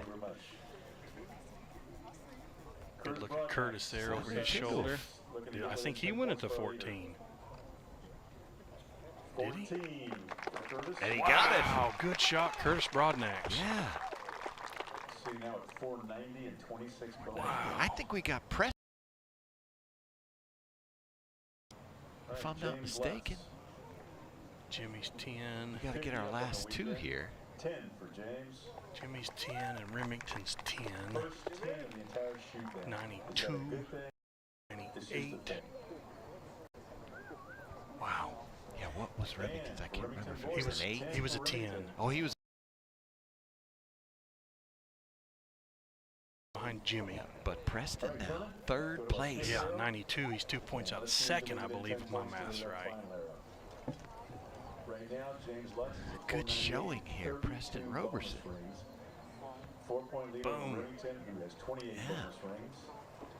Good look at Curtis there over his shoulder. Yeah, I think he went at the 14. Did he?
And he got it.
Wow, good shot, Curtis Broadnax.
Yeah.
See now it's 490 and 26 below.
Wow. I think we got Preston. If I'm not mistaken.
Jimmy's 10.
We got to get our last 2 here.
10 for James.
Jimmy's 10 and Remington's 10.
First 10 in the entire shoot.
92. 98. Wow.
Yeah, what was Remington's? I can't remember if it was an 8.
He was a 10.
Oh, he was
behind Jimmy.
Yeah, but Preston now, 3rd place.
Yeah, 92. He's 2 points out of 2nd, I believe, if my math's right.
Right now, James Lutz is
a good showing here, Preston Roberson.
4-point lead
Boom.
Remington, who has 28 bonus rings.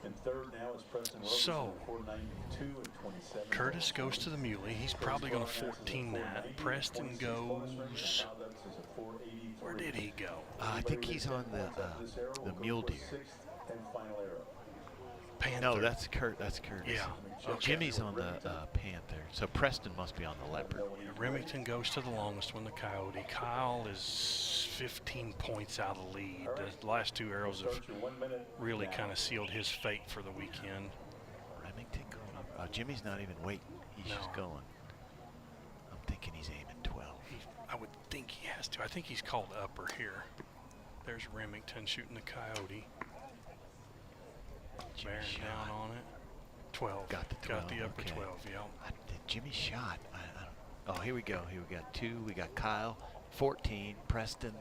And 3rd now is Preston Roberson,
So,
492 and 27.
Curtis goes to the muley. He's probably going to 14 that. Preston goes. Where did he go?
I think he's on the mule deer.
And final arrow.
Panther.
No, that's Curtis.
Yeah.
So Jimmy's on the Panther. So Preston must be on the leopard.
Yeah, Remington goes to the longest one, the coyote. Kyle is 15 points out of the lead. The last 2 arrows have really kind of sealed his fate for the weekend.
Remington going up. Jimmy's not even waiting. He's just going. I'm thinking he's aiming 12.
I would think he has to. I think he's called upper here. There's Remington shooting the coyote. Bearing down on it. 12.
Got the 12.
Got the upper
okay.
12, yeah.
Jimmy shot. Oh, here we go. Here we got 2. We got Kyle, 14. Preston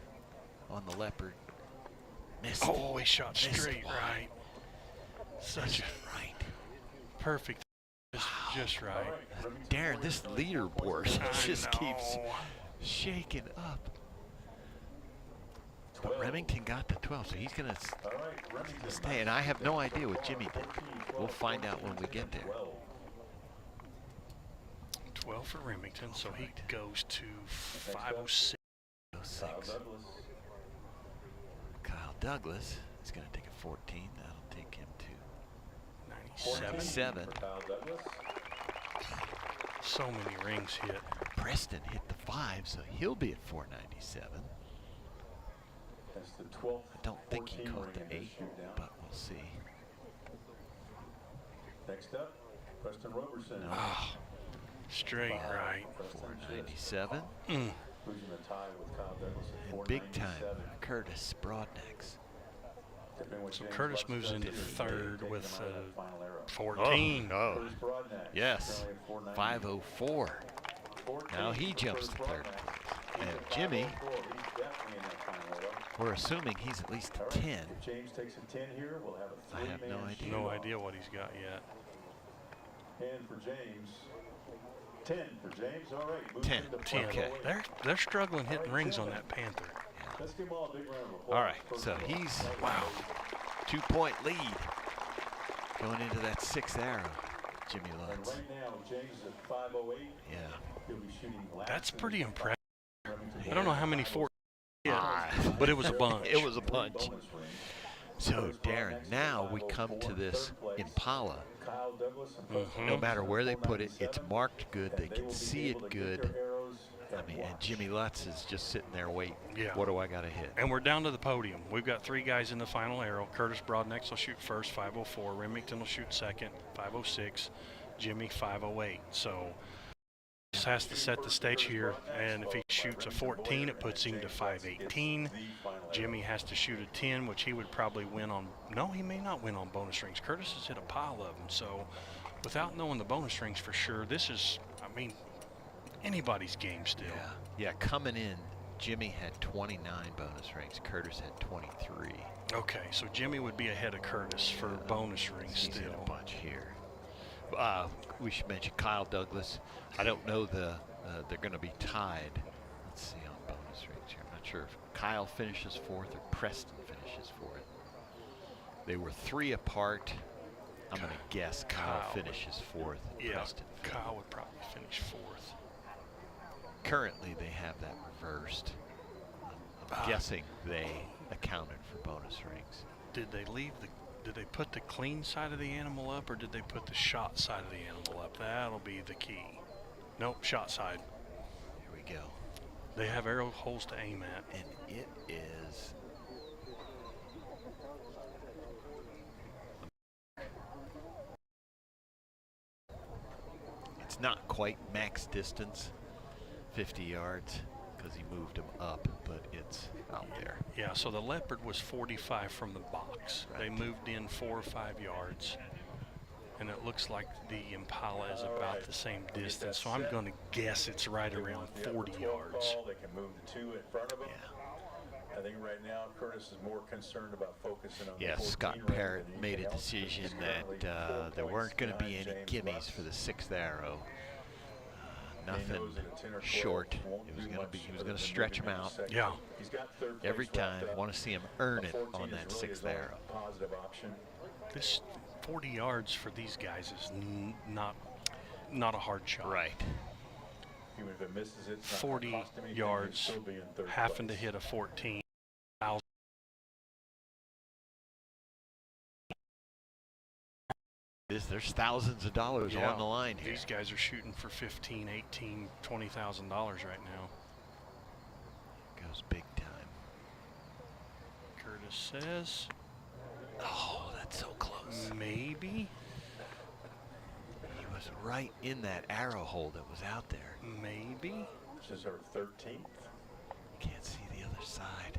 on the leopard. Missed.
Oh, he shot
Missed
straight
wide.
right. Such a
right.
Perfect. Just right.
Darren, this leaderboard just
know.
keeps shaking up. But Remington got to 12, so he's going to stay. And I have no idea what Jimmy did. We'll find out when we get there.
12 for Remington, so he goes to 506.
Kyle Douglas is going to take a 14. That'll take him to
97.
97.
So many rings hit.
Preston hit the 5, so he'll be at 497.
That's the 12th.
I don't think he caught the 8, but we'll see.
Next up, Preston Roberson.
No.
Oh, straight right.
497.
Losing the tie with Kyle Douglas at
And big time, Curtis Broadnex.
So Curtis moves into third with 14.
Oh, yes, 504. Now he jumps to third. And Jimmy, we're assuming he's at least a 10.
If James takes a 10 here, we'll have a
I have no idea.
No idea what he's got yet.
And for James, 10 for James. All right, moves
10.
into
10.
Okay.
They're struggling hitting rings on that Panther.
Let's give them all a big round of applause.
All right, so he's, wow, 2-point lead going into that 6th arrow, Jimmy
And
Lutz.
right now, James is at 508.
Yeah.
He'll be shooting last.
That's pretty impressive. I don't know how many 4 hit,
Ah.
but it was a bunch.
It was a bunch. So, Darren, now we come to this Impala.
Kyle Douglas and
No matter where they put it, it's marked good. They can see it good. I mean, and Jimmy Lutz is just sitting there waiting.
Yeah.
What do I got to hit?
And we're down to the podium. We've got 3 guys in the final arrow. Curtis Broadnex will shoot first, 504. Remington will shoot second, 506. Jimmy, 508. So this has to set the stage here. And if he shoots a 14, it puts him to 518. Jimmy has to shoot a 10, which he would probably win on. No, he may not win on bonus rings. Curtis has hit a pile of them. So without knowing the bonus rings for sure, this is, I mean, anybody's game still.
Yeah, coming in, Jimmy had 29 bonus rings. Curtis had 23.
Okay, so Jimmy would be ahead of Curtis for bonus rings
He's in
still.
a bunch here. We should mention Kyle Douglas. I don't know they're going to be tied. Let's see on bonus rings here. I'm not sure if Kyle finishes 4th or Preston finishes 4th. They were 3 apart. I'm going to guess Kyle finishes 4th.
Yeah,
Preston 5th.
Kyle would probably finish 4th.
Currently, they have that reversed. I'm guessing they accounted for bonus rings.
Did they put the clean side of the animal up, or did they put the shot side of the animal up? That'll be the key. Nope, shot side.
Here we go.
They have arrow holes to aim at.
And it is it's not quite max distance, 50 yards, because he moved him up, but it's out there.
Yeah, so the leopard was 45 from the box. They moved in 4 or 5 yards, and it looks like the Impala is about the same distance. So I'm going to guess it's right around 40 yards.
They can move the 2 in front of them. I think right now Curtis is more concerned about focusing on
Yes,
the 14
Scott
ring
Parrott
than
made a
anything else.
decision
He's
that
currently 4
there weren't going to be
points
any
behind
gimmies
James
for the
Lutz.
6th arrow.
He
Nothing
knows that a 10 or 12
short.
won't
It was
do
going to
much
be. He was
other
going to
than
stretch him
moving into
out.
second.
Yeah.
He's got third
Every
place wrapped
time.
up.
Want to see him earn
A
it
14
on
is
that
really
6th
his only
arrow.
positive option.
This 40 yards for these guys is not a hard shot.
Right.
Even if it misses it, it's not
40
gonna cost him anything. He'll
yards,
still be in third
having to
place.
hit a 14.
There's thousands of dollars
Yeah,
on the line here.
These guys are shooting for $15,000, $18,000, $20,000 right now.
Goes big time.
Curtis says,
oh, that's so close.
Maybe.
He was right in that arrow hole that was out there.
Maybe.
This is our 13th.
Can't see the other side.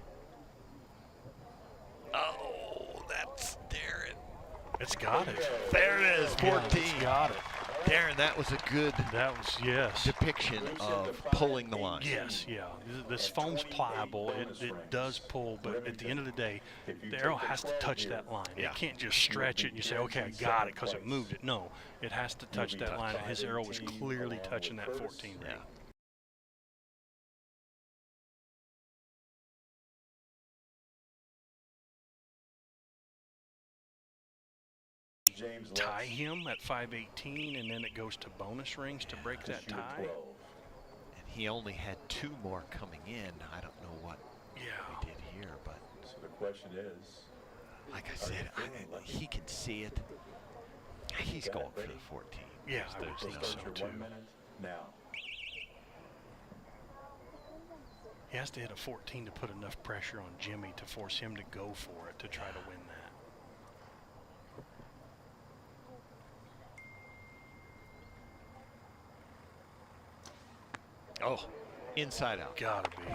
Oh, that's Darren.
It's got it.
There it is, 14.
Yeah, it's got it.
Darren, that was a good
yes
depiction of pulling the line.
Yes, yeah. This foam's pliable. It does pull, but at the end of the day, the arrow has to touch that line.
Yeah.
It can't just stretch it and you say, okay, I got it because it moved it. No, it has to touch that line. And his arrow was clearly touching that 14 ring. Tie him at 518, and then it goes to bonus rings to break that tie.
And he only had 2 more coming in. I don't know what he did here, but
So the question is,
like I said, he can see it. He's going for the 14.
Yeah, I would
There's
think
no-
so too.
now.
He has to hit a 14 to put enough pressure on Jimmy to force him to go for it to try to win that.
Oh, inside out.
Gotta be.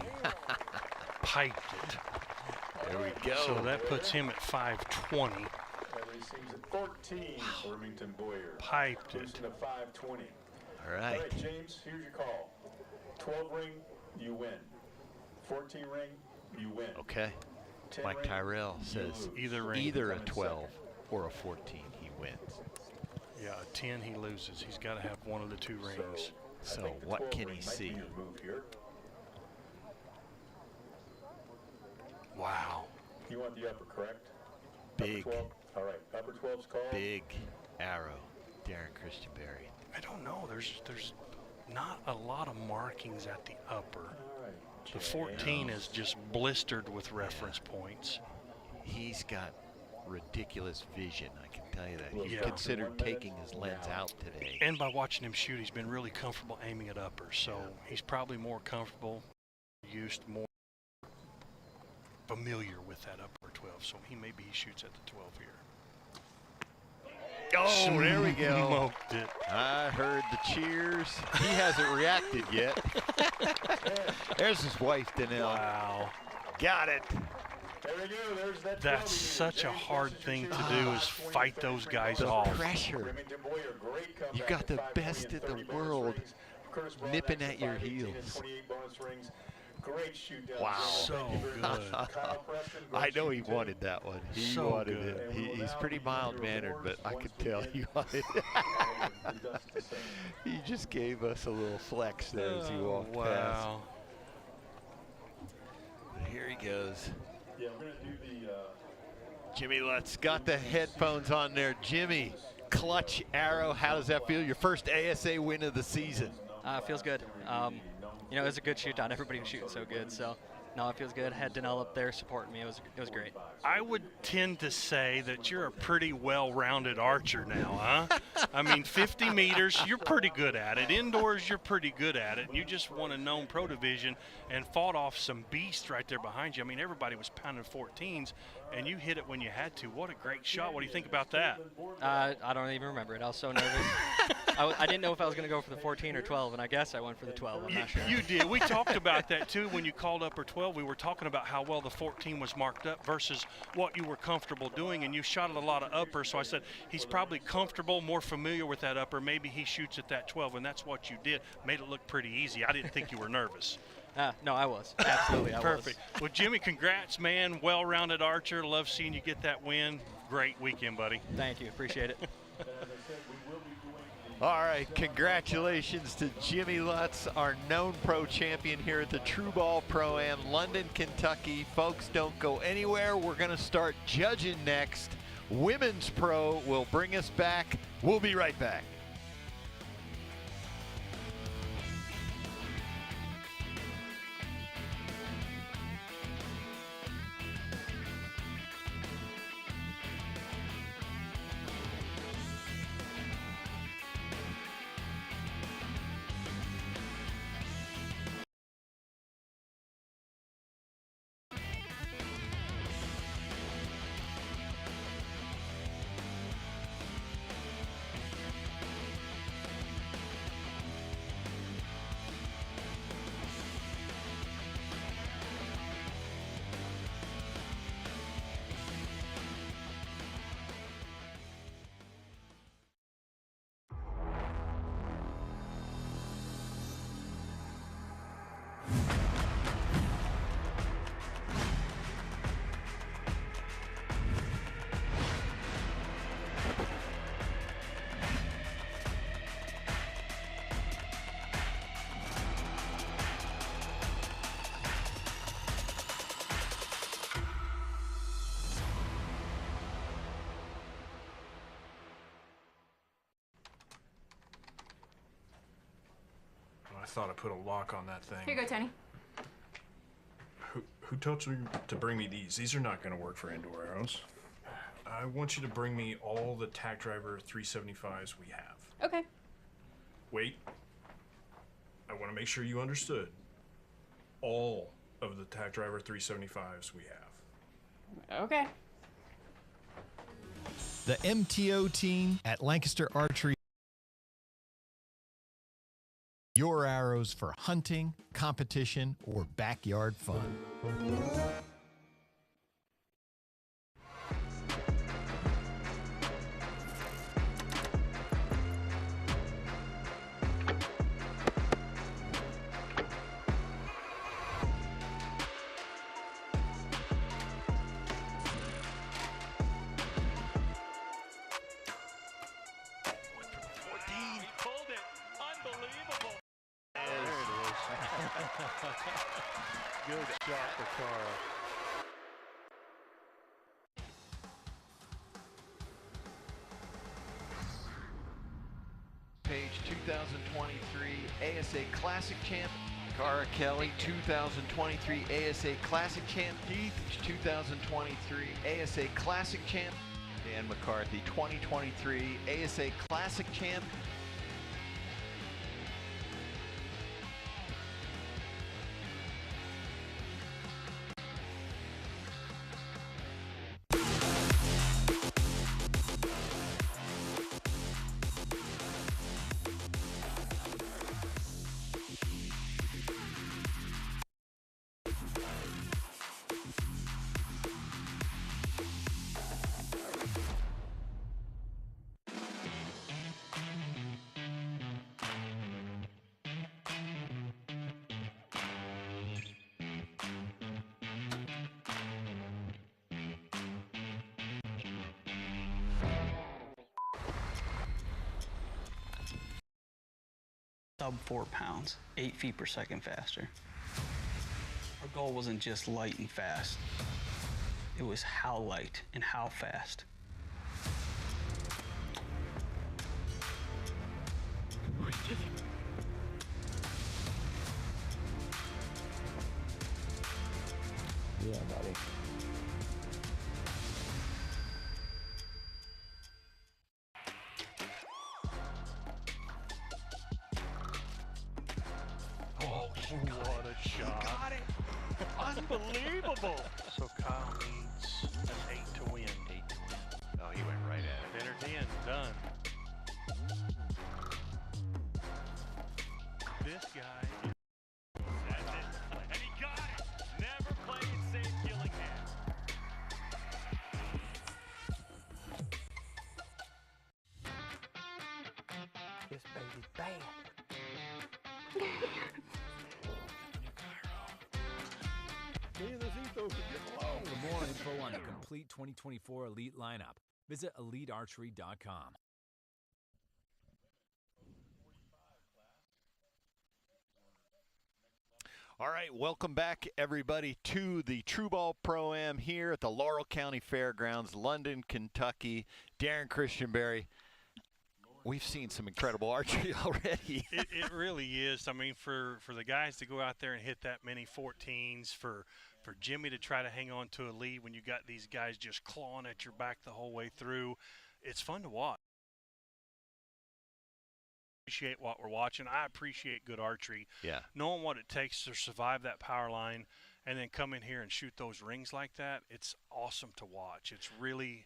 Piped it.
There we go.
So that puts him at 520.
That receives at 14 for Remington Boyer.
Piped
Moves
it.
to 520.
All right.
All right, James, here's your call. 12 ring, you win. 14 ring, you win.
Okay.
10
Mike
ring,
Tyrell says
Either
either a
Come in
12
second.
or a 14, he wins.
Yeah, a 10 he loses. He's got to have one of the 2 rings.
So
I think the
what
12
can
ring
he
might be
see?
your move here.
Wow.
You want the upper, correct?
Big,
Upper 12? All right, upper 12's called.
big arrow, Darren Christian Berry.
I don't know. There's not a lot of markings at the upper.
All right.
The 14 is just blistered with reference points.
He's got ridiculous vision, I can tell you that. He
Yeah.
considered taking his lens out today.
And by watching him shoot, he's been really comfortable aiming at uppers. So he's probably more comfortable, more familiar with that upper 12. So maybe he shoots at the 12 here.
Oh, there we go.
Smoked it.
I heard the cheers. He hasn't reacted yet. There's his wife, Danelle.
Wow.
Got it.
There we go. There's that 12
That's
again.
such a
James
hard
Boston
thing to
shoots
do
at
is
520
fight
for
those
free
guys
bonus.
off.
Pressure.
Remington Boyer, great comeback
You got
at
the
520
best
and
in the
30 bonus
world
rings. Curtis Brown
nipping
next
at your
518 and
heels.
28 bonus rings. Great shoot down.
Wow.
James. Thank you very much.
good.
Kyle Preston,
I
great
know he
shoot, too.
wanted that one. He
So
wanted
good.
it.
And we will
He's
now
pretty
begin the
mild-mannered, but
rewards
I
once
could tell
again.
he wanted it.
He does the same.
He just gave us a little flex there as he walked past.
Wow.
But here he goes.
Yeah, we're going to do the
Jimmy Lutz got the headphones on there. Jimmy, clutch arrow. How does that feel? Your first ASA win of the season.
Feels good. You know, it was a good shoot down. Everybody was shooting so good. So, no, it feels good. Had Danelle up there supporting me. It was great.
I would tend to say that you're a pretty well-rounded archer now, huh? I mean, 50 meters, you're pretty good at it. Indoors, you're pretty good at it. You just won a known pro division and fought off some beasts right there behind you. I mean, everybody was pounding 14s, and you hit it when you had to. What a great shot. What do you think about that?
I don't even remember it. I was so nervous. I didn't know if I was going to go for the 14 or 12, and I guess I went for the 12. I'm not sure.
You did. We talked about that, too, when you called upper 12. We were talking about how well the 14 was marked up versus what you were comfortable doing, and you shot at a lot of upper. So I said, he's probably comfortable, more familiar with that upper. Maybe he shoots at that 12, and that's what you did. Made it look pretty easy. I didn't think you were nervous.
No, I was. Absolutely, I was.
Perfect. Well, Jimmy, congrats, man. Well-rounded archer. Love seeing you get that win. Great weekend, buddy.
Thank you. Appreciate it.
All right, congratulations to Jimmy Lutz, our known pro champion here at the True Ball Pro-Am, London, Kentucky. Folks, don't go anywhere. We're going to start judging next. Women's Pro will bring us back. We'll be right back.
thought I put a lock on that thing.
Here you go, Tony.
Who told you to bring me these? These are not going to work for indoor arrows. I want you to bring me all the Tac Driver 375s we have.
Okay.
Wait. I want to make sure you understood. All of the Tac Driver 375s we have.
Okay.
The MTO team at Lancaster Archery. Your arrows for hunting, competition, or backyard fun.
Good shot for Carl. Page 2023 ASA Classic Champ. Cara Kelly, 2023 ASA Classic Champ. Keith, 2023 ASA Classic Champ. Dan McCarthy, 2023 ASA Classic Champ.
Sub 4 pounds, 8 feet per second faster. Our goal wasn't just light and fast. It was how light and how fast.
Yeah, buddy.
Oh, what a shot. He got it. Unbelievable. So Kyle needs an 8 to win.
8 to win. Oh, he went right at it.
Entered in, done. This guy. That's it. And he got it. Never played safe Gillingham.
This baby's bad.
For more info on the complete 2024 Elite lineup, visit EliteArchery.com.
All right, welcome back, everybody, to the True Ball Pro-Am here at the Laurel County Fairgrounds, London, Kentucky. Darren Christianberry, we've seen some incredible archery already.
It really is. I mean, for the guys to go out there and hit that many 14s, for Jimmy to try to hang on to a lead when you got these guys just clawing at your back the whole way through, it's fun to watch. Appreciate what we're watching. I appreciate good archery.
Yeah.
Knowing what it takes to survive that power line and then come in here and shoot those rings like that, it's awesome to watch. It's really,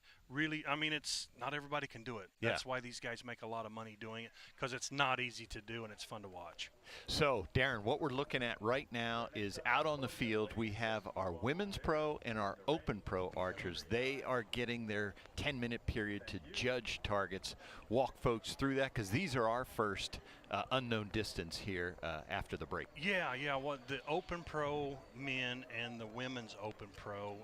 I mean, it's not everybody can do it. That's why these guys make a lot of money doing it, because it's not easy to do and it's fun to watch.
So, Darren, what we're looking at right now is out on the field, we have our women's pro and our open pro archers. They are getting their 10-minute period to judge targets. Walk folks through that, because these are our first unknown distance here after the break.
Yeah. Well, the open pro men and the women's open pro,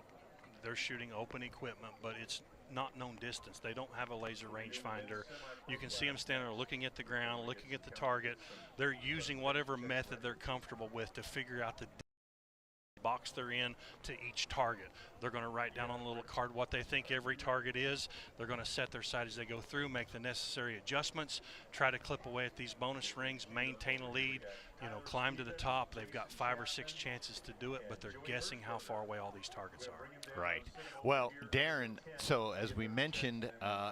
they're shooting open equipment, but it's not known distance. They don't have a laser rangefinder. You can see them standing there looking at the ground, looking at the target. They're using whatever method they're comfortable with to figure out the box they're in to each target. They're going to write down on a little card what they think every target is. They're going to set their sight as they go through, make the necessary adjustments, try to clip away at these bonus rings, maintain a lead, climb to the top. They've got 5 or 6 chances to do it, but they're guessing how far away all these targets are.
Right. Well, Darren, so as we mentioned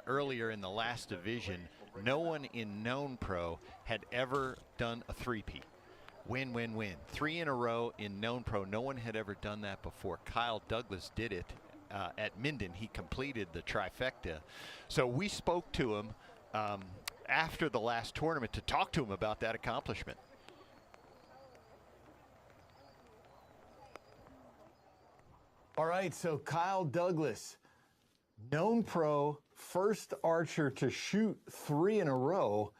earlier in the last division, no one in known pro had ever done a three-peat. Win, win, win. 3 in a row in known pro. No one had ever done that before. Kyle Douglas did it at Minden. He completed the trifecta. So we spoke to him after the last tournament to talk to him about that accomplishment.
All right, so Kyle Douglas, known pro, first archer to shoot 3 in a row.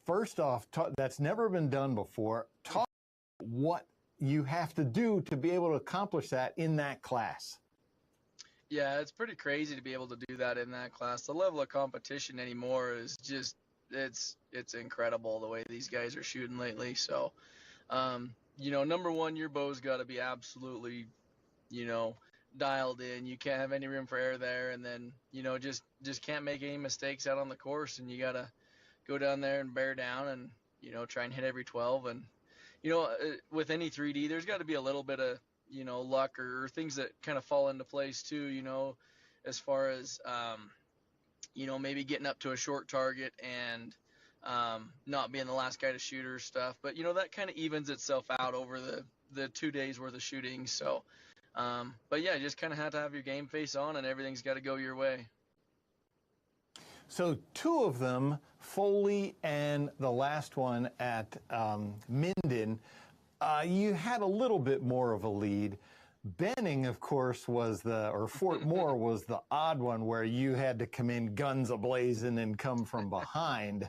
First off, that's never been done before. Talk about what you have to do to be able to accomplish that in that class.
Yeah, it's pretty crazy to be able to do that in that class. The level of competition anymore is just, it's incredible the way these guys are shooting lately. So, number one, your bow's got to be absolutely, dialed in. You can't have any room for error there. And then, just can't make any mistakes out on the course. And you got to go down there and bear down and, try and hit every 12. And, with any 3D, there's got to be a little bit of, luck or things that kind of fall into place too, as far as, maybe getting up to a short target and not being the last guy to shoot or stuff. But, that kind of evens itself out over the 2 days worth of shooting. So, but yeah, just kind of have to have your game face on and everything's got to go your way.
So 2 of them, Foley and the last one at Minden, you had a little bit more of a lead. Benning, of course, was Fort Moore was the odd one where you had to come in guns a-blazing and come from behind.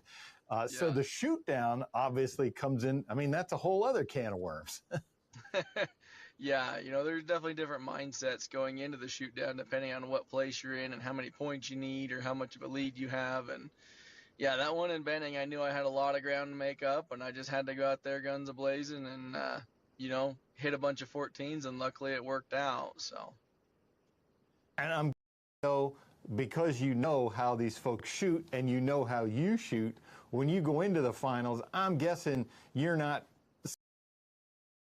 So the shoot down obviously comes in. I mean, that's a whole other can of worms.
Yeah, there's definitely different mindsets going into the shoot down depending on what place you're in and how many points you need or how much of a lead you have. And yeah, that one in Benning, I knew I had a lot of ground to make up, and I just had to go out there guns a-blazing and, hit a bunch of 14s, and luckily it worked out. So.
And because you know how these folks shoot and you know how you shoot, when you go into the finals, I'm guessing you're not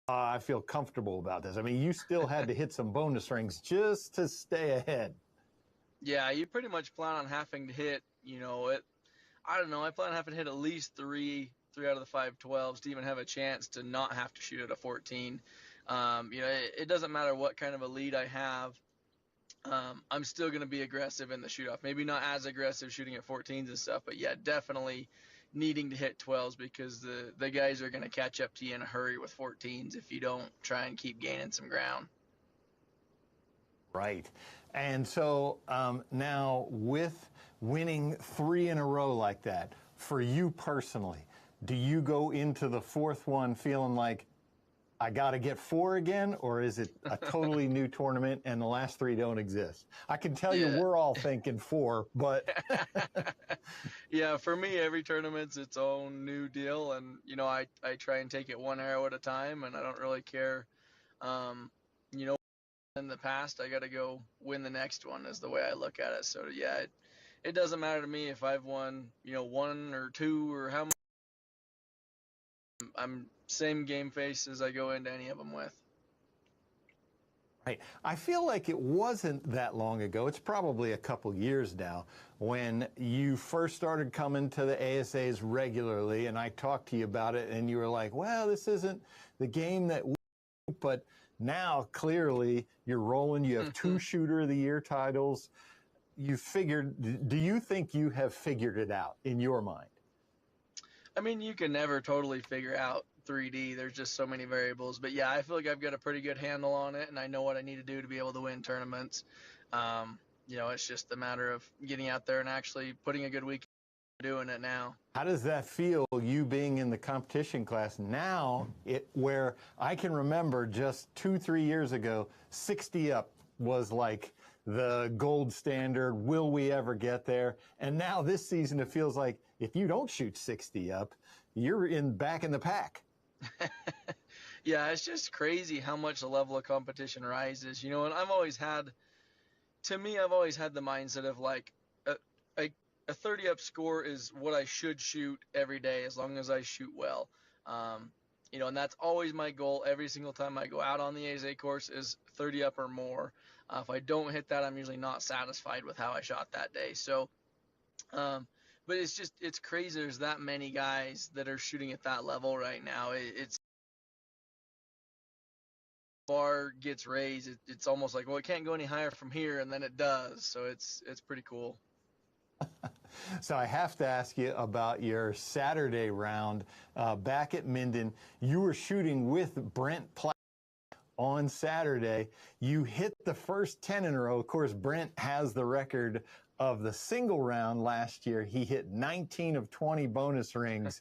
I feel comfortable about this. I mean, you still had to hit some bonus rings just to stay ahead.
Yeah, you pretty much plan on having to hit, I don't know, I plan on having to hit at least three out of the 5 12s to even have a chance to not have to shoot at a 14. It doesn't matter what kind of a lead I have. I'm still going to be aggressive in the shoot-off. Maybe not as aggressive shooting at 14s and stuff, but yeah, definitely needing to hit 12s because the guys are going to catch up to you in a hurry with 14s if you don't try and keep gaining some ground.
Right. And so now with winning 3 in a row like that, for you personally, do you go into the 4th one feeling like, I got to get 4 again, or is it a totally new tournament and the last 3 don't exist? I can tell you we're all thinking 4, but...
Yeah, for me, every tournament's its own new deal, and, I try and take it one arrow at a time, and I don't really care. In the past, I got to go win the next one is the way I look at it. So, yeah, it doesn't matter to me if I've won, 1 or 2 or how much. I'm same game face as I go into any of them with.
Right. I feel like it wasn't that long ago. It's probably a couple years now when you first started coming to the ASAs regularly, and I talked to you about it, and you were like, well, this isn't the game that we do, but now clearly you're rolling. You have 2 Shooter of the Year titles. Do you think you have figured it out in your mind?
I mean, you can never totally figure out 3D. There's just so many variables. But yeah, I feel like I've got a pretty good handle on it, and I know what I need to do to be able to win tournaments. It's just a matter of getting out there and actually putting a good week doing it now.
How does that feel, you being in the competition class now, where I can remember just 2-3 years ago, 60 up was like the gold standard. Will we ever get there? And now this season, it feels like if you don't shoot 60 up, you're back in the pack.
Yeah, it's just crazy how much the level of competition rises. And I've always had the mindset of like a 30 up score is what I should shoot every day as long as I shoot well. You know, and that's always my goal every single time I go out on the ASA course is 30 up or more. If I don't hit that, I'm usually not satisfied with how I shot that day. So, but it's crazy. There's that many guys that are shooting at that level right now. It's bar gets raised. It's almost like, well, it can't go any higher from here, and then it does. So it's pretty cool.
So I have to ask you about your Saturday round back at Minden. You were shooting with Brent Platt on Saturday. You hit the first 10 in a row. Of course, Brent has the record of the single round last year. He hit 19 of 20 bonus rings.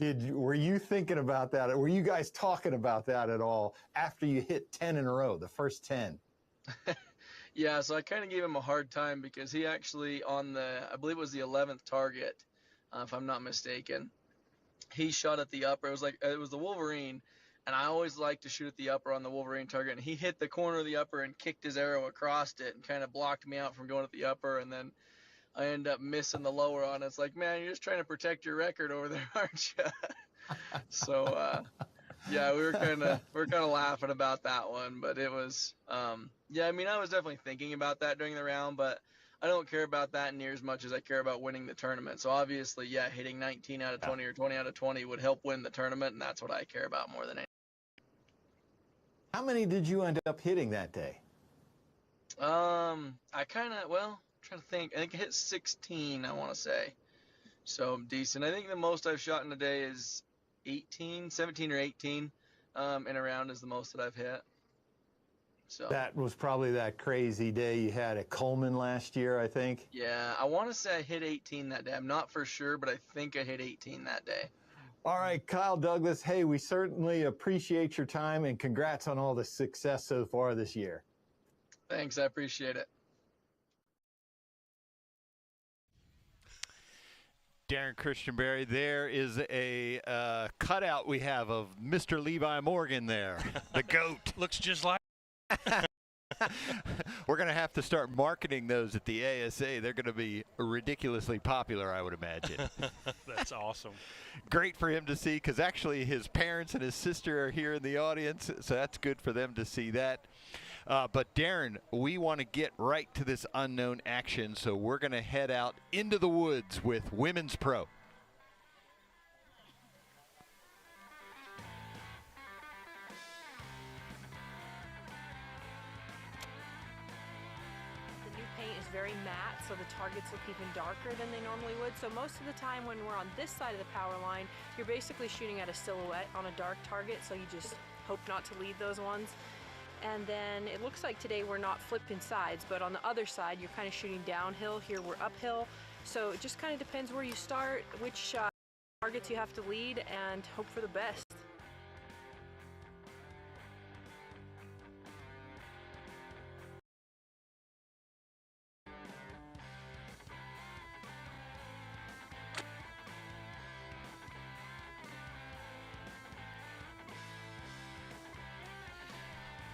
Were you thinking about that? Were you guys talking about that at all after you hit 10 in a row, the first 10?
Yeah, so I kind of gave him a hard time because he actually on I believe it was the 11th target, if I'm not mistaken, he shot at the upper. It was the Wolverine, and I always like to shoot at the upper on the Wolverine target, and he hit the corner of the upper and kicked his arrow across it and kind of blocked me out from going at the upper, and then I end up missing the lower on it. It's like, man, you're just trying to protect your record over there, aren't you? So, yeah, we were kind of laughing about that one, but it was, yeah, I mean, I was definitely thinking about that during the round, but I don't care about that near as much as I care about winning the tournament. So obviously, yeah, hitting 19 out of 20 or 20 out of 20 would help win the tournament, and that's what I care about more than anything.
How many did you end up hitting that day?
I kind of, well, I'm trying to think. I think I hit 16, I want to say. So decent. I think the most I've shot in a day is 17 or 18 in a round is the most that I've hit. So
that was probably that crazy day you had at Coleman last year, I think.
Yeah, I want to say I hit 18 that day. I'm not for sure, but I think I hit 18 that day.
All right, Kyle Douglas, hey, we certainly appreciate your time and congrats on all the success so far this year.
Thanks, I appreciate it.
Darren Christianberry, there is a cutout we have of Mr. Levi Morgan there, the GOAT.
Looks just like.
We're going to have to start marketing those at the ASA. They're going to be ridiculously popular, I would imagine.
That's awesome.
Great for him to see, because actually his parents and his sister are here in the audience, so that's good for them to see that. But Darren, we want to get right to this unknown action, so we're going to head out into the woods with Women's Pro.
Very matte, so the targets look even darker than they normally would. So most of the time when we're on this side of the power line, you're basically shooting at a silhouette on a dark target, so you just hope not to lead those ones. And then it looks like today we're not flipping sides, but on the other side you're kind of shooting downhill. Here we're uphill, so it just kind of depends where you start, which targets you have to lead, and hope for the best.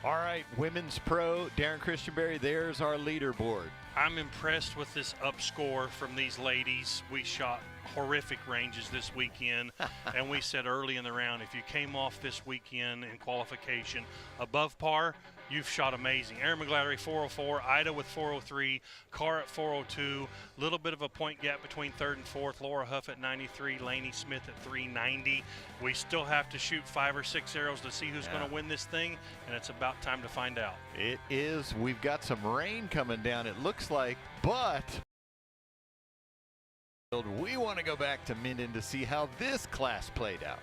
All right, Women's Pro, Darren Christianberry, there's our leaderboard.
I'm impressed with this up score from these ladies. We shot horrific ranges this weekend, and we said early in the round, if you came off this weekend in qualification above par, you've shot amazing. Erin McGladdery, 404, Ida with 403, Carr at 402, little bit of a point gap between third and fourth, Laura Huff at 93, Lainey Smith at 390. We still have to shoot 5 or 6 arrows to see who's going to win this thing, and it's about time to find out.
It is. We've got some rain coming down, it looks like, but we want to go back to Minden to see how this class played out.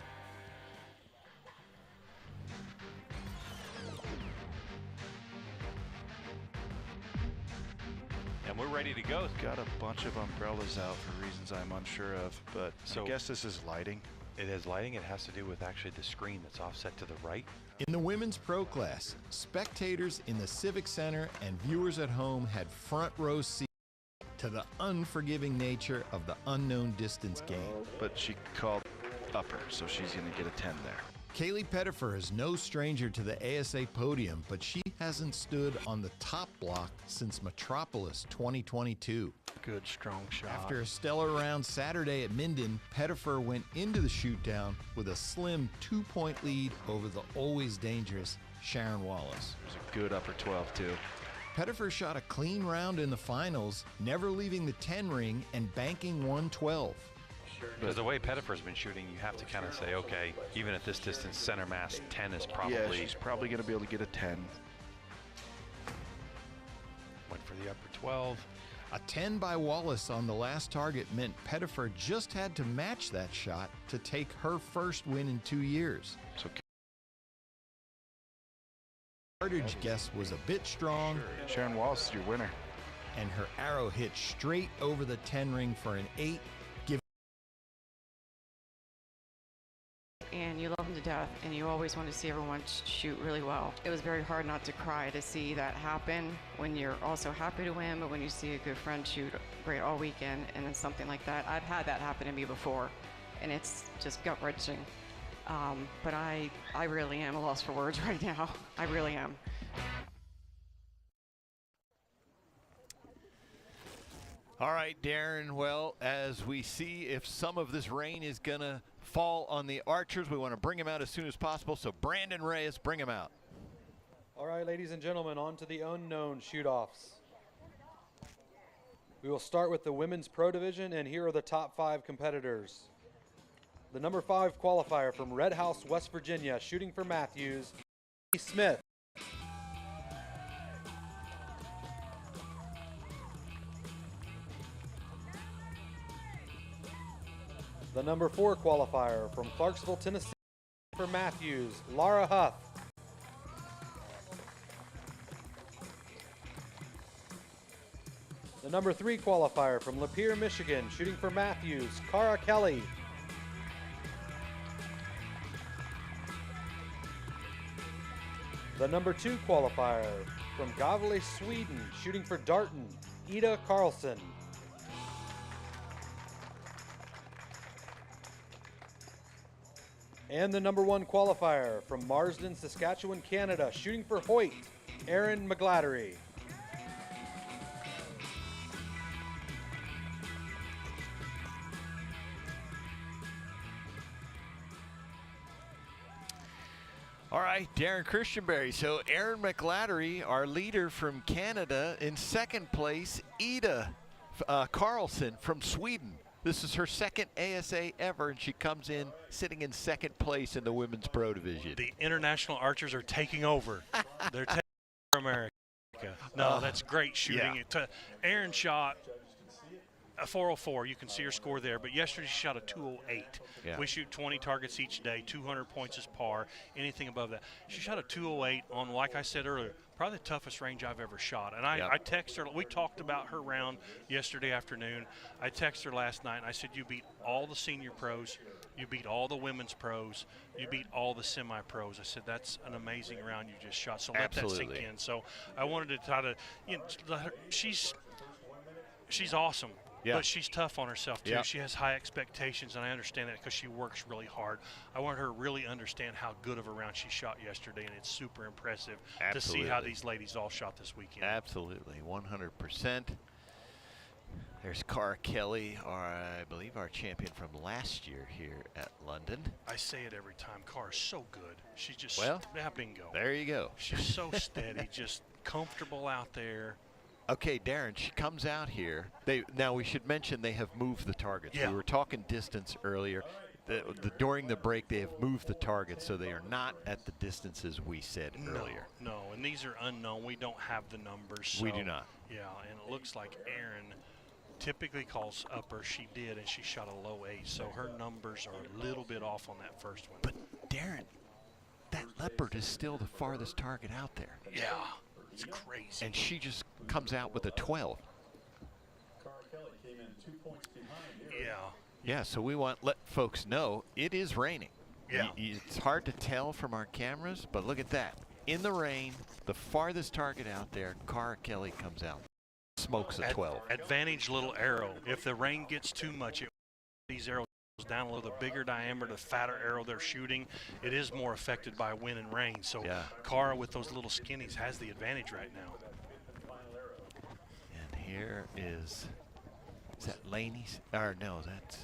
And we're ready to go. Got a bunch of umbrellas out for reasons I'm unsure of, but I guess this is lighting.
It is lighting. It has to do with actually the screen that's offset to the right.
In the Women's Pro class, spectators in the Civic Center and viewers at home had front row seats to the unforgiving nature of the unknown distance game.
But she called upper, so she's going to get a 10 there.
Kaylee Pettifer is no stranger to the ASA podium, but she hasn't stood on the top block since Metropolis 2022.
Good, strong shot.
After a stellar round Saturday at Minden, Pettifer went into the shoot-down with a slim 2-point lead over the always dangerous Sharon Wallace.
It was a good upper 12, too.
Pettifer shot a clean round in the finals, never leaving the 10 ring and banking 112.
Because the way Pettifer's been shooting, you have to kind of say, okay, even at this distance, center mass 10 is probably...
Yeah, she's probably going to be able to get a 10.
Went for the upper 12.
A 10 by Wallace on the last target meant Pettifer just had to match that shot to take her first win in 2 years.
So
Yardage guess was a bit strong.
Sharon Wallace is your winner.
And her arrow hit straight over the 10 ring for an 8.
And you love them to death, and you always want to see everyone shoot really well. It was very hard not to cry to see that happen when you're also happy to win, but when you see a good friend shoot great all weekend and then something like that. I've had that happen to me before, and it's just gut-wrenching. But I really am a loss for words right now. I really am.
All right, Darren, well, as we see if some of this rain is going to fall on the archers, we want to bring him out as soon as possible. So, Brandon Reyes, bring him out.
All right, ladies and gentlemen, on to the unknown shoot-offs. We will start with the women's pro division, and here are the top 5 competitors. The number 5 qualifier from Red House, West Virginia, shooting for Matthews, Smith. The number 4 qualifier from Clarksville, Tennessee, for Matthews, Laura Huff. The number 3 qualifier from Lapeer, Michigan, shooting for Matthews, Cara Kelly. The number 2 qualifier from Gavle, Sweden, shooting for Darton, Ida Carlson. And the number 1 qualifier from Marsden, Saskatchewan, Canada, shooting for Hoyt, Aaron McGlattery.
All right, Darren Christianberry. So Aaron McGlattery, our leader from Canada, in second place, Ida Carlson from Sweden. This is her second ASA ever, and she comes in sitting in second place in the women's pro division.
The international archers are taking over. They're taking over America. No, that's great shooting.
Yeah.
Aaron shot a 404. You can see her score there. But yesterday she shot a 208.
Yeah.
We shoot 20 targets each day. 200 points is par. Anything above that. She shot a 208 on, like I said earlier, probably the toughest range I've ever shot. And I texted her. We talked about her round yesterday afternoon. I texted her last night, and I said, you beat all the senior pros. You beat all the women's pros. You beat all the semi-pros. I said, that's an amazing round you just shot. So let that sink in. So I wanted to try to, let her, she's awesome.
Yeah.
But she's tough on herself, too.
Yeah.
She has high expectations, and I understand that because she works really hard. I want her to really understand how good of a round she shot yesterday, and it's super impressive to see how these ladies all shot this weekend.
Absolutely, 100%. There's Cara Kelly, I believe our champion from last year here at London.
I say it every time. Cara's so good. She's just, bingo.
There you go.
She's so steady, just comfortable out there.
Okay, Darren, she comes out here. Now we should mention they have moved the targets.
Yeah.
We were talking distance earlier. During the break, they have moved the targets, so they are not at the distances we said earlier.
No, and these are unknown. We don't have the numbers. So,
we do not.
Yeah, and it looks like Aaron typically calls upper. She did, and she shot a low 8, so her numbers are a little bit off on that first one.
But Darren, that leopard is still the farthest target out there.
Yeah. It's crazy.
And she just comes out with a 12.
Cara Kelly came in 2 points behind.
Yeah.
Yeah, so we want to let folks know it is raining.
Yeah.
It's hard to tell from our cameras, but look at that. In the rain, the farthest target out there, Cara Kelly comes out. Smokes a 12.
Advantage little arrow. If the rain gets too much, these arrows down a little, the bigger diameter, the fatter arrow they're shooting, it is more affected by wind and rain. So Cara with those little skinnies has the advantage right now.
And here is
Is that Laney's? Or no, that's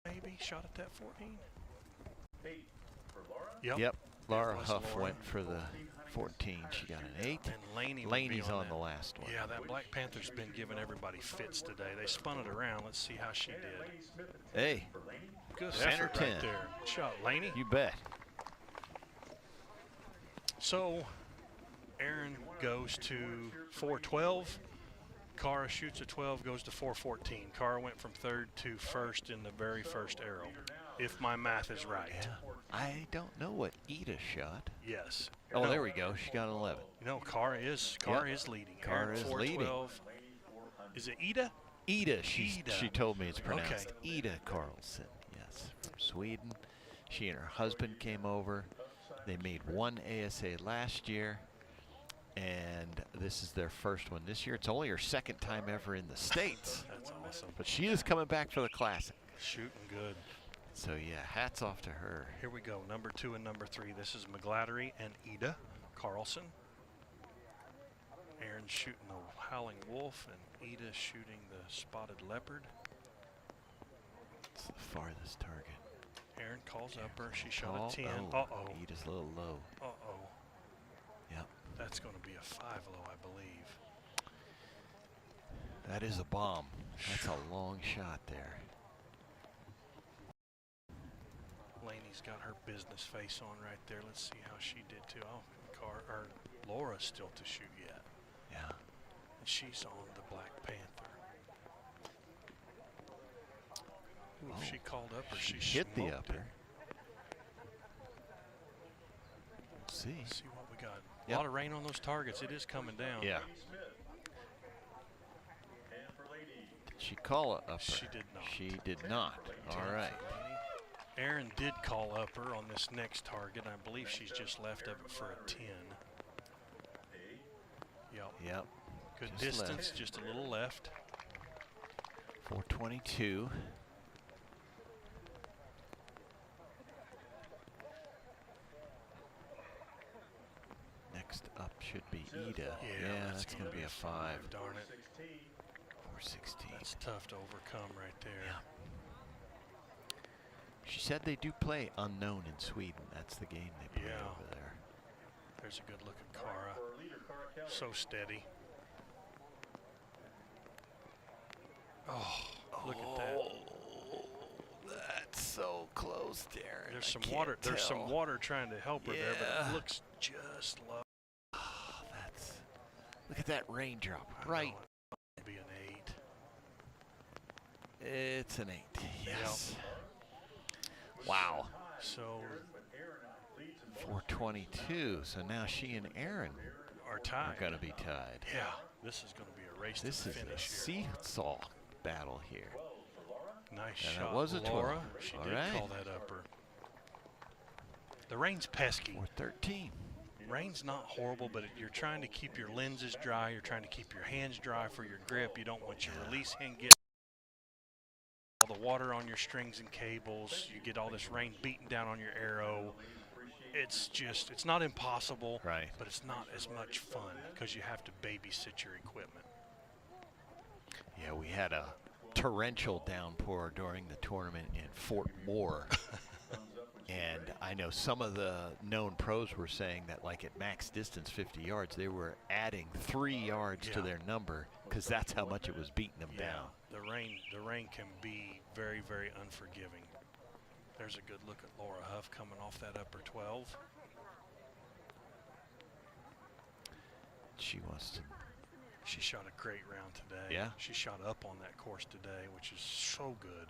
Maybe shot at that 14.
Yep. Laura
It was
Huff
Laura.
went for the 14. She got an 8.
And Laney would
Laney's
be
on
that.
the last one.
Yeah, that Black Panther's been giving everybody fits today. They spun it around. Let's see how she did.
Hey.
Good
Center
effort
10.
right there. Shot, Laney.
You bet.
So, Aaron goes to 412. Cara shoots a 12, goes to 414. Cara went from third to first in the very first arrow, if my math is right.
Yeah. I don't know what Ida shot.
Yes.
Oh,
No.
there we go. She got an 11.
No, Cara is leading.
Cara
Aaron,
is
412. Is it Ida?
Ida.
Ida.
She told me it's pronounced
Okay.
Ida Carlson. Yes, from Sweden. She and her husband came over. They made one ASA last year, and this is their first one this year. It's only her second time ever in the States.
That's awesome.
But she is coming back for the Classic.
Shooting good.
So, yeah, hats off to her.
Here we go, number 2 and number 3. This is McGladdery and Ida Carlson. Aaron shooting the Howling Wolf and Ida shooting the Spotted Leopard.
It's the farthest target.
Aaron calls up her. She shot
Call.
a 10.
Oh,
Uh-oh.
Ida's a little low.
Uh-oh.
Yep.
That's going to be a 5 low, I believe.
That is a bomb. That's a long shot there.
Laney's got her business face on right there. Let's see how she did too. Oh, Laura's still to shoot yet.
Yeah.
And she's on the Black Panther. Ooh, if she called up or she
hit the
smoked
upper.
it.
We'll see.
Let's see what we got. A
Yep.
lot of rain on those targets. It is coming down.
Yeah. Did she call it upper?
She did not.
She did not. All right.
Aaron did call up her on this next target. I believe she's just left of it for a 10.
Yep.
Good
Just
distance,
left.
just a little left.
422. Next up should be Ida. Yeah, that's going to be a 5.
Darn it.
416.
That's tough to overcome right there.
She said they do play Unknown in Sweden. That's the game they play
Yeah.
over there.
There's a good look at Cara. So steady. Oh, look at that.
That's so close, Darren.
There's
I
some
can't
water. There's some
tell.
water trying to help her there, but
Yeah.
it looks just low.
Look at that raindrop.
I
Right.
know it'd be an 8.
It's an 8. Yes. Wow.
So
422. So now she and Aaron
are tied.
going to be tied.
Yeah, this is going to be a race
This
to
is
the
a
finish here.
seesaw battle here.
Nice
And
shot,
that was a 12.
Laura. She
All
did
right.
call that upper. The rain's pesky.
413.
Rain's not horrible, but you're trying to keep your lenses dry. You're trying to keep your hands dry for your grip. You don't want your release hand get all the water on your strings and cables. You get all this rain beating down on your arrow. It's not impossible,
right?
But it's not as much fun because you have to babysit your equipment.
Yeah, we had a torrential downpour during the tournament in Fort Moore. And I know some of the known pros were saying that, like at max distance 50 yards, they were adding 3 yards to their number because that's how much it was beating them down.
The rain can be very, very unforgiving. There's a good look at Laura Huff coming off that upper 12.
She wants to.
She shot a great round today.
Yeah.
She shot up on that course today, which is so good.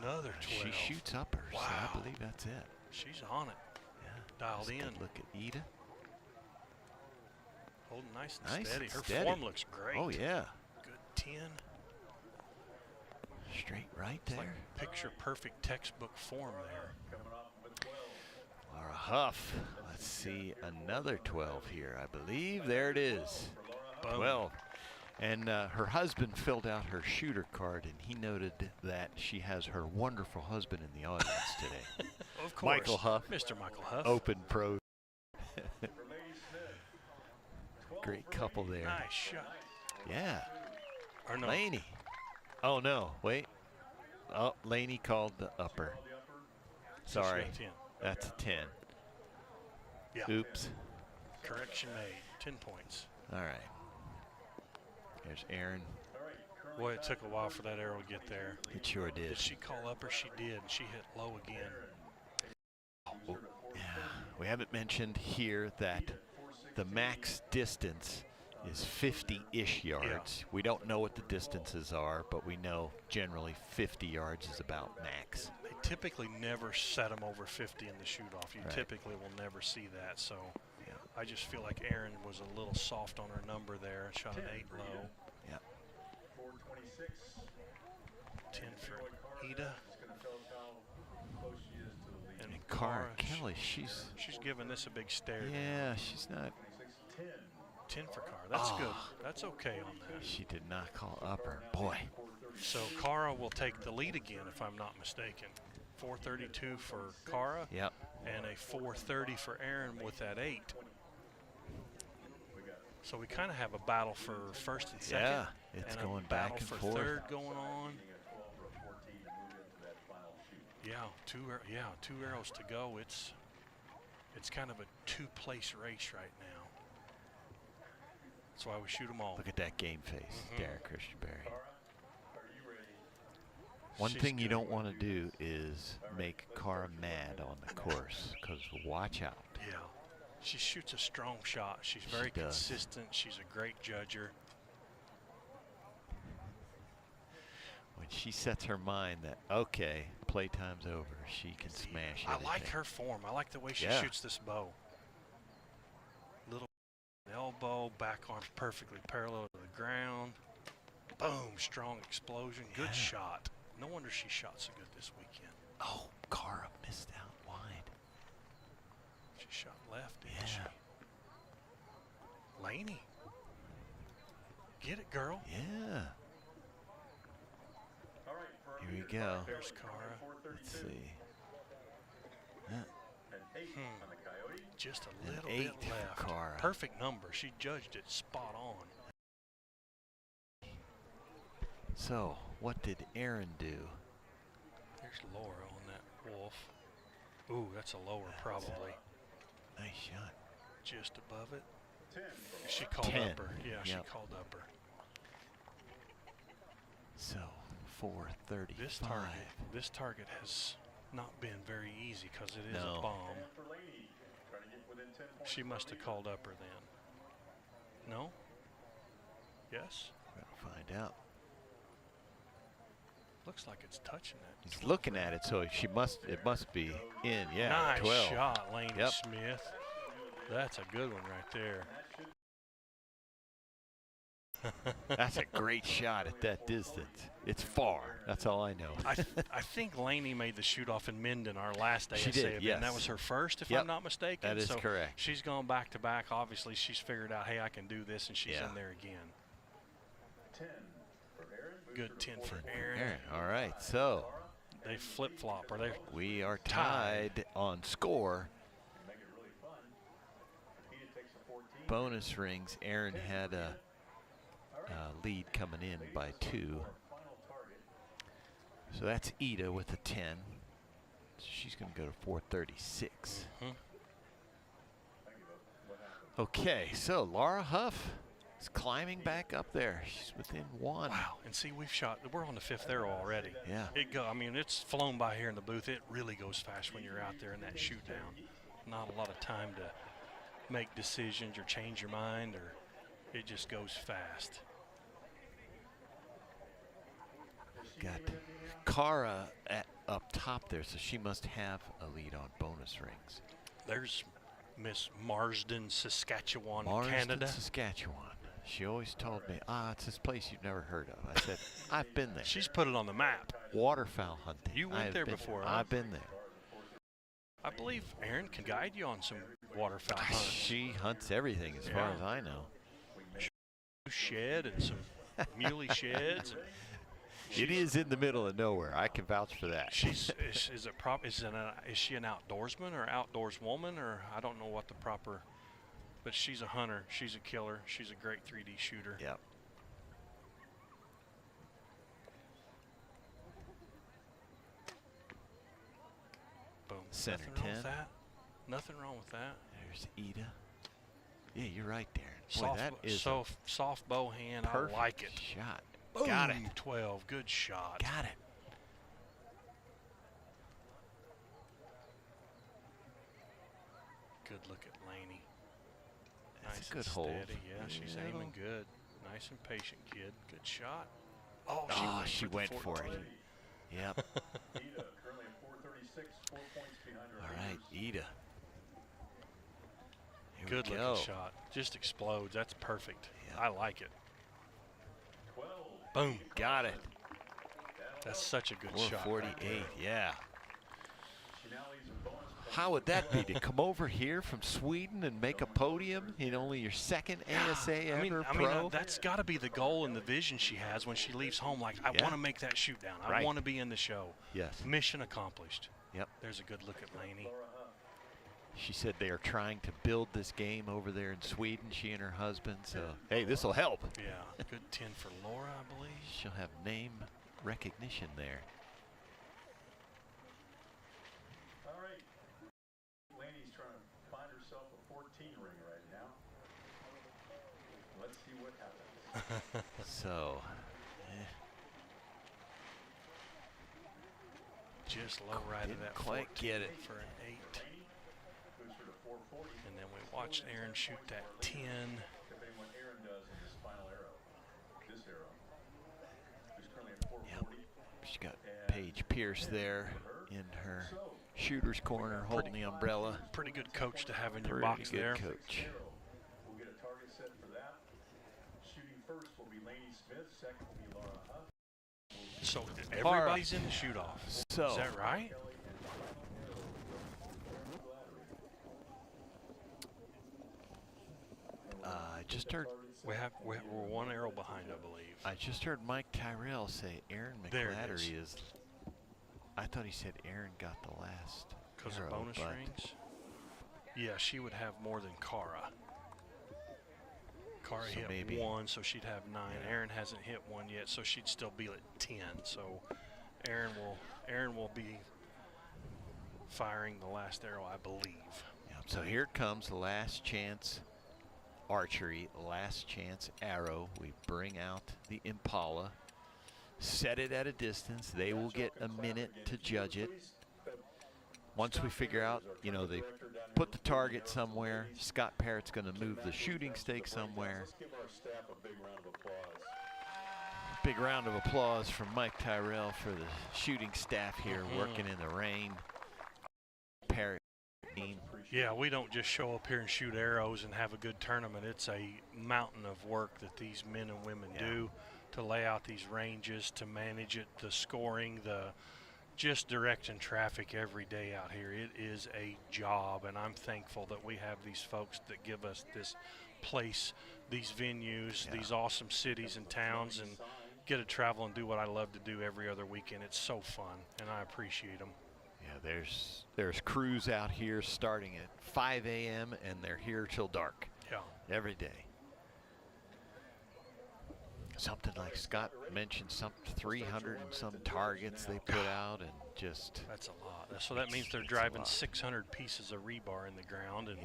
Another 12.
She shoots uppers.
Wow.
So I believe that's it.
She's on it.
Yeah.
Dialed
Just a
in.
good look at Ida.
Holding nice and
Nice
steady.
and
Her
steady.
form looks great.
Oh, yeah.
Good 10.
Straight right
It's
there.
like picture perfect textbook form there.
Laura Huff. Let's see another 12 here, I believe. There it is.
Boom.
12. And her husband filled out her shooter card, and he noted that she has her wonderful husband in the audience today.
Of course.
Michael Huff.
Mr. Michael Huff.
Open Pro. Great couple there.
Nice shot.
Yeah.
Or no.
Laney. Oh, no. Wait. Oh, Laney called the upper.
So she
Sorry.
got 10.
That's a 10.
Yeah.
Oops.
Correction made. 10 points.
All right. There's Aaron.
Boy, it took a while for that arrow to get there.
It sure did.
Did she call upper? She did. And she hit low again.
Oh, yeah. We haven't mentioned here that the max distance is 50-ish yards.
Yeah.
We don't know what the distances are, but we know generally 50 yards is about max.
They typically never set them over 50 in the shoot-off. You
Right.
typically will never see that. So I just feel like Aaron was a little soft on her number there. Shot an 8 low.
Yeah.
10 for Ida. And
Cara Kelly, she's
giving this a big stare.
Yeah, she's not.
10 for Cara. That's good. That's okay on that.
She did not call upper. Boy.
So Cara will take the lead again, if I'm not mistaken. 432 for Cara.
Yep.
And a 430 for Aaron with that 8. So we kind of have a battle for first and second.
Yeah, it's
and
going
a
back
battle
and
for
forth.
third going on. Yeah, two arrows to go. It's kind of a two-place race right now. That's why we shoot them all.
Look at that game face, Derek Christianberry. One
She's
thing you
good.
don't want to do is make Cara mad on the course, because watch out.
Yeah. She shoots a strong shot. She's very
She does.
consistent. She's a great judger.
When she sets her mind that, okay, playtime's over, she can smash
I
anything.
like her form. I like the way she
Yeah.
shoots this bow. Little elbow, back arm's perfectly parallel to the ground. Boom, strong explosion. Good shot. No wonder she shot so good this weekend.
Oh, Cara missed out wide.
She shot left, didn't she? Laney. Get it, girl.
Yeah. Here we go.
There's Cara.
Let's see.
Just a little
8
bit
for
left.
Cara.
Perfect number. She judged it spot on.
So, what did Aaron do?
There's Laura on that wolf. Ooh, that's a lower probably.
Nice shot.
Just above it. She called
10.
upper. Yeah, she
Yep.
called upper.
So, 435.
This target has not been very easy because it is
No.
a bomb. She must have called upper then. No? Yes?
We'll find out.
Looks like it's touching it.
He's looking at it, so it must be in. Yeah,
Nice
12.
shot, Laney
Yep.
Smith. That's a good one right there.
That's a great shot at that distance. It's far. That's all I know.
I think Laney made the shoot off in Minden our last ASA
She did,
event.
yes.
That was her first, if
Yep.
I'm not mistaken.
That is
so
correct.
She's gone back to back. Obviously, she's figured out, hey, I can do this, and she's
Yeah.
in there again. Good 10 for Aaron.
All right, so
They flip-flop, or they
we are tied on score. Bonus rings. Aaron had a lead coming in by 2. So that's Ida with a 10. So she's going to go to 436. Okay, so Laura Huff is climbing back up there. She's within 1.
Wow, and see, we're on the 5th arrow already.
Yeah.
I mean, it's flown by here in the booth. It really goes fast when you're out there in that shoot down. Not a lot of time to make decisions or change your mind, or it just goes fast.
Got Cara up top there, so she must have a lead on bonus rings.
There's Miss Marsden, Saskatchewan,
Marsden,
Canada.
Saskatchewan. She always told me, it's this place you've never heard of. I said, I've been there.
She's put it on the map.
Waterfowl hunting.
You went
I've
there
been
before,
there.
huh?
I've been there.
I believe Aaron can guide you on some waterfowl hunts.
She hunts everything as far as I know.
Shed and some muley sheds.
It is in the middle of nowhere. I can vouch for that.
Is she an outdoorsman or outdoors woman, or I don't know what the proper, but she's a hunter. She's a killer. She's a great 3D shooter.
Yep. Center
Nothing wrong
10.
with that. Nothing wrong with that.
There's Ida. Yeah, you're right, Darren. Boy,
Soft,
that is
soft bow hand. I
perfect
like it.
shot.
Boom,
Got it.
12. Good shot.
Got it.
Good look at Laney.
That's
Nice
a good
and
hold.
steady. Yeah, she's
Yeah.
aiming good. Nice and patient kid. Good shot. Oh,
She went for it. Yep. All right, Ida. Here
Good
we
looking
go.
shot. Just explodes. That's perfect. I like it. Boom.
Got it.
That's such a good shot.
448, yeah. How would that be to come over here from Sweden and make a podium in only your second ASA ever pro?
That's got to be the goal and the vision she has when she leaves home. Like, I want to make that shoot down. I
Right.
want to be in the show.
Yes.
Mission accomplished.
Yep.
There's a good look at Laney.
She said they are trying to build this game over there in Sweden, she and her husband. So, hey, this will help.
Yeah. Good 10 for Laura, I believe.
She'll have name recognition there.
All right. Laney's trying to find herself a 14 ring right now. Let's see what happens.
So,
Just low right of that
quite
14
get it.
for an 8. And then we watched Aaron shoot that 10.
Depending what Aaron does in this final arrow. This arrow. She's currently at 440.
she's got Paige Pierce there in her shooter's corner holding the umbrella.
Pretty good coach to have in your
Pretty
box
good
there.
coach.
We'll get a target set for that. Shooting first will be Laney Smith. Second will be Laura Huff.
So everybody's in the shoot-off.
So,
is that right?
I just heard.
We're one arrow behind, I believe.
I just heard Mike Tyrell say Aaron
There it
McClattery is. I thought he said Aaron got the last.
Because of
arrow,
bonus
but
rings? Yeah, she would have more than Cara. Cara
So
hit
maybe-
1, so she'd have 9. Aaron hasn't hit 1 yet, so she'd still be at 10. So Aaron will be firing the last arrow, I believe.
Yeah, so here comes the last chance archery, last chance arrow. We bring out the Impala, set it at a distance. They will get a minute to judge it. Once we figure out, you know, they put the target somewhere, Scott Parrott's going to move the shooting stake somewhere.
Let's give our staff a big round of applause.
Big round of applause from Mike Tyrell for the shooting staff here working in the rain. Parrott team.
Yeah, we don't just show up here and shoot arrows and have a good tournament. It's a mountain of work that these men and women do to lay out these ranges, to manage it, the scoring, the just directing traffic every day out here. It is a job, and I'm thankful that we have these folks that give us this place, these venues, these awesome cities and towns, and get to travel and do what I love to do every other weekend. It's so fun, and I appreciate them.
Yeah, there's crews out here starting at 5 a.m. and they're here till dark.
Yeah.
Every day. Something like Scott mentioned, some 300 and some targets they put out, and just
that's a lot. So that means they're driving 600 pieces of rebar in the ground, and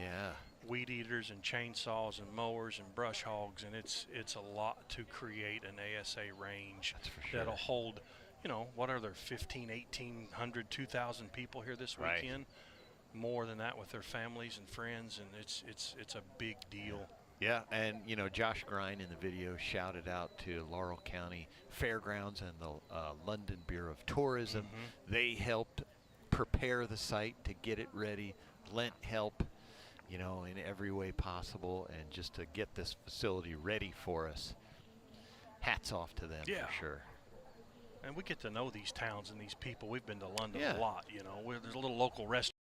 weed eaters and chainsaws and mowers and brush hogs, and it's a lot to create an ASA range that'll hold, you know, what are there, 15, 1,800, 2,000 people here this weekend? More than that with their families and friends, and it's a big deal.
Yeah, and you know, Josh Grine in the video shouted out to Laurel County Fairgrounds and the London Bureau of Tourism. They helped prepare the site to get it ready, lent help, you know, in every way possible, and just to get this facility ready for us. Hats off to them for sure.
And we get to know these towns and these people. We've been to London
Yeah.
a lot, you know. There's a little local restaurant.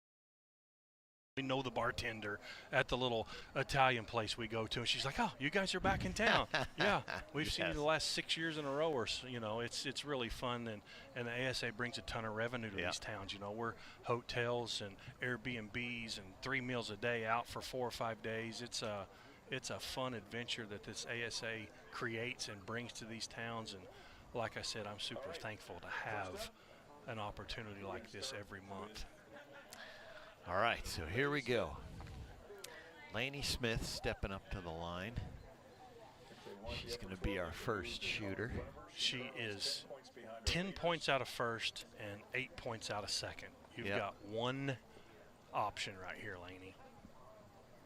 We know the bartender at the little Italian place we go to, and she's like, "Oh, you guys are back in town." Yeah, we've seen you the last 6 years in a row, or so, you know, it's really fun, and the ASA brings a ton of revenue to these towns. You know, we're hotels and Airbnbs and 3 meals a day out for 4 or 5 days. It's a fun adventure that this ASA creates and brings to these towns, and like I said, I'm super thankful to have an opportunity like this every month.
All right, so here we go. Lainey Smith stepping up to the line. She's going to be our first shooter.
She is 10 points out of first and 8 points out of second. You've got one option right here, Lainey.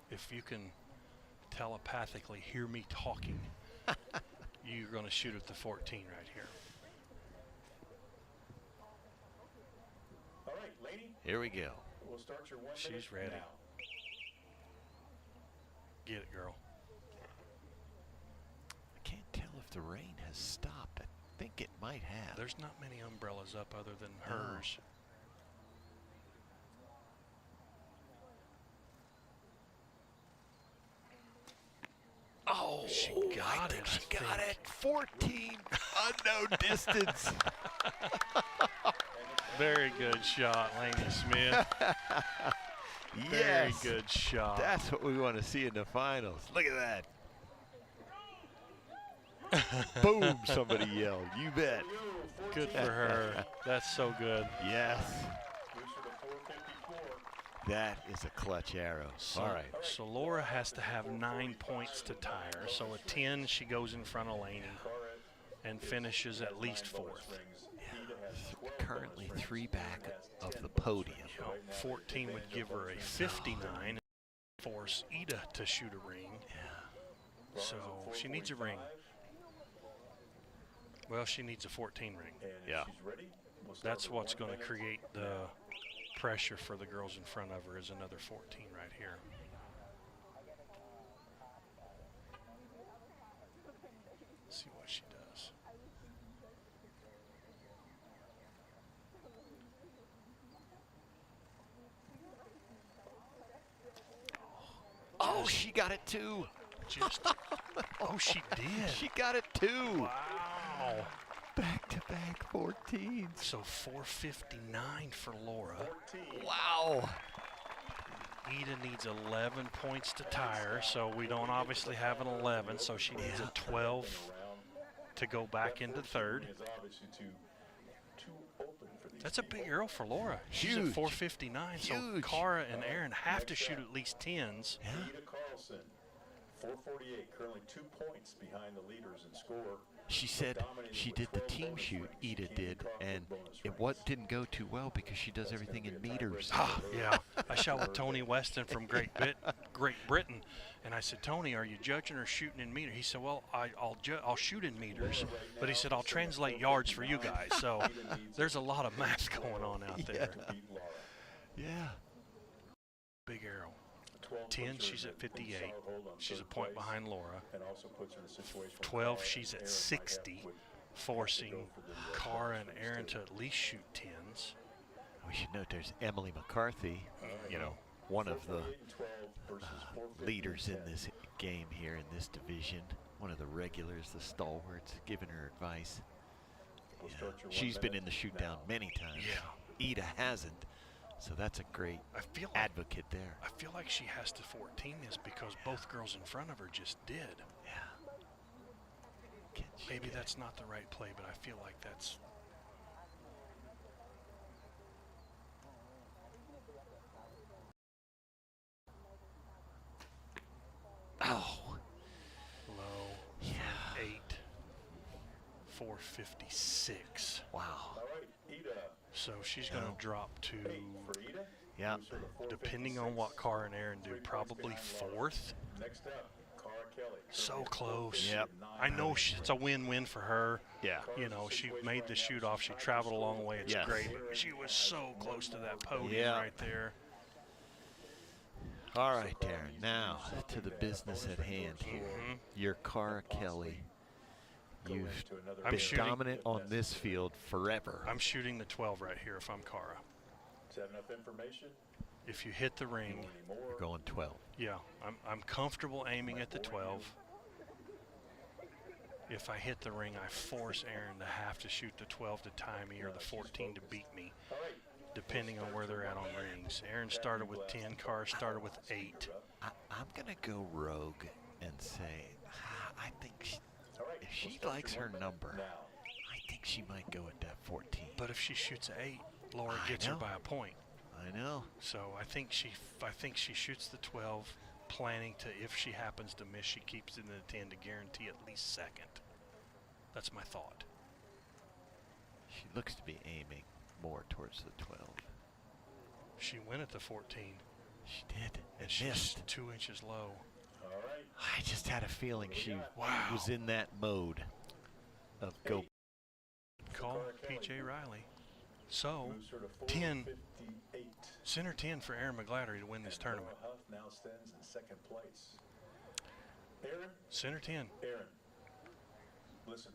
If you can telepathically hear me talking, you're going to shoot at the 14 right here.
All right, Lainey.
Here we go.
We'll start your 1 minute.
She's ready.
Now.
Get it, girl.
I can't tell if the rain has stopped. I think it might have.
There's not many umbrellas up other than hers.
Oh,
she got it.
She got it. 14, unknown distance.
Very good shot, Lainey Smith. Very good shot.
That's what we want to see in the finals. Look at that. Boom, somebody yelled. You bet.
Good for her. That's so good.
Yes. That is a clutch arrow.
So,
all right.
So Laura has to have 9 points to tie her. So a 10, she goes in front of Lainey and finishes at least fourth.
Yeah. Currently 3 back of the podium.
14 would give her a 59 and force Ida to shoot a ring.
Yeah.
So she needs a ring. Well, she needs a 14 ring.
Yeah.
That's what's going to create the pressure for the girls in front of her is another 14 right here. Let's see what she does.
Oh, she got it too.
Oh, she did.
She got it too.
Wow.
Back-to-back 14.
So 459 for Laura.
Wow.
Ida needs 11 points to tie her, so we don't obviously have an 11, so she needs a 12 to go back into third. That's a big arrow for Laura. She's at 459, so Cara and Aaron have to shoot at least 10s.
Yeah.
448, currently 2 points behind the leaders in score.
She said she did the team shoot, Ida did, and it didn't go too well because she does everything in meters.
Yeah. I shot with Tony Weston from Great Britain, and I said, Tony, are you judging or shooting in meters? He said, well, I'll shoot in meters, but he said, I'll translate yards for you guys. So there's a lot of math going on out there.
Yeah.
Big arrow. 10, she's at 58. She's a point behind Laura. 12, she's at 60, forcing Cara and Aaron to at least shoot 10s.
We should note there's Emily McCarthy, you know, one of the leaders in this game here in this division, one of the regulars, the stalwarts, giving her advice. Yeah. She's been in the shoot down many times.
Yeah.
Ida hasn't. So that's a great advocate there.
I feel like she has to 14 this because both girls in front of her just did.
Yeah.
Maybe that's not the right play, but I feel like that's.
Oh.
Low.
Yeah.
8. 456.
Wow.
So she's going to drop to,
yeah,
depending on what Cara and Aaron do, probably fourth. So close.
Yep.
I know it's a win-win for her.
Yeah.
You know, she made the shoot off. She traveled a long way. It's great. But she was so close to that podium right there.
All right, Darren. Now to the business at hand here. You're Cara Kelly. You've been dominant on this field forever.
I'm shooting the 12 right here if I'm Cara.
Is that enough information?
If you hit the ring,
you're going 12.
Yeah, I'm comfortable aiming at the 12. If I hit the ring, I force Aaron to have to shoot the 12 to tie me or the 14 to beat me, depending on where they're at on rings. Aaron started with 10, Cara started with 8.
I'm going to go rogue and say, I think if she likes her number, I think she might go at that 14.
But if she shoots an 8, Laura gets her by a point.
I know.
So I think she shoots the 12, planning to, if she happens to miss, she keeps it in the 10 to guarantee at least second. That's my thought.
She looks to be aiming more towards the 12.
She went at the 14.
She did, and
she's
missed.
2 inches low.
I just had a feeling she was in that mode of go.
Call P.J. Riley. So, 10, center 10 for Aaron McGlattery to win this tournament.
Now stands in second place. Aaron?
Center 10.
Aaron, listen.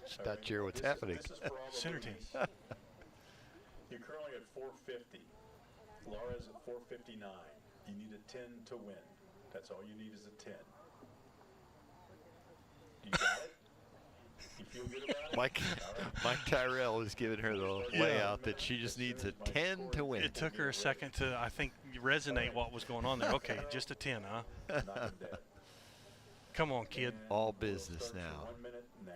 She's not sure what's happening.
This is for all the
Center 10.
ladies. You're currently at 450. Laura's at 459. You need a 10 to win. That's all you need is a 10. You got it? You feel good about it?
Mike Tyrrell is giving her the layout that she just needs a 10 to win.
It took her a second to, I think, resonate what was going on there. Okay, just a 10, huh? Come on, kid.
All business now.
1 minute now.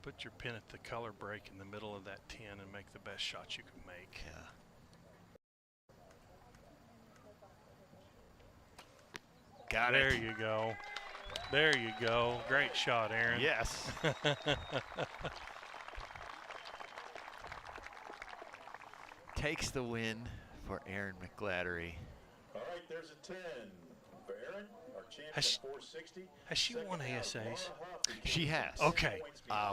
Put your pin at the color break in the middle of that 10 and make the best shot you can make.
Yeah. Got
there
it.
You go. There you go. Great shot, Aaron.
Yes. Takes the win for Aaron McGlattery.
All right, there's a 10 for Aaron, our champion at 460.
Has she won ASAs?
She has.
Okay.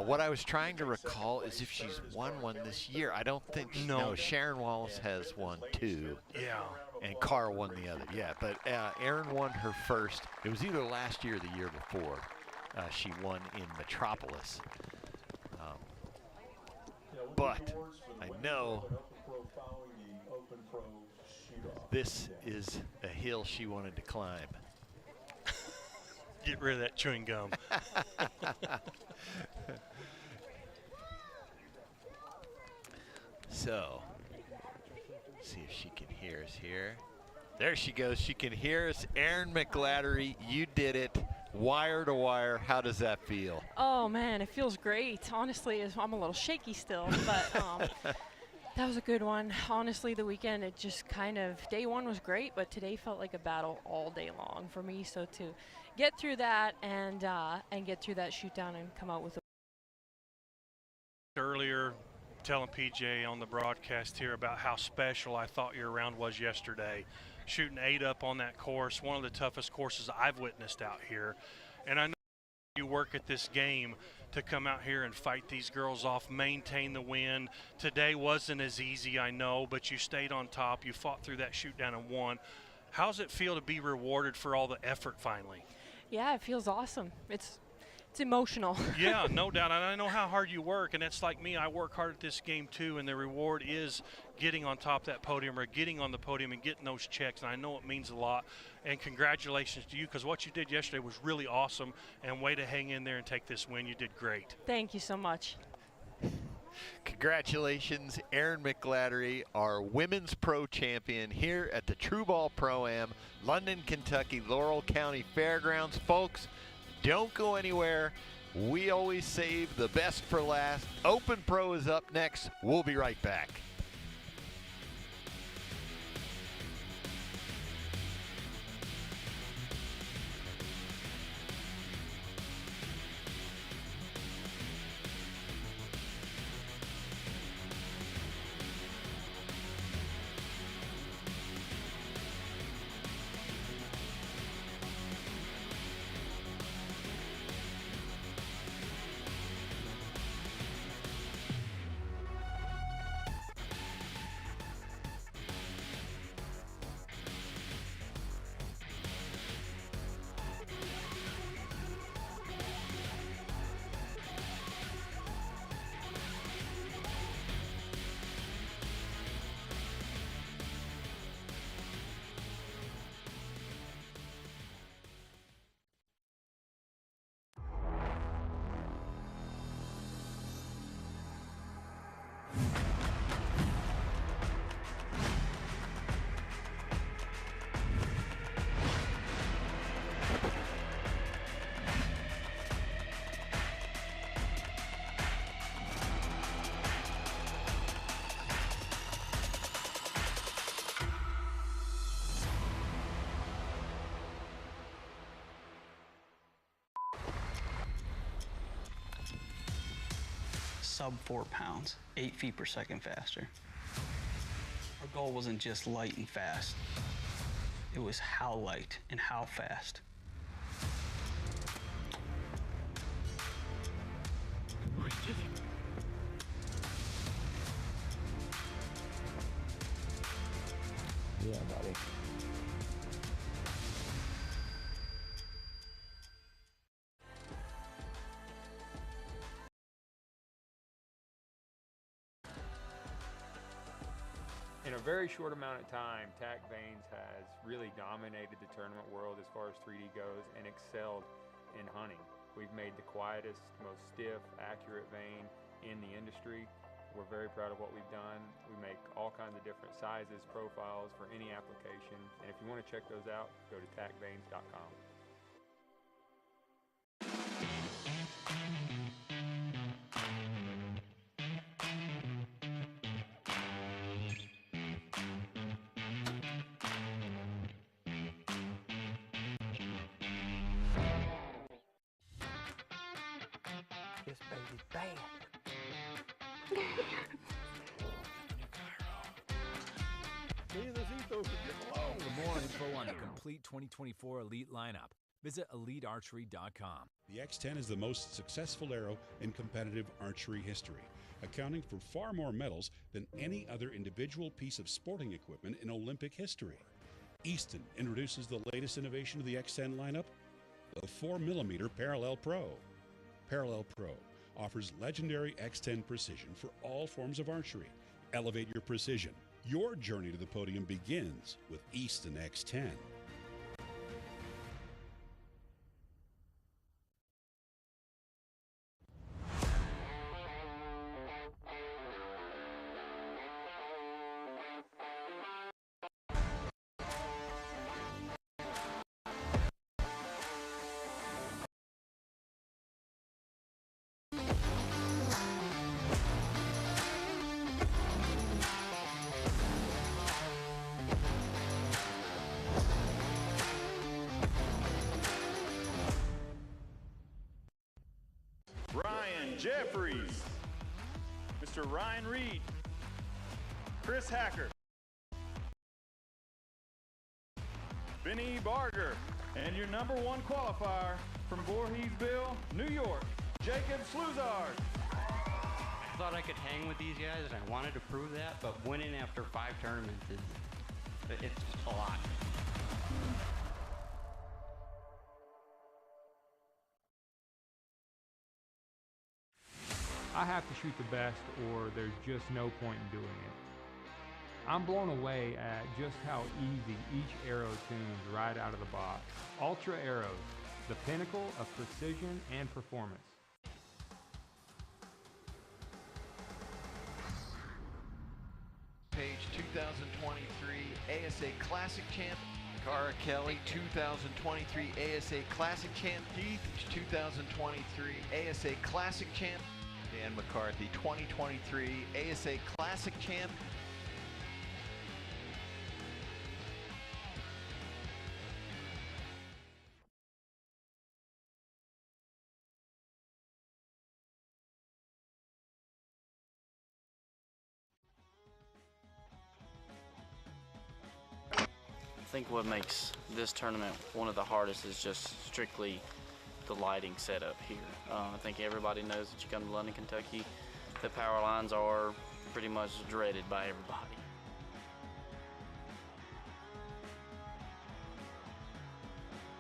What I was trying to recall is if she's won one this year. I don't think. No, Sharon Wallace has won 2.
Yeah.
And Carr won the other. Yeah, but Aaron won her first. It was either last year or the year before. She won in Metropolis. But I know this is a hill she wanted to climb.
Get rid of that chewing gum.
So, see if she can hear us here. There she goes. She can hear us. Aaron McGlattery, you did it. Wire to wire. How does that feel?
Oh, man, it feels great. Honestly, I'm a little shaky still, but that was a good one. Honestly, the weekend, it just kind of, day one was great, but today felt like a battle all day long for me. So to get through that and get through that shoot down and come out with a
earlier telling PJ on the broadcast here about how special I thought your round was yesterday. Shooting 8 up on that course, one of the toughest courses I've witnessed out here. And I know you work at this game to come out here and fight these girls off, maintain the win. Today wasn't as easy, I know, but you stayed on top. You fought through that shoot down and won. How's it feel to be rewarded for all the effort finally?
Yeah, it feels awesome. It's emotional.
Yeah, no doubt. And I know how hard you work, and it's like me. I work hard at this game too, and the reward is getting on top of that podium or getting on the podium and getting those checks. And I know it means a lot. And congratulations to you, because what you did yesterday was really awesome, and way to hang in there and take this win. You did great.
Thank you so much.
Congratulations, Aaron McGlattery, our women's pro champion here at the True Ball Pro-Am, London, Kentucky, Laurel County Fairgrounds. Folks, don't go anywhere. We always save the best for last. Open Pro is up next. We'll be right back.
sub 4 pounds, 8 feet per second faster. Our goal wasn't just light and fast. It was how light and how fast.
Yeah, buddy.
In a very short amount of time, TAC Vanes has really dominated the tournament world as far as 3D goes and excelled in hunting. We've made the quietest, most stiff, accurate vane in the industry. We're very proud of what we've done. We make all kinds of different sizes, profiles for any application. And if you want to check those out, go to tacvanes.com.
This baby's bad.
For more info on the complete 2024 Elite lineup, visit EliteArchery.com.
The X10 is the most successful arrow in competitive archery history, accounting for far more medals than any other individual piece of sporting equipment in Olympic history. Easton introduces the latest innovation of the X10 lineup, the 4mm Parallel Pro. Parallel Pro offers legendary X10 precision for all forms of archery. Elevate your precision. Your journey to the podium begins with Easton X10.
Ryan Jeffries, Mr. Ryan Reed, Chris Hacker, Benny Barger, and your number one qualifier from Voorheesville, New York, Jacob Sluzard.
I thought I could hang with these guys, and I wanted to prove that, but winning after 5 tournaments it's a lot.
I have to shoot the best or there's just no point in doing it. I'm blown away at just how easy each arrow tunes right out of the box. Ultra Arrows, the pinnacle of precision and performance.
Page 2023 ASA Classic Champ, Cara Kelly, 2023 ASA Classic Champ, Keith, 2023 ASA Classic Champ, Dan McCarthy, 2023 ASA Classic Champ.
I think what makes this tournament one of the hardest is just strictly the lighting setup here. I think everybody knows that you come to London, Kentucky, the power lines are pretty much dreaded by everybody.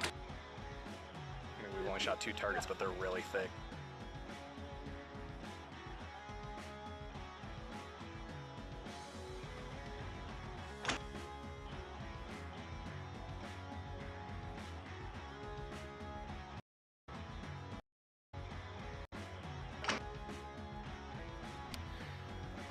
I mean, we've only shot 2 targets, but they're really thick.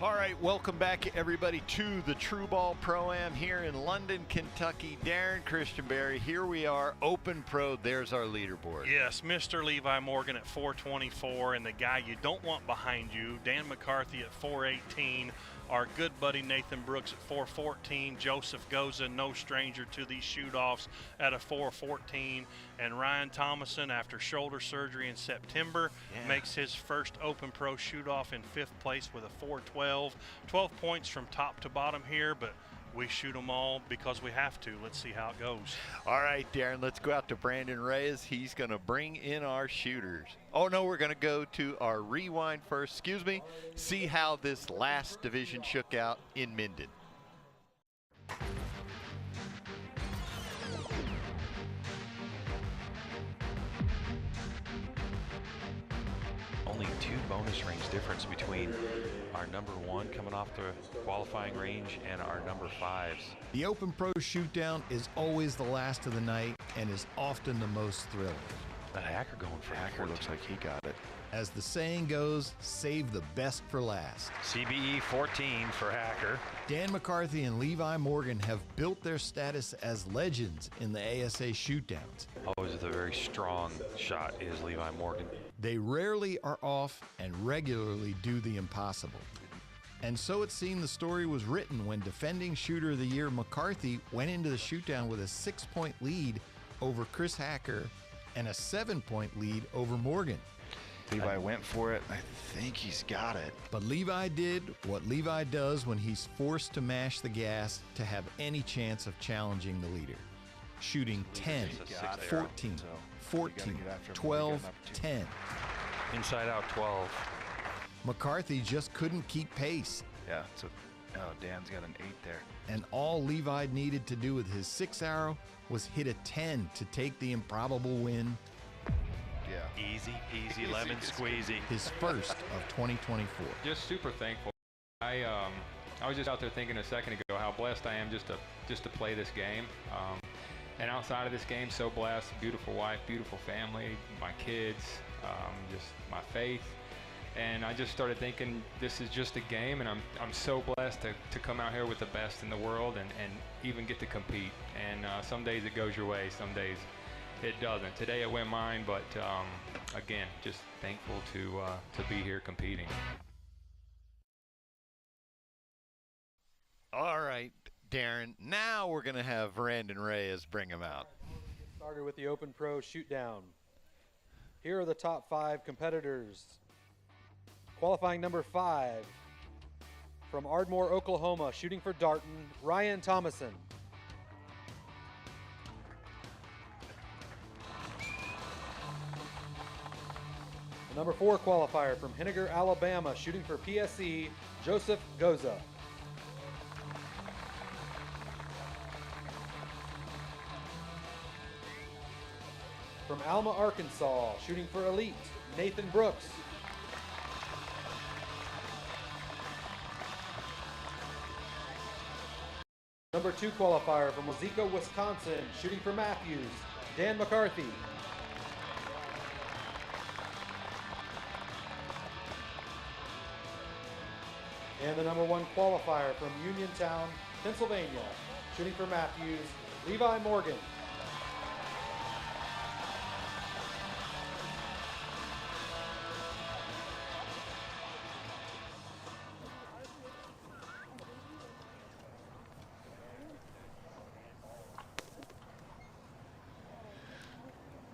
All right, welcome back everybody to the True Ball Pro-Am here in London, Kentucky. Darren Christianberry, here we are, Open Pro. There's our leaderboard.
Yes, Mr. Levi Morgan at 424, and the guy you don't want behind you, Dan McCarthy at 418. Our good buddy Nathan Brooks at 414. Joseph Goza, no stranger to these shoot-offs, at a 414. And Ryan Thomason, after shoulder surgery in September, makes his first Open Pro shoot-off in 5th place with a 412. 12 points from top to bottom here, but we shoot them all because we have to. Let's see how it goes.
All right, Darren, let's go out to Brandon Reyes. He's going to bring in our shooters. Oh, no, we're going to go to our rewind first. Excuse me. See how this last division shook out in Minden.
Only 2 bonus range difference between our number 1 coming off the qualifying range and our number 5s.
The Open Pro Shootdown is always the last of the night and is often the most thrilling.
That Hacker going for
Hacker looks like he got it.
As the saying goes, save the best for last.
CBE 14 for Hacker.
Dan McCarthy and Levi Morgan have built their status as legends in the ASA Shootdowns.
Always with a very strong shot is Levi Morgan.
They rarely are off and regularly do the impossible. And so it seemed the story was written when defending Shooter of the Year McCarthy went into the Shootdown with a 6-point lead over Chris Hacker and a 7-point lead over Morgan.
Levi went for it. I think he's got it.
But Levi did what Levi does when he's forced to mash the gas to have any chance of challenging the leader. Shooting 10, 14, 14, 12, 10.
Inside out 12.
McCarthy just couldn't keep pace.
Yeah, so Dan's got an 8 there.
And all Levi needed to do with his 6-arrow was hit a 10 to take the improbable win.
Yeah.
Easy peasy lemon squeezy.
His first of 2024.
Just super thankful. I was just out there thinking a second ago how blessed I am just to play this game. And outside of this game, so blessed. Beautiful wife, beautiful family, my kids, just my faith. And I just started thinking this is just a game, and I'm so blessed to come out here with the best in the world and even get to compete. And some days it goes your way, some days it doesn't. Today it went mine, but again, just thankful to be here competing.
All right, Darren, now we're going to have Brandon Reyes bring him out.
Started with the Open Pro Shootdown. Here are the top 5 competitors. Qualifying number 5 from Ardmore, Oklahoma, shooting for Darton, Ryan Thomason. The number 4 qualifier from Henniger, Alabama, shooting for PSE, Joseph Goza. From Alma, Arkansas, shooting for Elite, Nathan Brooks. Number 2 qualifier from Wazeeka, Wisconsin, shooting for Matthews, Dan McCarthy. And the number 1 qualifier from Uniontown, Pennsylvania, shooting for Matthews, Levi Morgan.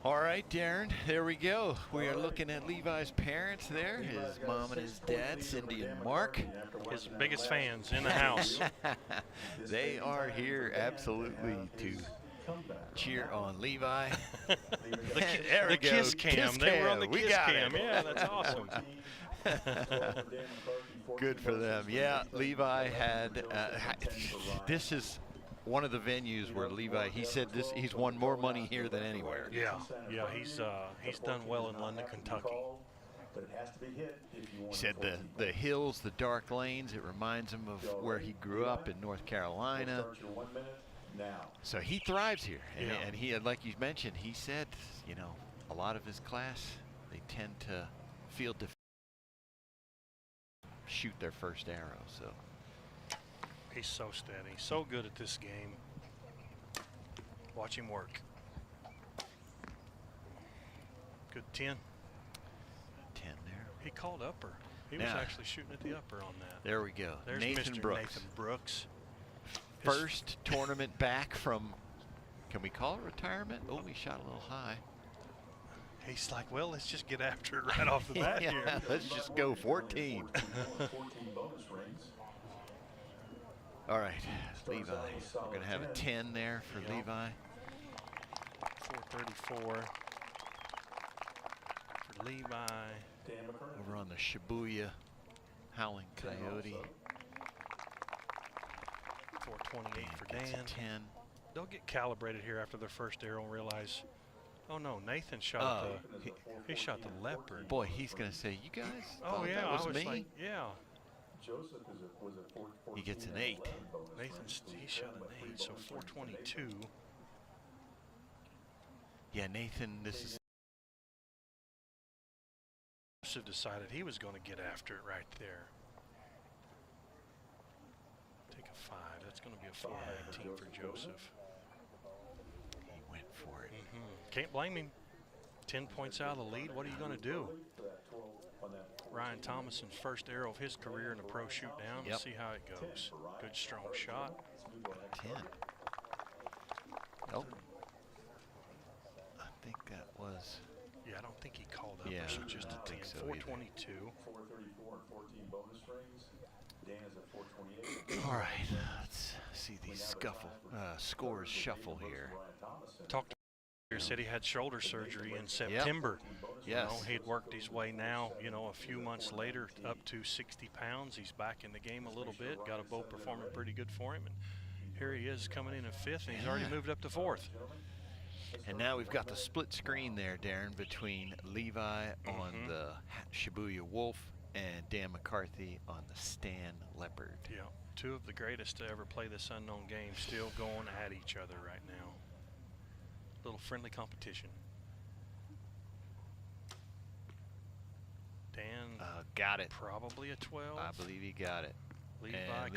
All right, Darren, there we go. We are looking at Levi's parents there, his mom and his dad, Cindy and Mark.
His biggest fans in the house.
They are here absolutely to cheer on Levi.
The kiss cam. They were on the kiss cam. Yeah, that's awesome.
Good for them. Yeah, Levi had, this is one of the venues where Levi, he said he's won more money here than anywhere.
Yeah, he's done well in London, Kentucky.
He said the hills, the dark lanes, it reminds him of where he grew up in North Carolina. So he thrives here. And he, like you mentioned, he said, you know, a lot of his class, they tend to field defense, shoot their first arrow. So
he's so steady, so good at this game. Watch him work. Good 10.
10 there.
He called upper. He was actually shooting at the upper on that.
There we go.
There's
Nathan
Mr.
Brooks.
Nathan Brooks.
First tournament back from, can we call it retirement? Oh, we shot a little high.
He's like, well, let's just get after it right off the bat
yeah,
here.
Let's just go 14. All right, Levi. We're going to have a 10 there for Levi.
434 for Levi.
Over on the Shibuya Howling Coyote.
428 for Dan.
10.
They'll get calibrated here after their first arrow and realize, oh no, Nathan shot he shot the leopard.
Boy, he's going to say, you guys
oh
thought
yeah,
that was
I was
me?
like, yeah.
He gets an 8.
Nathan, he shot an 8, so 422.
Yeah, Nathan, this is...
Joseph decided he was going to get after it right there. Take a 5. That's going to be a 419 for Joseph.
He went for it.
Can't blame him. 10 points out of the lead. What are you going to do? Ryan Thomason's first arrow of his career in a pro shoot down.
Yep.
Let's see how it goes. Good strong shot.
10. Oh. I think that was...
Yeah, I don't think he called up.
Yeah,
So just a 10.
so
422.
434 and 14 bonus rings. Dan is at 428.
All right, let's see these scores shuffle here.
Talked to him, said he had shoulder surgery in September.
Yes.
You know, he'd worked his way now, you know, a few months later up to 60 pounds. He's back in the game a little bit. Got a bow performing pretty good for him. And here he is coming in 5th, and he's already moved up to 4th.
And now we've got the split screen there, Darren, between Levi on the Shibuya Wolf and Dan McCarthy on the Stan Leopard.
Yeah, 2 of the greatest to ever play this unknown game still going at each other right now. Little friendly competition. Dan
got it.
Probably a 12.
I believe he got it.
Levi
And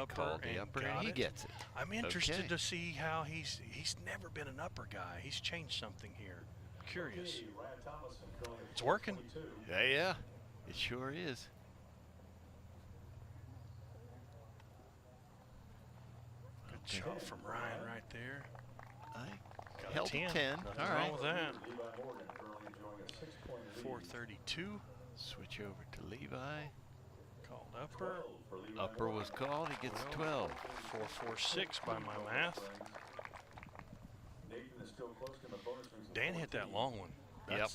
called
the upper, and he gets it.
I'm interested
Okay.
to see how he's never been an upper guy. He's changed something here. Curious. It's working.
Yeah, it sure is.
Good shot from Ryan right there. Got
Held
a 10.
10.
Nothing
All
wrong
right.
with that. 432.
Switch over to Levi.
Called upper.
Upper was called. He gets 12.
446 by my math. Dan hit that long one.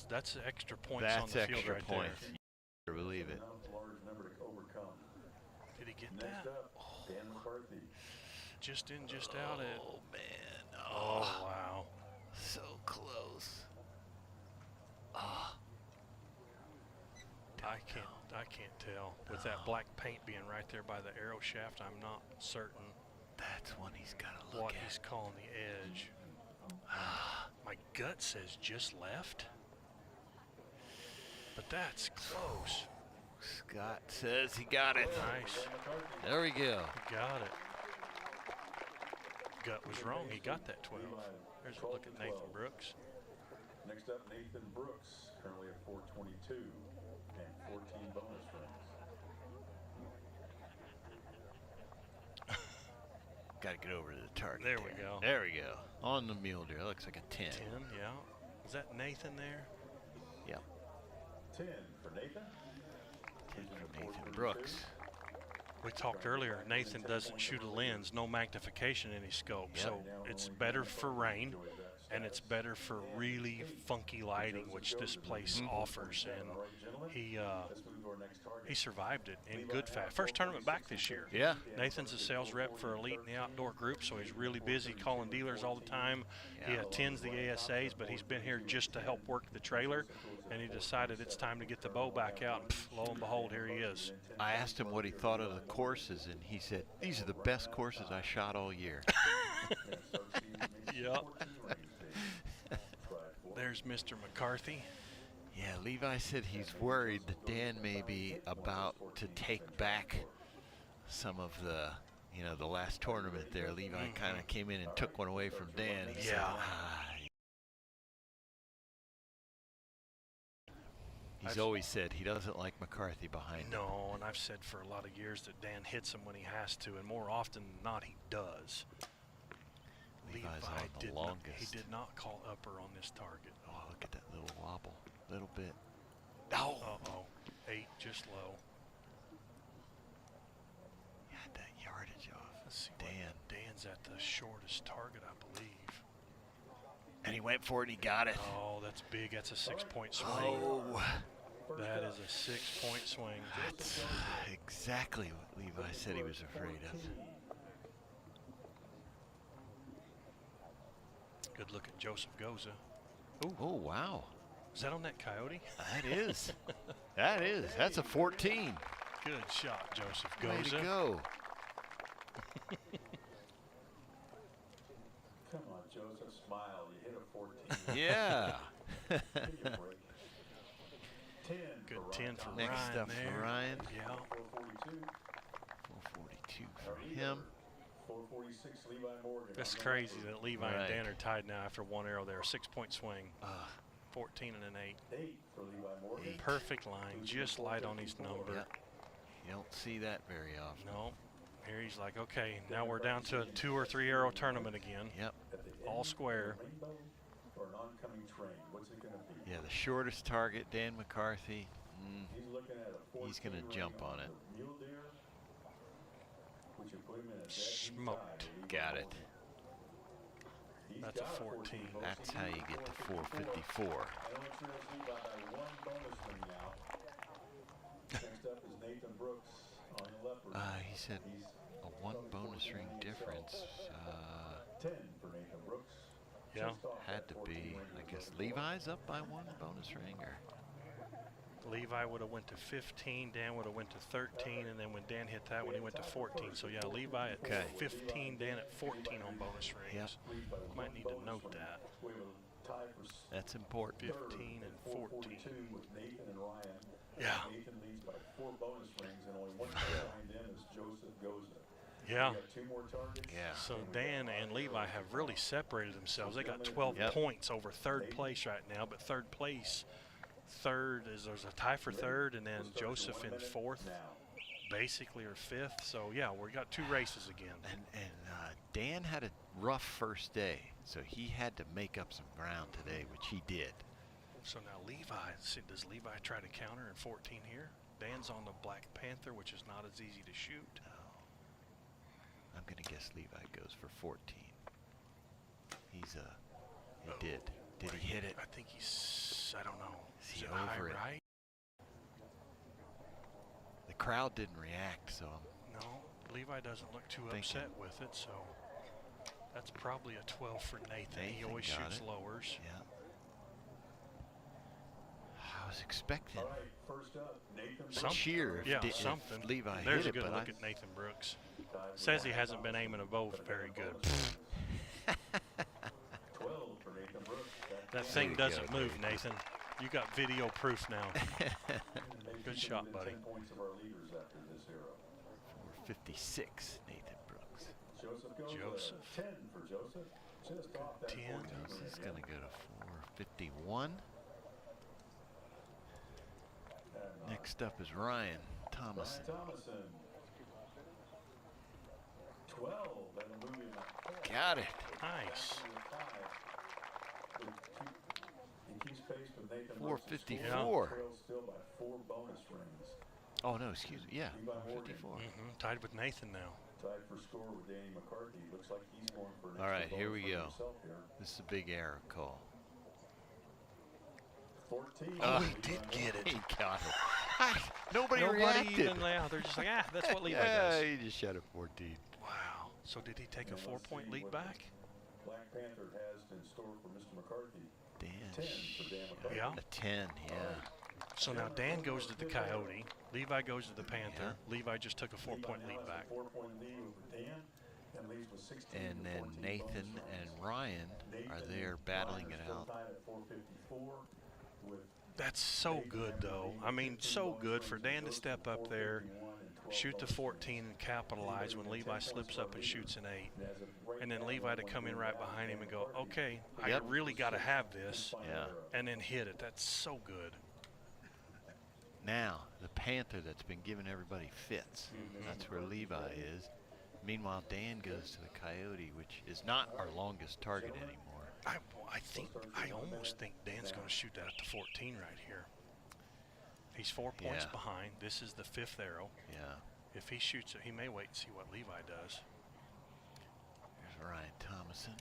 That's extra points on
That's
the field
extra
right
points.
there.
You better believe it.
Did he get that? Just in, just out at.
Oh, man.
Oh, wow.
So close. Ah.
I can't tell. With that black paint being right there by the arrow shaft, I'm not certain.
That's one he's got to look
what
at.
he's calling the edge. My gut says just left. But that's close.
Scott says he got it.
Nice.
There we go.
He got it. Gut was wrong. He got that 12. There's a look at Nathan Brooks.
Next up, Nathan Brooks, currently at 422 and 14 bonus rings.
Got to get over to the target.
There we go.
There we go. On the mule deer. That looks like a 10.
10, yeah. Is that Nathan there?
Yep.
10 for Nathan.
10 for Nathan Brooks.
We talked earlier, Nathan doesn't shoot a lens, no magnification in his scope. So it's better for rain, and it's better for really funky lighting, which this place offers. And he survived it in good fashion. First tournament back this year.
Yeah.
Nathan's a sales rep for Elite in the outdoor group, so he's really busy calling dealers all the time. He attends the ASAs, but he's been here just to help work the trailer, and he decided it's time to get the bow back out. And lo and behold, here he is.
I asked him what he thought of the courses, and he said, these are the best courses I shot all year.
Yep. There's Mr. McCarthy.
Yeah, Levi said he's worried that Dan may be about to take back some of the, the last tournament there. Levi kind of came in and took one away from Dan. He said, He's always said he doesn't like McCarthy behind him.
No, and I've said for a lot of years that Dan hits him when he has to, and more often than not, he does.
Levi's on the longest.
He did not call upper on this target.
Oh, look at that little wobble. Little bit.
Oh. Uh-oh. 8, just low.
Had that yardage off.
Let's see.
Dan.
Dan's at the shortest target, I believe.
And he went for it, and he got it.
Oh, that's big. That's a 6-point swing.
Oh.
That is a 6-point swing.
That's exactly what Levi said he was afraid of.
Good look at Joseph Goza.
Oh, wow.
Is that on that coyote?
That is. That is. That's a 14.
Good shot, Joseph Goza.
Way to go.
Come on, Joseph, smile. You hit a 14.
Yeah.
Give me a break. 10
Good
for
10 for
Next
Ryan
up
there.
for Ryan.
Yeah.
442.
442 for him.
446, Levi Morgan.
That's crazy that Levi
Right.
and Dan are tied now after one arrow there. 6-point swing. 14 and an 8.
8 for Levi Morgan.
Perfect line, just light on his number.
Yep. You don't see that very often.
No. Here he's like, okay, now we're down to a 2 or 3 arrow tournament again.
Yep.
All square.
Rainbow or an oncoming train? What's it going to be?
Yeah, the shortest target, Dan McCarthy.
He's looking at a 14
He's going to jump on it.
Mule deer. Would you put him in a dead
Smoked.
Got it.
That's a 14.
That's how you get to 454.
I only trails Levi by 1 bonus ring now. Next up is Nathan Brooks on the leopard.
He said a 1 bonus ring difference.
10 for Nathan Brooks.
Yeah.
Had to be, I guess, Levi's up by 1 bonus ring, or
Levi would have went to 15, Dan would have went to 13, and then when Dan hit that one, he went to 14. So yeah, Levi at 15, Dan at 14 on bonus rings.
Yep.
Might need to note that.
We have a tie for
That's important.
15 and 14.
442 with Nathan and Ryan.
Yeah.
Nathan leads by 4 bonus rings, and only 1 behind them is Joseph Goza.
Yeah.
We got 2 more targets.
Yeah.
So Dan and Levi have really separated themselves. They got 12 points over third place right now, but third place, there's a tie for third, and then Joseph in fourth, basically, or fifth. So yeah, we got 2 races again.
And Dan had a rough first day, so he had to make up some ground today, which he did.
So now Levi, does Levi try to counter in 14 here? Dan's on the Black Panther, which is not as easy to shoot.
I'm going to guess Levi goes for 14. He did. Did he hit it?
I think he's, I don't know.
Is he
it
over
high
it?
right?
The crowd didn't react, so
No, Levi doesn't look too
Thinking.
upset with it, so that's probably a 12 for Nathan. He always
got
shoots
it.
lowers.
Yeah. I was expecting
All right, first up, Nathan Brooks.
a cheer
Yeah,
if
something.
Levi
There's
hit
a
it,
good
but
look at Nathan Brooks. Says he hasn't been aiming a bow very good.
12 for Nathan Brooks.
That thing
There you
doesn't
go,
move, Nathan. You got video proof now. Good shot, buddy.
10 points of our leaders after this arrow.
456, Nathan Brooks.
Joseph Goza.
Joseph.
10 for Joseph. Just off that
10.
14
This is
ring.
going to go to 451. Next up is Ryan Thomas.
Brian Thomason. 12. That'll move him up.
Got it.
Nice.
He keeps pace with Nathan
454.
Trails still by 4 bonus rings.
Oh, no, excuse me. Yeah,
Levi Morgan
54.
Tied with Nathan now.
Tied for score with Danny McCarthy. Looks like he's going for an
All right,
extra
here
bonus
we
for
go.
himself here.
This is a big arrow call.
14.
Oh, he did get it.
He got it. Nobody
Nobody
reacted.
even laughed. They're just like, that's what Levi
Yeah,
does.
he just shot at 14.
Wow. So did he take a 4-point lead back?
Black Panther has in store for Mr. McCarthy.
Dan.
10 for Dan McCarthy.
Yeah.
A 10, yeah.
So now Dan goes to the Coyote. Levi goes to the Panther. Levi just took a 4-point lead back.
4-point lead over Dan. And leads with 16
And
to
then
14
Nathan
bonus
and
rings.
Ryan are
Nathan
there
and
battling
Ryan
it
are still
out.
tied at 454 with
That's so good, though. I mean, so good for Dan to step up there, shoot the 14 and capitalize when Levi slips up and shoots an 8. And then Levi to come in right behind him and go, okay, I really got to have this,
Yeah.
and then hit it. That's so good.
Now, the Panther that's been giving everybody fits. That's where Levi is. Meanwhile, Dan goes to the Coyote, which is not our longest target anymore.
I almost think Dan's going to shoot that at the 14 right here. He's 4 points behind. This is the 5th arrow.
Yeah.
If he shoots it, he may wait and see what Levi does.
There's Ryan Thomason,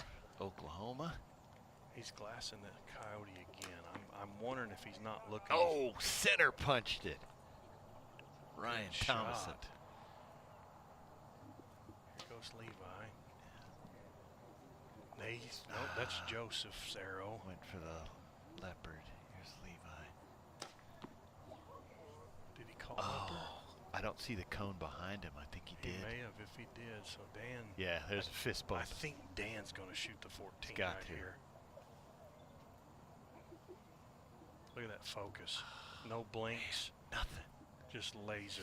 Oklahoma.
He's glassing the Coyote again. I'm wondering if he's not looking.
Oh, center punched it. Ryan
Good
Thomason.
shot. Here goes Levi. Nope, that's Joseph's arrow.
Went for the leopard. Here's Levi.
Did he call leopard?
I don't see the cone behind him. I think he did.
He may have if he did. So Dan.
Yeah, there's a fist bump.
I think Dan's going to shoot the 14
got
right
to.
here. Look at that focus. No blinks.
Nothing.
Just laser.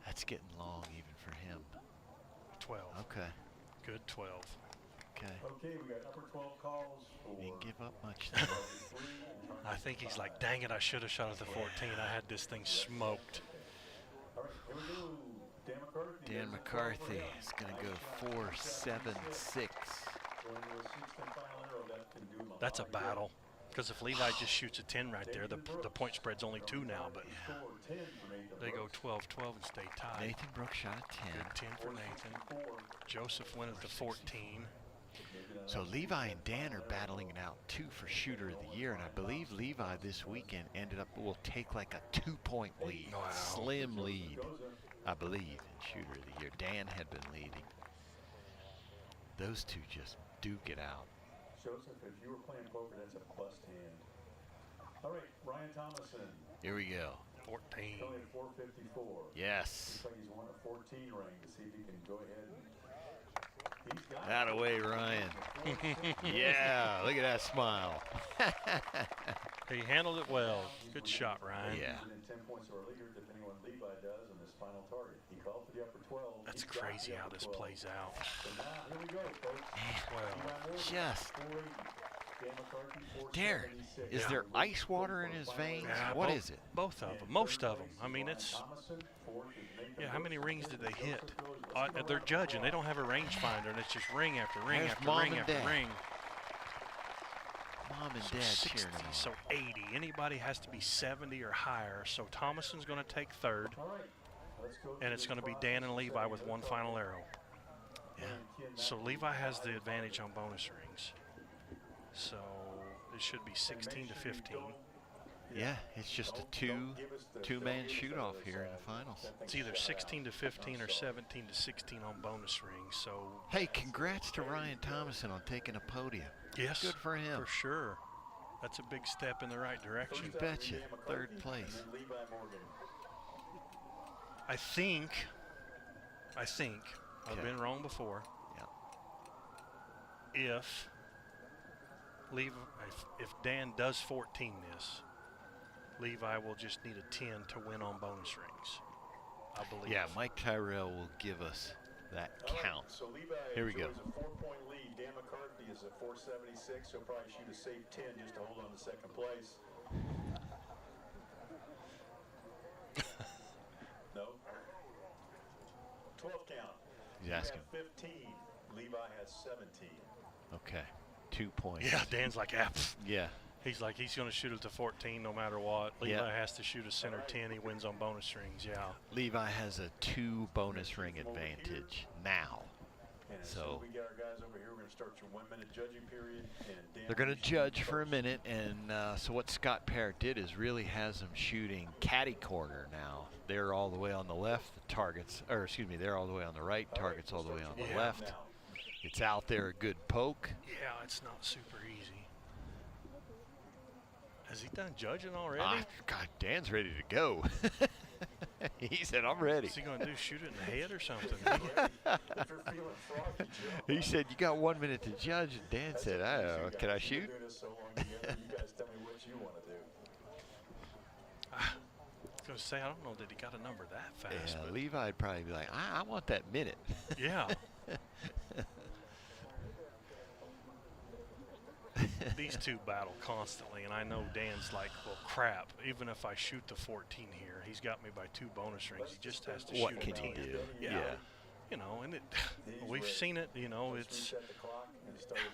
That's getting long even for him.
12.
Okay.
Good 12.
Okay.
Okay, we got number 12 calls.
He didn't give up much.
I think he's like, dang it, I should have shot at the 14. I had this thing smoked.
All right, here we go. Dan McCarthy.
Dan McCarthy is going to go 4.76.
That's a battle. Because if Levi just shoots a 10 right there, the point spread's only 2 now. But they go 12-12 and stay tied.
Nathan Brooks shot a 10.
Good 10 for Nathan. Joseph went at the 14.
So Levi and Dan are battling it out too for shooter of the year, and I believe Levi this weekend will take like a 2-point lead, slim lead, I believe, in shooter of the year. Dan had been leading. Those two just duke it out.
Joseph, if you were playing poker, that's a plus hand. All right, Ryan Thomason.
Here we go.
14.
Coming at 454.
Yes.
Looks like he's won a 14 ring to see if he can go ahead. He's got
That away, Ryan. Yeah, look at that smile.
He handled it well. Good shot, Ryan.
Yeah.
10 points or leader, depending on what Levi does on this final target. He called for the upper 12.
That's crazy how this plays out.
So now, here we go, folks.
Just.
Dan McCarthy,
Darren, is there ice water in his veins?
Yeah,
What is it?
Both of them. Most of them. I mean, it's. Yeah, how many rings did they hit? They're judging. They don't have a rangefinder, and it's just ring after ring
There's
after
Mom
ring
and
after
Dad.
ring.
Mom and
So
Dad
60,
cheering him on.
so 80. Anybody has to be 70 or higher. So Thomason's going to take third, and it's going to be Dan and Levi with one final arrow.
Yeah.
So Levi has the advantage on bonus rings. So it should be 16 to 15.
Yeah, it's just a two-man shoot-off here in the finals.
It's either 16 to 15 or 17 to 16 on bonus rings. So
Hey, congrats to Ryan Thomason on taking a podium.
yes,
Good for him.
For sure. That's a big step in the right direction.
You betcha. Third place.
I think I've been wrong before.
Yeah.
If Dan does 14 this, Levi will just need a 10 to win on bonus rings, I believe.
Yeah, Mike Tyrell will give us that count.
So Levi
Here we go.
enjoys a 4-point lead. Dan McCarthy is at 476. He'll probably shoot a safe 10 just to hold on to second place. No. 12 count.
He's
You
asking.
have 15. Levi has 17.
Okay, 2 points.
Yeah, Dan's like,
Yeah.
He's like, he's going to shoot it to 14 no matter what. Levi
Yeah.
has to shoot a center 10. He wins on bonus rings, yeah.
Levi has a 2 bonus ring advantage now.
And as
So-
soon as we get our guys over here, we're going to start your 1-minute judging period. And Dan
They're going
will
to
be shooting
judge for a
first.
minute, and so what Scott Parrott did is really has them shooting catty corner now. They're all the way on the left, the targets, or excuse me, they're all the way on the right, targets all the way on the
Yeah.
left. It's out there a good poke.
Yeah, it's not super easy. Has he done judging already?
God, Dan's ready to go. He said, I'm ready.
What's he going to do, shoot it in the head or something?
If you're feeling froggy, Joe.
He said, you got 1 minute to judge, and Dan said, I don't know, can I shoot?
We've been doing this so long together, you guys tell me what you want to do.
I was going to say, I don't know that he got a number that fast.
Yeah,
but
Levi'd probably be like, I want that minute.
yeah. these two battle constantly, and I know Dan's like, well, crap, even if I shoot the 14 here, he's got me by 2 bonus rings. He just has to
What
shoot
can
a 10.
you do?
Yeah. You know, and we've seen it, you know, it's,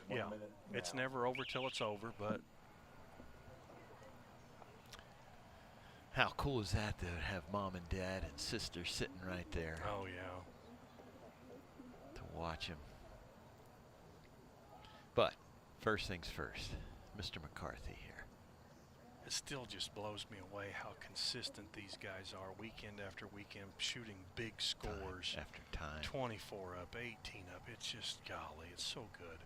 yeah, it's never over till it's over, but.
How cool is that to have mom and dad and sister sitting right there?
Oh, yeah.
To watch him. But first things first, Mr. McCarthy here.
It still just blows me away how consistent these guys are weekend after weekend, shooting big scores.
Time after time.
24 up, 18 up. It's just, golly, it's so good.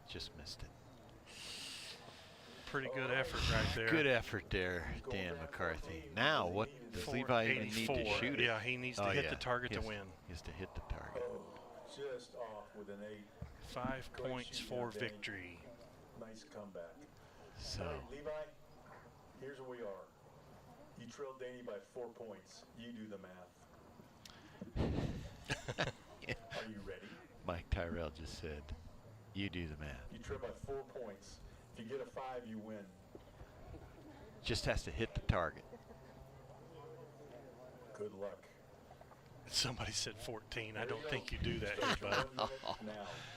Just missed it.
Pretty good effort right there.
Good effort there, Dan McCarthy. Now, what does Levi even need to shoot it?
Yeah, he needs to hit the target to win.
He has to hit the target.
Just off with an 8.
5 points for victory.
Nice comeback.
So,
Levi, here's where we are. You trailed Danny by 4 points. You do the math. Are you ready?
Mike Tyrell just said, you do the math.
You trail by 4 points. If you get a 5, you win.
Just has to hit the target.
Good luck.
Somebody said 14. I don't think you do that here, bud.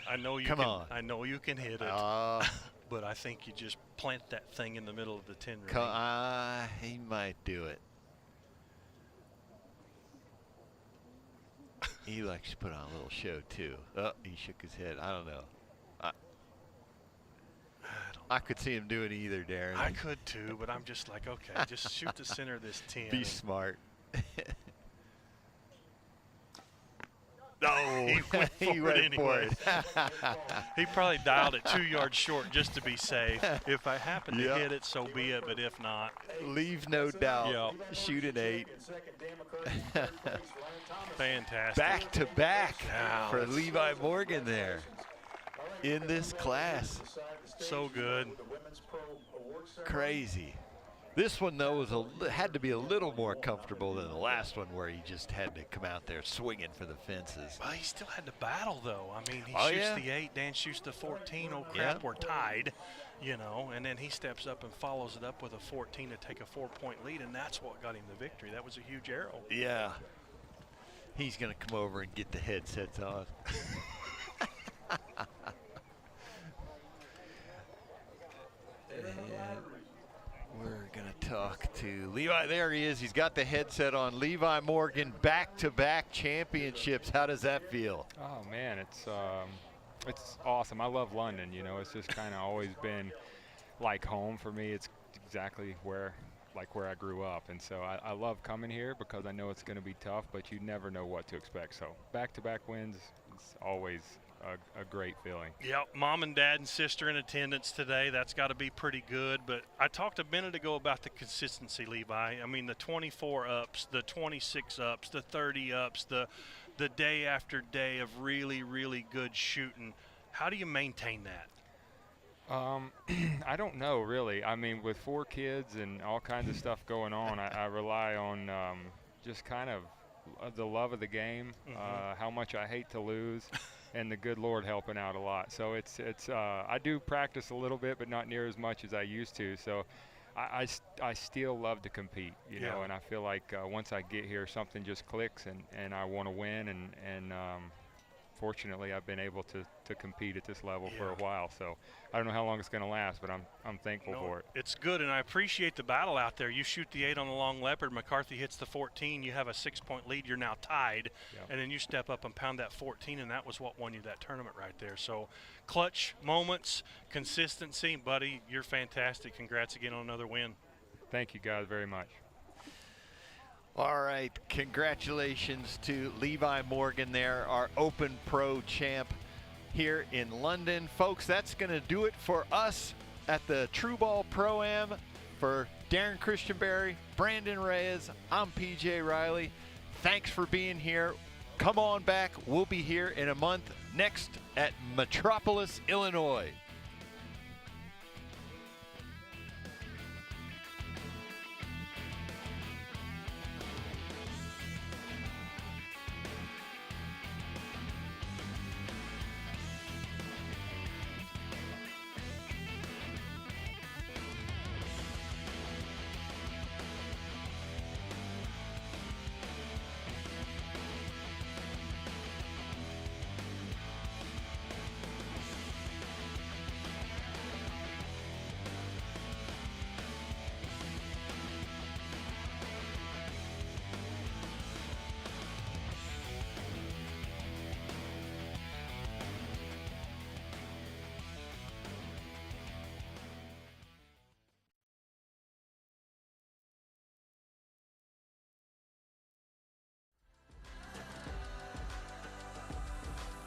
I know you
Come
can.
on.
I know you can hit it, but I think you just plant that thing in the middle of the 10 ring.
He might do it. He likes to put on a little show too. Oh, he shook his head. I don't know. I could see him doing either, Darren.
I could too, but I'm just like, okay, just shoot the center of this 10.
Be smart.
No, he went for it. He probably dialed it 2 yards short just to be safe. If I happen to hit it, so be it, but if not.
Leave no doubt. Shoot an 8.
Fantastic.
Back to back for Levi Morgan there in this class.
So good.
Crazy. This one, though, had to be a little more comfortable than the last one where he just had to come out there swinging for the fences.
Well, he still had to battle, though. I mean, he shoots the 8, Dan shoots the 14. Oh, crap, we're tied, you know. And then he steps up and follows it up with a 14 to take a 4-point lead, and that's what got him the victory. That was a huge arrow.
Yeah. He's going to come over and get the headsets on. We're going to talk to Levi. There he is. He's got the headset on. Levi Morgan, back-to-back championships. How does that feel?
Oh, man, it's awesome. I love London. You know, it's just kind of always been like home for me. It's exactly where I grew up. And so I love coming here because I know it's going to be tough, but you never know what to expect. So back-to-back wins is always a great feeling.
Yep, mom and dad and sister in attendance today. That's got to be pretty good. But I talked a minute ago about the consistency, Levi. I mean, the 24 ups, the 26 ups, the 30 ups, the day after day of really, really good shooting. How do you maintain that?
I don't know, really. I mean, with 4 kids and all kinds of stuff going on, I rely on just kind of the love of the game, how much I hate to lose, and the good Lord helping out a lot. So it's I do practice a little bit, but not near as much as I used to. So I still love to compete, you know, and I feel like once I get here, something just clicks, and I want to win, and fortunately, I've been able to compete at this level for a while. So I don't know how long it's going to last, but I'm thankful for it.
It's good, and I appreciate the battle out there. You shoot the 8 on the long leopard. McCarthy hits the 14. You have a 6-point lead. You're now tied, and then you step up and pound that 14, and that was what won you that tournament right there. So clutch moments, consistency. Buddy, you're fantastic. Congrats again on another win.
Thank you, guys, very much.
All right, congratulations to Levi Morgan there, our Open Pro champ here in London. Folks, that's going to do it for us at the True Ball Pro-Am. For Darren Christianberry, Brandon Reyes, I'm PJ Riley. Thanks for being here. Come on back. We'll be here in a month next at Metropolis, Illinois.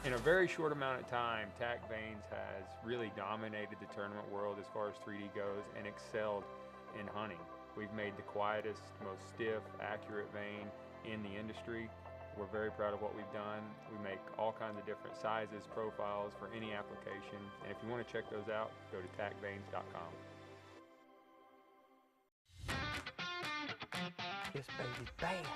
In a very short amount of time, TAC Vanes has really dominated the tournament world as far as 3D goes and excelled in hunting. We've made the quietest, most stiff, accurate vane in the industry. We're very proud of what we've done. We make all kinds of different sizes, profiles for any application. And if you want to check those out, go to tacvanes.com.
This baby's bad.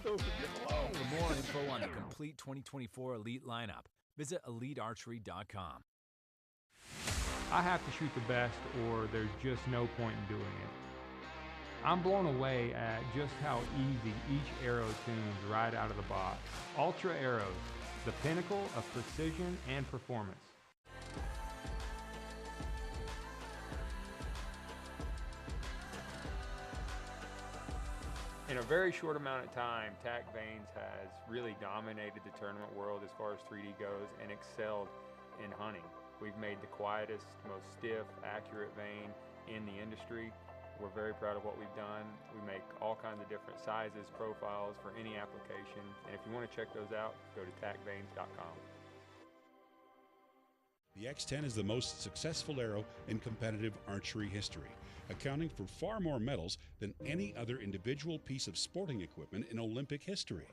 For more info on the complete 2024 Elite lineup, visit EliteArchery.com.
I have to shoot the best or there's just no point in doing it. I'm blown away at just how easy each arrow tunes right out of the box. Ultra arrows, the pinnacle of precision and performance.
In a very short amount of time, TAC Vanes has really dominated the tournament world as far as 3D goes and excelled in hunting. We've made the quietest, most stiff, accurate vane in the industry. We're very proud of what we've done. We make all kinds of different sizes, profiles for any application. And if you want to check those out, go to tacvanes.com.
The X10 is the most successful arrow in competitive archery history, accounting for far more medals than any other individual piece of sporting equipment in Olympic history.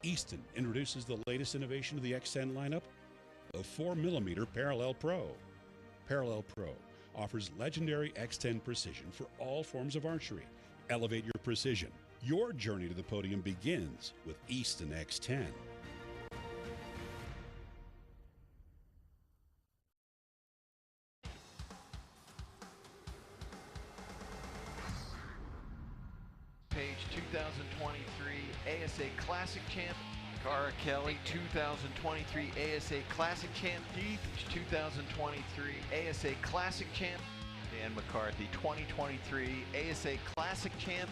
Easton introduces the latest innovation of the X10 lineup, the 4mm Parallel Pro. Parallel Pro offers legendary X10 precision for all forms of archery. Elevate your precision. Your journey to the podium begins with Easton X10.
Page 2023 ASA Classic Champ, Cara Kelly. 2023 ASA Classic Champ, Keith. 2023 ASA Classic Champ, Dan McCarthy. 2023 ASA Classic Champ.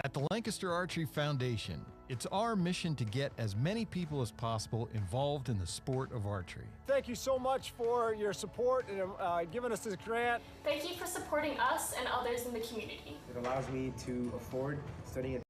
At the Lancaster Archery Foundation, it's our mission to get as many people as possible involved in the sport of archery.
Thank you so much for your support and giving us this grant.
Thank you for supporting us and others in the community.
It allows me to afford studying at